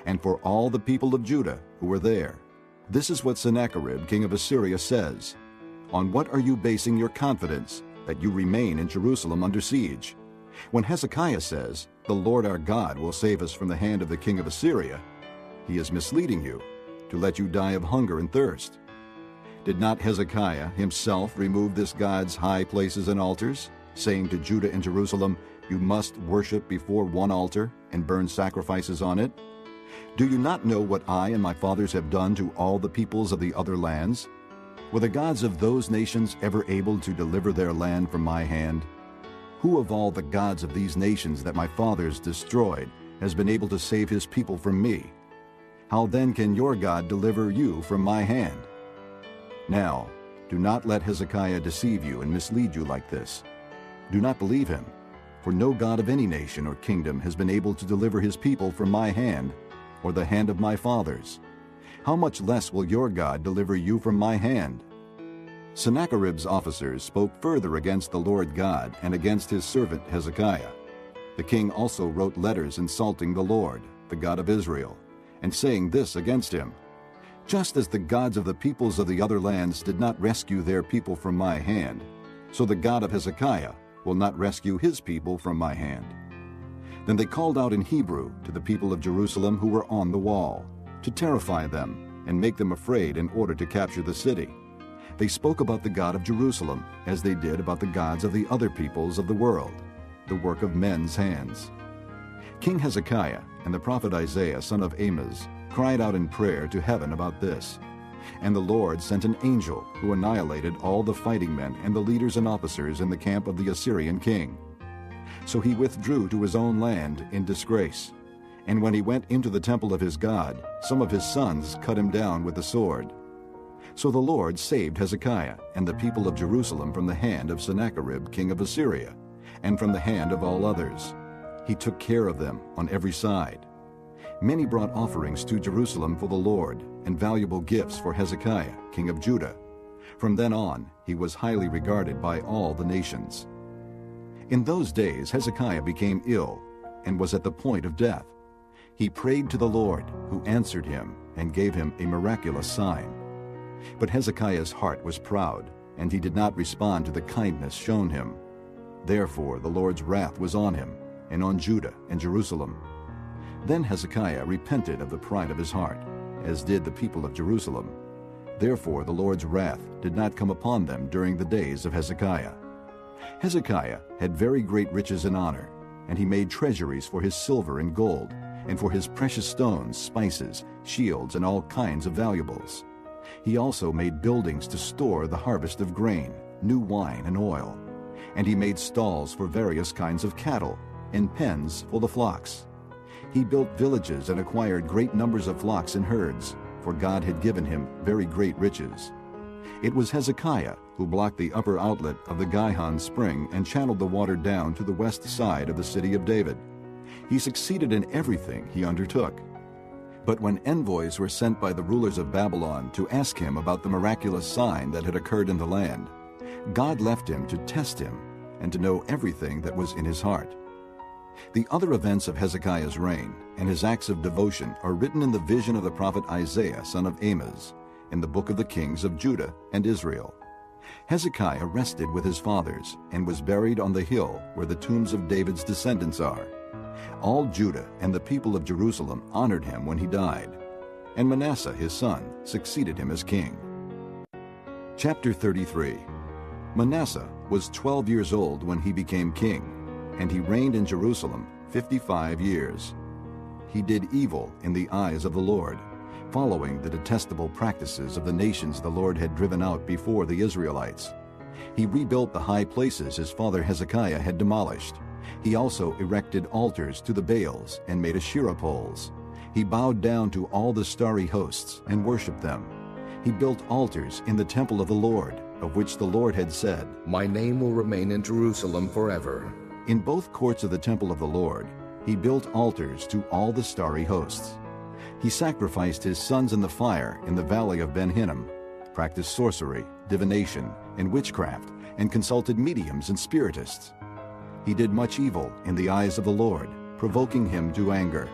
and for all the people of Judah who were there. This is what Sennacherib king of Assyria says: On what are you basing your confidence that you remain in Jerusalem under siege? When Hezekiah says, the Lord our God will save us from the hand of the king of Assyria, he is misleading you to let you die of hunger and thirst. Did not Hezekiah himself remove this God's high places and altars, saying to Judah and Jerusalem, "You must worship before one altar and burn sacrifices on it"? Do you not know what I and my fathers have done to all the peoples of the other lands? Were the gods of those nations ever able to deliver their land from my hand? Who of all the gods of these nations that my fathers destroyed has been able to save his people from me? How then can your God deliver you from my hand? Now, do not let Hezekiah deceive you and mislead you like this. Do not believe him, for no god of any nation or kingdom has been able to deliver his people from my hand or the hand of my fathers. How much less will your God deliver you from my hand? Sennacherib's officers spoke further against the Lord God and against his servant Hezekiah. The king also wrote letters insulting the Lord, the God of Israel, and saying this against him: "Just as the gods of the peoples of the other lands did not rescue their people from my hand, so the God of Hezekiah will not rescue his people from my hand." Then they called out in Hebrew to the people of Jerusalem who were on the wall, to terrify them and make them afraid in order to capture the city. They spoke about the God of Jerusalem as they did about the gods of the other peoples of the world, the work of men's hands. King Hezekiah and the prophet Isaiah, son of Amoz, cried out in prayer to heaven about this. And the Lord sent an angel who annihilated all the fighting men and the leaders and officers in the camp of the Assyrian king. So he withdrew to his own land in disgrace. And when he went into the temple of his God, some of his sons cut him down with the sword. So the Lord saved Hezekiah and the people of Jerusalem from the hand of Sennacherib, king of Assyria, and from the hand of all others. He took care of them on every side. Many brought offerings to Jerusalem for the Lord, and valuable gifts for Hezekiah, king of Judah. From then on, he was highly regarded by all the nations. In those days Hezekiah became ill and was at the point of death. He prayed to the Lord, who answered him and gave him a miraculous sign. But Hezekiah's heart was proud, and he did not respond to the kindness shown him. Therefore the Lord's wrath was on him, and on Judah and Jerusalem. Then Hezekiah repented of the pride of his heart, as did the people of Jerusalem. Therefore the Lord's wrath did not come upon them during the days of Hezekiah. Hezekiah had very great riches and honor, and he made treasuries for his silver and gold, and for his precious stones, spices, shields, and all kinds of valuables. He also made buildings to store the harvest of grain, new wine, and oil. And he made stalls for various kinds of cattle, and pens for the flocks. He built villages and acquired great numbers of flocks and herds, for God had given him very great riches. It was Hezekiah who blocked the upper outlet of the Gihon spring and channeled the water down to the west side of the city of David. He succeeded in everything he undertook. But when envoys were sent by the rulers of Babylon to ask him about the miraculous sign that had occurred in the land, God left him to test him and to know everything that was in his heart. The other events of Hezekiah's reign and his acts of devotion are written in the vision of the prophet Isaiah, son of Amoz, in the book of the kings of Judah and Israel. Hezekiah rested with his fathers and was buried on the hill where the tombs of David's descendants are. All Judah and the people of Jerusalem honored him when he died, and Manasseh his son succeeded him as king. Chapter 33. Manasseh was 12 years old when he became king, and he reigned in Jerusalem 55 years. He did evil in the eyes of the Lord, following the detestable practices of the nations the Lord had driven out before the Israelites. He rebuilt the high places his father Hezekiah had demolished. He also erected altars to the Baals and made Asherah poles. He bowed down to all the starry hosts and worshipped them. He built altars in the temple of the Lord, of which the Lord had said, "My name will remain in Jerusalem forever." In both courts of the temple of the Lord, he built altars to all the starry hosts. He sacrificed his sons in the fire in the valley of Ben-Hinnom, practiced sorcery, divination, and witchcraft, and consulted mediums and spiritists. He did much evil in the eyes of the Lord, provoking him to anger.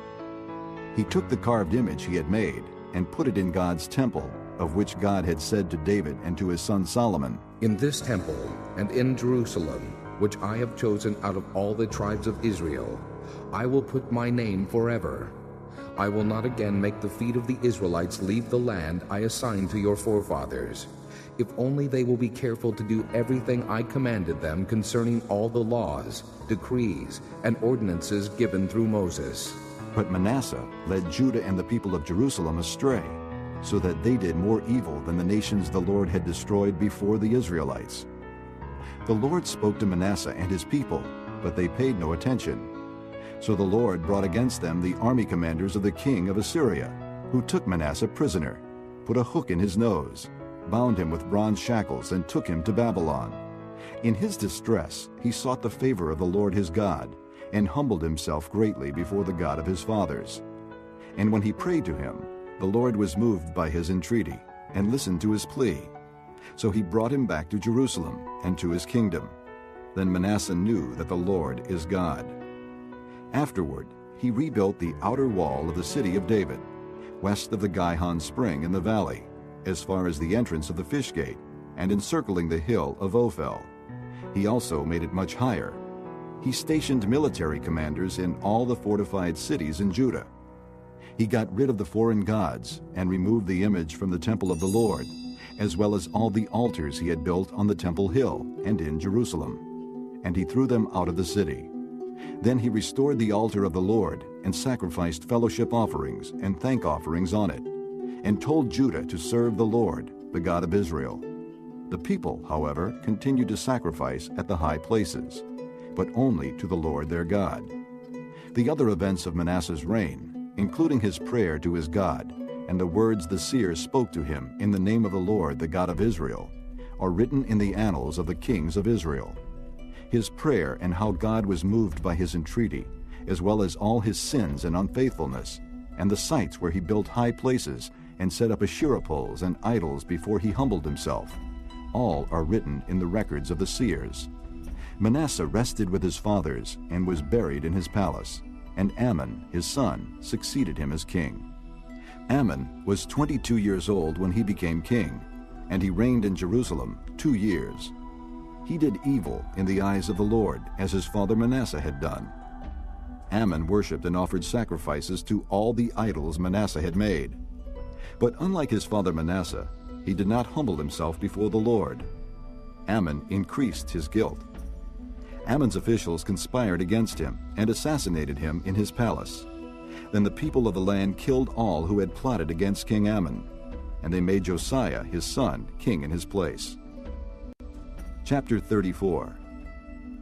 He took the carved image he had made and put it in God's temple, of which God had said to David and to his son Solomon, "In this temple and in Jerusalem, which I have chosen out of all the tribes of Israel, I will put my name forever. I will not again make the feet of the Israelites leave the land I assigned to your forefathers. if only they will be careful to do everything I commanded them concerning all the laws, decrees, and ordinances given through Moses. But Manasseh led Judah and the people of Jerusalem astray, so that they did more evil than the nations the Lord had destroyed before the Israelites. The Lord spoke to Manasseh and his people, but they paid no attention. So the Lord brought against them the army commanders of the king of Assyria, who took Manasseh prisoner, put a hook in his nose, bound him with bronze shackles, and took him to Babylon. In his distress he sought the favor of the Lord his God, and humbled himself greatly before the God of his fathers. And when he prayed to him, the Lord was moved by his entreaty, and listened to his plea. So he brought him back to Jerusalem and to his kingdom. Then Manasseh knew that the Lord is God. Afterward, he rebuilt the outer wall of the city of David, west of the Gihon spring in the valley, as far as the entrance of the fish gate, and encircling the hill of Ophel. He also made it much higher. He stationed military commanders in all the fortified cities in Judah. He got rid of the foreign gods and removed the image from the temple of the Lord, as well as all the altars he had built on the temple hill and in Jerusalem. And he threw them out of the city. Then he restored the altar of the Lord and sacrificed fellowship offerings and thank offerings on it, and told Judah to serve the Lord, the God of Israel. The people, however, continued to sacrifice at the high places, but only to the Lord their God. The other events of Manasseh's reign, including his prayer to his God and the words the seers spoke to him in the name of the Lord, the God of Israel, are written in the annals of the kings of Israel. His prayer and how God was moved by his entreaty, as well as all his sins and unfaithfulness, and the sites where he built high places and set up Asherah poles and idols before he humbled himself, all are written in the records of the seers. Manasseh rested with his fathers and was buried in his palace, and Amon, his son, succeeded him as king. Amon was 22 years old when he became king, and he reigned in Jerusalem 2 years. He did evil in the eyes of the Lord, as his father Manasseh had done. Amon worshipped and offered sacrifices to all the idols Manasseh had made. But unlike his father Manasseh, he did not humble himself before the Lord. Amon increased his guilt. Amon's officials conspired against him and assassinated him in his palace. Then the people of the land killed all who had plotted against King Amon, and they made Josiah, his son, king in his place. Chapter 34.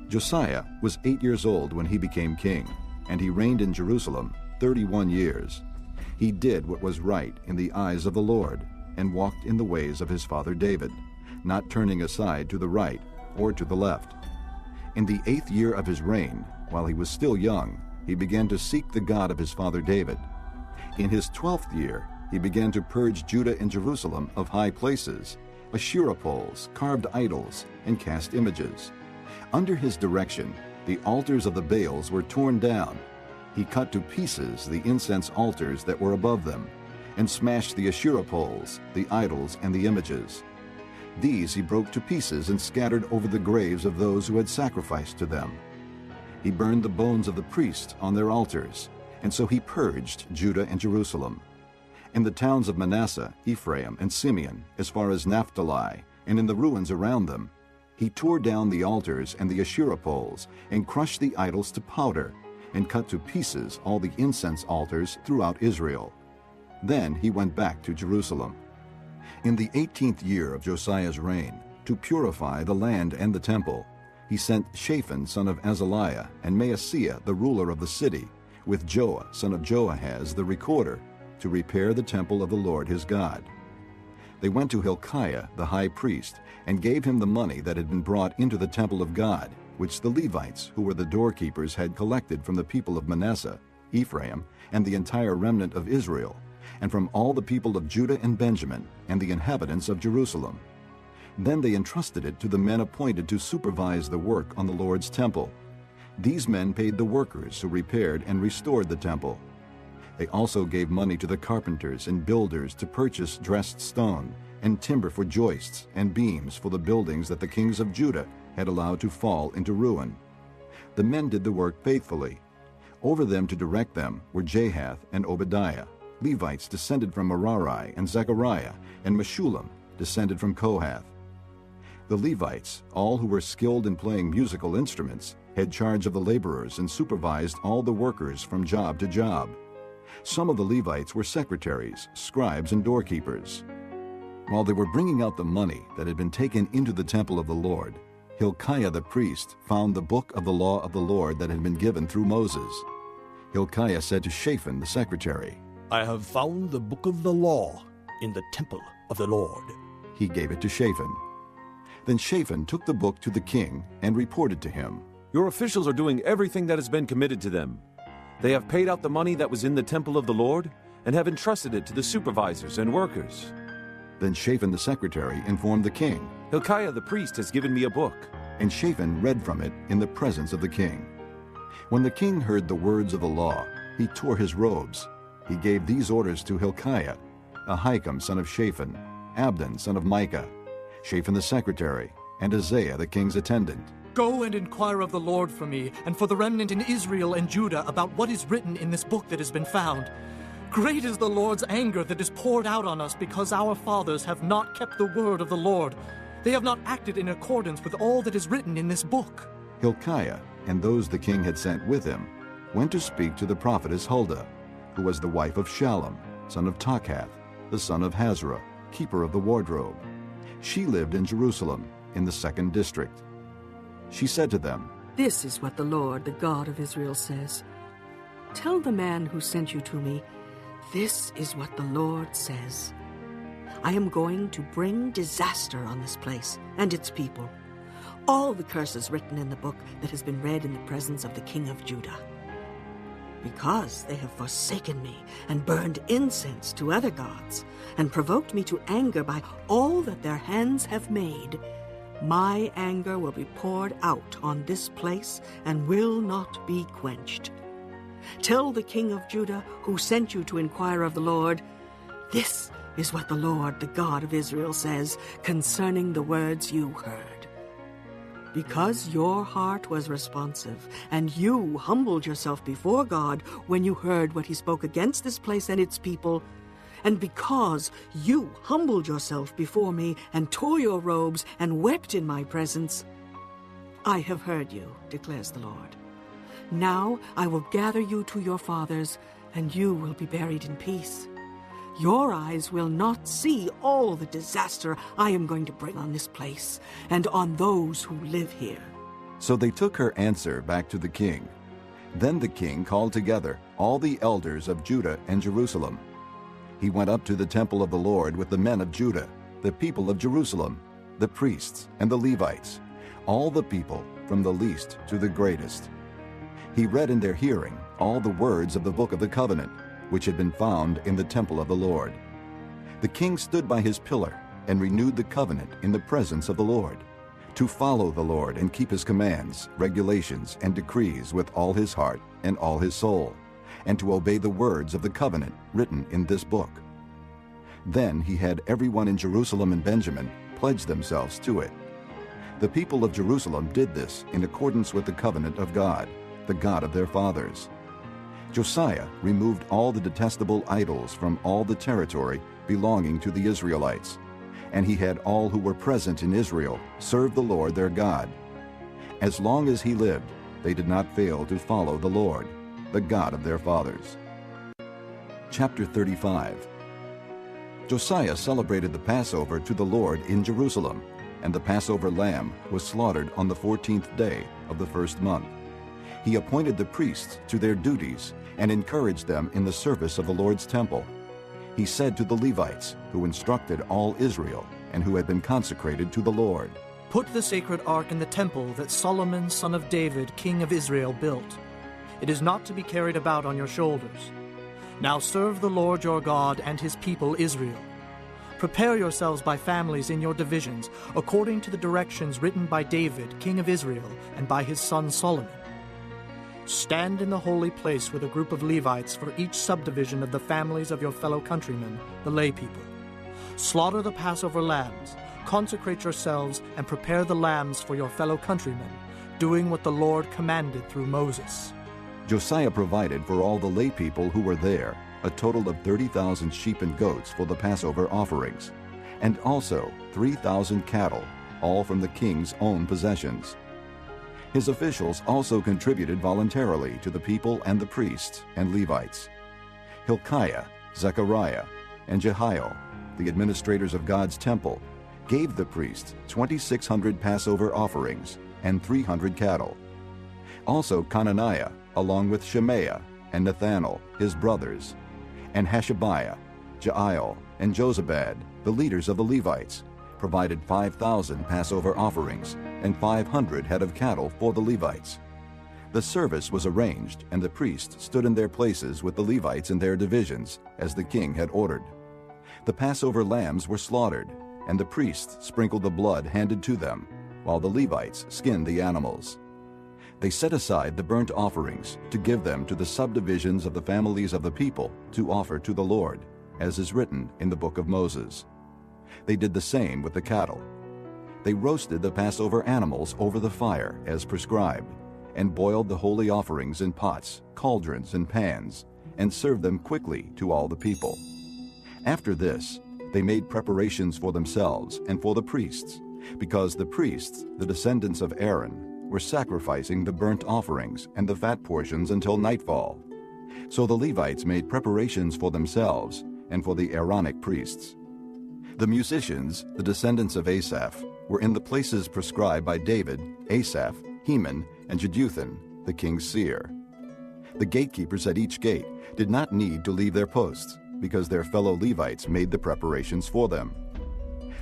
Josiah was 8 years old when he became king, and he reigned in Jerusalem 31 years. He did what was right in the eyes of the Lord, and walked in the ways of his father David, not turning aside to the right or to the left. In the 8th year of his reign, while he was still young, he began to seek the God of his father David. In his 12th year, he began to purge Judah and Jerusalem of high places, Asherah poles, carved idols, and cast images. Under his direction, the altars of the Baals were torn down. He cut to pieces the incense altars that were above them, and smashed the Asherah poles, the idols, and the images. These he broke to pieces and scattered over the graves of those who had sacrificed to them. He burned the bones of the priests on their altars, and so he purged Judah and Jerusalem. In the towns of Manasseh, Ephraim, and Simeon, as far as Naphtali, and in the ruins around them, he tore down the altars and the Asherah poles, and crushed the idols to powder, and cut to pieces all the incense altars throughout Israel. Then he went back to Jerusalem. In the 18th year of Josiah's reign, to purify the land and the temple, he sent Shaphan son of Azaliah and Maaseiah the ruler of the city, with Joah son of Joahaz the recorder, to repair the temple of the Lord his God. They went to Hilkiah the high priest, and gave him the money that had been brought into the temple of God, which the Levites, who were the doorkeepers, had collected from the people of Manasseh, Ephraim, and the entire remnant of Israel, and from all the people of Judah and Benjamin, and the inhabitants of Jerusalem. Then they entrusted it to the men appointed to supervise the work on the Lord's temple. These men paid the workers who repaired and restored the temple. They also gave money to the carpenters and builders to purchase dressed stone, and timber for joists and beams for the buildings that the kings of Judah had allowed to fall into ruin. The men did the work faithfully. Over them to direct them were Jahath and Obadiah, Levites descended from Merari, and Zechariah, and Meshullam, descended from Kohath. The Levites, all who were skilled in playing musical instruments, had charge of the laborers and supervised all the workers from job to job. Some of the Levites were secretaries, scribes, and doorkeepers. While they were bringing out the money that had been taken into the temple of the Lord, Hilkiah the priest found the book of the law of the Lord that had been given through Moses. Hilkiah said to Shaphan the secretary, "I have found the book of the law in the temple of the Lord." He gave it to Shaphan. Then Shaphan took the book to the king and reported to him, "Your officials are doing everything that has been committed to them. They have paid out the money that was in the temple of the Lord and have entrusted it to the supervisors and workers." Then Shaphan the secretary informed the king, "Hilkiah the priest has given me a book." And Shaphan read from it in the presence of the king. When the king heard the words of the law, he tore his robes. He gave these orders to Hilkiah, Ahikam son of Shaphan, Abdon son of Micah, Shaphan the secretary, and Isaiah the king's attendant. "Go and inquire of the Lord for me, and for the remnant in Israel and Judah, about what is written in this book that has been found. Great is the Lord's anger that is poured out on us, because our fathers have not kept the word of the Lord. They have not acted in accordance with all that is written in this book." Hilkiah and those the king had sent with him went to speak to the prophetess Huldah, who was the wife of Shallum, son of Takhath, the son of Hazrah, keeper of the wardrobe. She lived in Jerusalem, in the 2nd district. She said to them, "This is what the Lord, the God of Israel, says. Tell the man who sent you to me, this is what the Lord says. I am going to bring disaster on this place and its people. All the curses written in the book that has been read in the presence of the king of Judah. Because they have forsaken me and burned incense to other gods and provoked me to anger by all that their hands have made, my anger will be poured out on this place and will not be quenched. Tell the king of Judah, who sent you to inquire of the Lord, this is what the Lord, the God of Israel, says concerning the words you heard. Because your heart was responsive, and you humbled yourself before God when you heard what he spoke against this place and its people, and because you humbled yourself before me and tore your robes and wept in my presence, I have heard you, declares the Lord. Now I will gather you to your fathers, and you will be buried in peace. Your eyes will not see all the disaster I am going to bring on this place and on those who live here." So they took her answer back to the king. Then the king called together all the elders of Judah and Jerusalem. He went up to the temple of the Lord with the men of Judah, the people of Jerusalem, the priests and the Levites, all the people from the least to the greatest. He read in their hearing all the words of the book of the covenant, which had been found in the temple of the Lord. The king stood by his pillar and renewed the covenant in the presence of the Lord, to follow the Lord and keep his commands, regulations, and decrees with all his heart and all his soul, and to obey the words of the covenant written in this book. Then he had everyone in Jerusalem and Benjamin pledge themselves to it. The people of Jerusalem did this in accordance with the covenant of God, the God of their fathers. Josiah removed all the detestable idols from all the territory belonging to the Israelites, and he had all who were present in Israel serve the Lord their God. As long as he lived, they did not fail to follow the Lord, the God of their fathers. Chapter 35. Josiah celebrated the Passover to the Lord in Jerusalem, and the Passover lamb was slaughtered on the 14th day of the first month. He appointed the priests to their duties and encouraged them in the service of the Lord's temple. He said to the Levites, who instructed all Israel and who had been consecrated to the Lord, "Put the sacred ark in the temple that Solomon, son of David, king of Israel, built. It is not to be carried about on your shoulders. Now serve the Lord your God and his people Israel. Prepare yourselves by families in your divisions, according to the directions written by David, king of Israel, and by his son Solomon. Stand in the holy place with a group of Levites for each subdivision of the families of your fellow countrymen, the lay people. Slaughter the Passover lambs, consecrate yourselves, and prepare the lambs for your fellow countrymen, doing what the Lord commanded through Moses." Josiah provided for all the lay people who were there a total of 30,000 sheep and goats for the Passover offerings, and also 3,000 cattle, all from the king's own possessions. His officials also contributed voluntarily to the people and the priests and Levites. Hilkiah, Zechariah, and Jehiel, the administrators of God's temple, gave the priests 2,600 Passover offerings and 300 cattle. Also Conaniah, along with Shemaiah and Nethanel, his brothers, and Hashabiah, Jael, and Jozabad, the leaders of the Levites, provided 5,000 Passover offerings and 500 head of cattle for the Levites. The service was arranged, and the priests stood in their places with the Levites in their divisions, as the king had ordered. The Passover lambs were slaughtered, and the priests sprinkled the blood handed to them, while the Levites skinned the animals. They set aside the burnt offerings to give them to the subdivisions of the families of the people to offer to the Lord, as is written in the book of Moses. They did the same with the cattle. They roasted the Passover animals over the fire as prescribed, and boiled the holy offerings in pots, cauldrons, and pans, and served them quickly to all the people. After this, they made preparations for themselves and for the priests, because the priests, the descendants of Aaron, were sacrificing the burnt offerings and the fat portions until nightfall. So the Levites made preparations for themselves and for the Aaronic priests. The musicians, the descendants of Asaph, were in the places prescribed by David, Asaph, Heman, and Jeduthun, the king's seer. The gatekeepers at each gate did not need to leave their posts, because their fellow Levites made the preparations for them.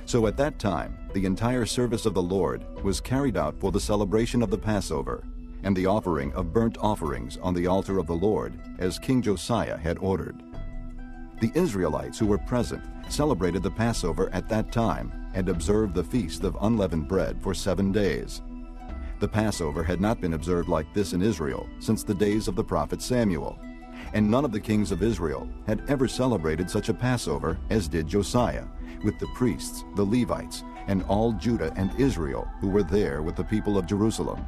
So at that time, the entire service of the Lord was carried out for the celebration of the Passover, and the offering of burnt offerings on the altar of the Lord, as King Josiah had ordered. The Israelites who were present celebrated the Passover at that time and observed the feast of unleavened bread for 7 days. The Passover had not been observed like this in Israel since the days of the prophet Samuel, and none of the kings of Israel had ever celebrated such a Passover as did Josiah, with the priests, the Levites, and all Judah and Israel who were there with the people of Jerusalem.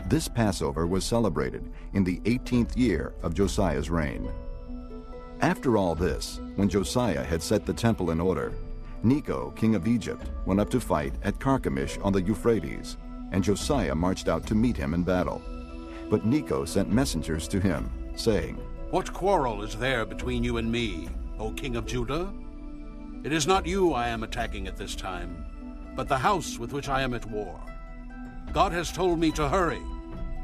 This Passover was celebrated in the 18th year of Josiah's reign. After all this, when Josiah had set the temple in order, Necho, king of Egypt, went up to fight at Carchemish on the Euphrates, and Josiah marched out to meet him in battle. But Necho sent messengers to him, saying, "What quarrel is there between you and me, O king of Judah? It is not you I am attacking at this time, but the house with which I am at war. God has told me to hurry,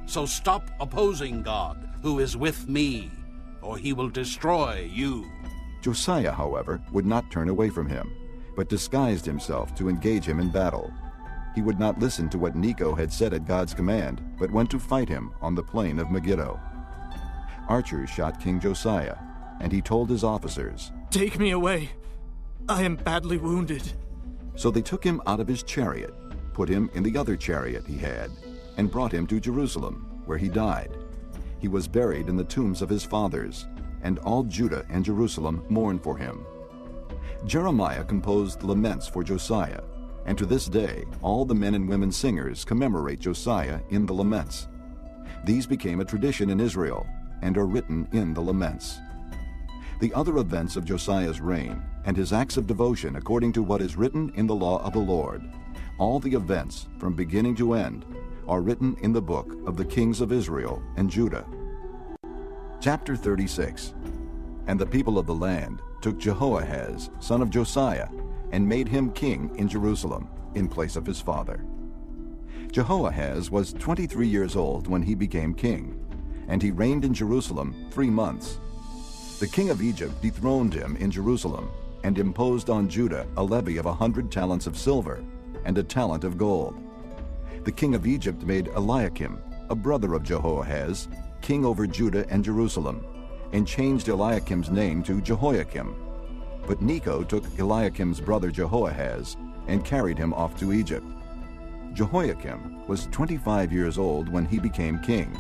so stop opposing God, who is with me, or he will destroy you." Josiah, however, would not turn away from him, but disguised himself to engage him in battle. He would not listen to what Necho had said at God's command, but went to fight him on the plain of Megiddo. Archers shot King Josiah, and he told his officers, "Take me away. I am badly wounded." So they took him out of his chariot, put him in the other chariot he had, and brought him to Jerusalem, where he died. He was buried in the tombs of his fathers, and all Judah and Jerusalem mourned for him. Jeremiah composed laments for Josiah, and to this day all the men and women singers commemorate Josiah in the laments. These became a tradition in Israel and are written in the laments. The other events of Josiah's reign and his acts of devotion according to what is written in the law of the Lord, all the events from beginning to end, are written in the book of the kings of Israel and Judah. Chapter 36. And the people of the land took Jehoahaz, son of Josiah, and made him king in Jerusalem in place of his father. Jehoahaz was 23 years old when he became king, and he reigned in Jerusalem 3 months. The king of Egypt dethroned him in Jerusalem and imposed on Judah a levy of 100 talents of silver and a talent of gold. The king of Egypt made Eliakim, a brother of Jehoahaz, king over Judah and Jerusalem, and changed Eliakim's name to Jehoiakim. But Necho took Eliakim's brother Jehoahaz and carried him off to Egypt. Jehoiakim was 25 years old when he became king,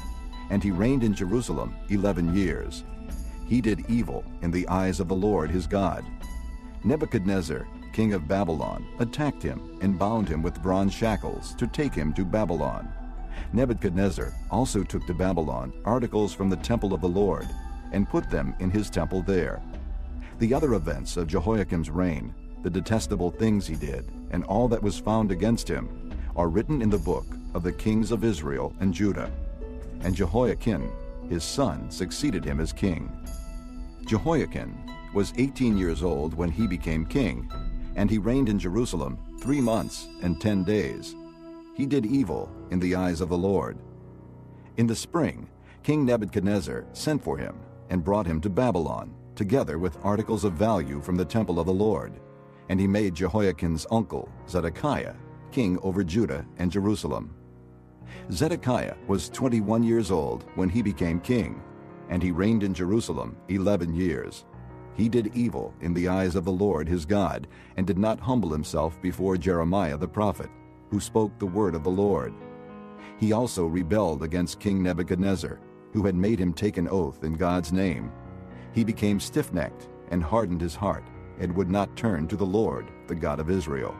and he reigned in Jerusalem 11 years. He did evil in the eyes of the Lord his God. Nebuchadnezzar, king of Babylon, attacked him and bound him with bronze shackles to take him to Babylon. Nebuchadnezzar also took to Babylon articles from the temple of the Lord and put them in his temple there. The other events of Jehoiakim's reign, the detestable things he did, and all that was found against him, are written in the book of the kings of Israel and Judah. And Jehoiakim, his son, succeeded him as king. Jehoiakim was 18 years old when he became king, and he reigned in Jerusalem 3 months and 10 days. He did evil in the eyes of the Lord. In the spring, King Nebuchadnezzar sent for him and brought him to Babylon, together with articles of value from the temple of the Lord. And he made Jehoiakim's uncle, Zedekiah, king over Judah and Jerusalem. Zedekiah was 21 years old when he became king, and he reigned in Jerusalem 11 years. He did evil in the eyes of the Lord his God, and did not humble himself before Jeremiah the prophet, who spoke the word of the Lord. He also rebelled against King Nebuchadnezzar, who had made him take an oath in God's name. He became stiff-necked and hardened his heart, and would not turn to the Lord, the God of Israel.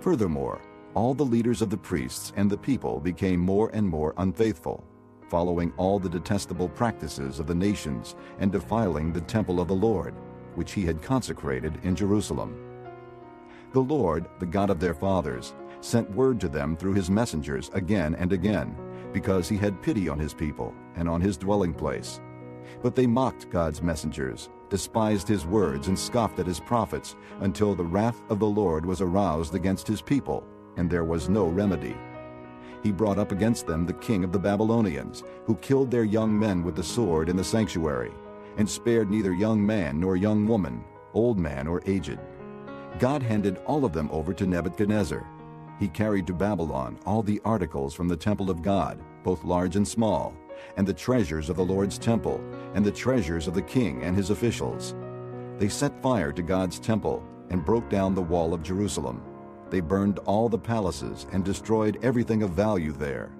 Furthermore, all the leaders of the priests and the people became more and more unfaithful, following all the detestable practices of the nations and defiling the temple of the Lord, which he had consecrated in Jerusalem. The Lord, the God of their fathers, sent word to them through his messengers again and again, because he had pity on his people and on his dwelling place. But they mocked God's messengers, despised his words, and scoffed at his prophets, until the wrath of the Lord was aroused against his people, and there was no remedy. He brought up against them the king of the Babylonians, who killed their young men with the sword in the sanctuary, and spared neither young man nor young woman, old man or aged. God handed all of them over to Nebuchadnezzar. He carried to Babylon all the articles from the temple of God, both large and small, and the treasures of the Lord's temple, and the treasures of the king and his officials. They set fire to God's temple and broke down the wall of Jerusalem. They burned all the palaces and destroyed everything of value there.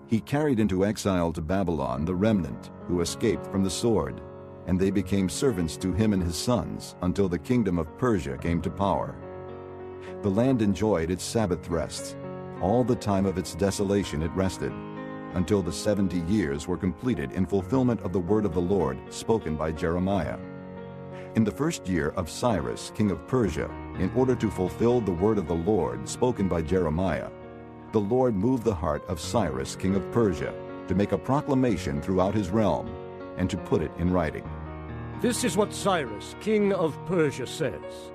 He carried into exile to Babylon the remnant who escaped from the sword, and they became servants to him and his sons until the kingdom of Persia came to power. The land enjoyed its Sabbath rests. All the time of its desolation it rested, until the 70 years were completed in fulfillment of the word of the Lord spoken by Jeremiah. In the first year of Cyrus, king of Persia, in order to fulfill the word of the Lord spoken by Jeremiah, the Lord moved the heart of Cyrus, king of Persia, to make a proclamation throughout his realm, and to put it in writing. This is what Cyrus, king of Persia, says.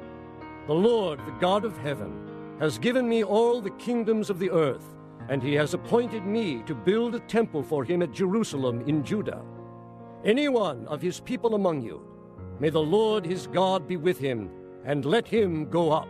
The Lord, the God of heaven, has given me all the kingdoms of the earth, and he has appointed me to build a temple for him at Jerusalem in Judah. Any one of his people among you, may the Lord his God be with him, and let him go up.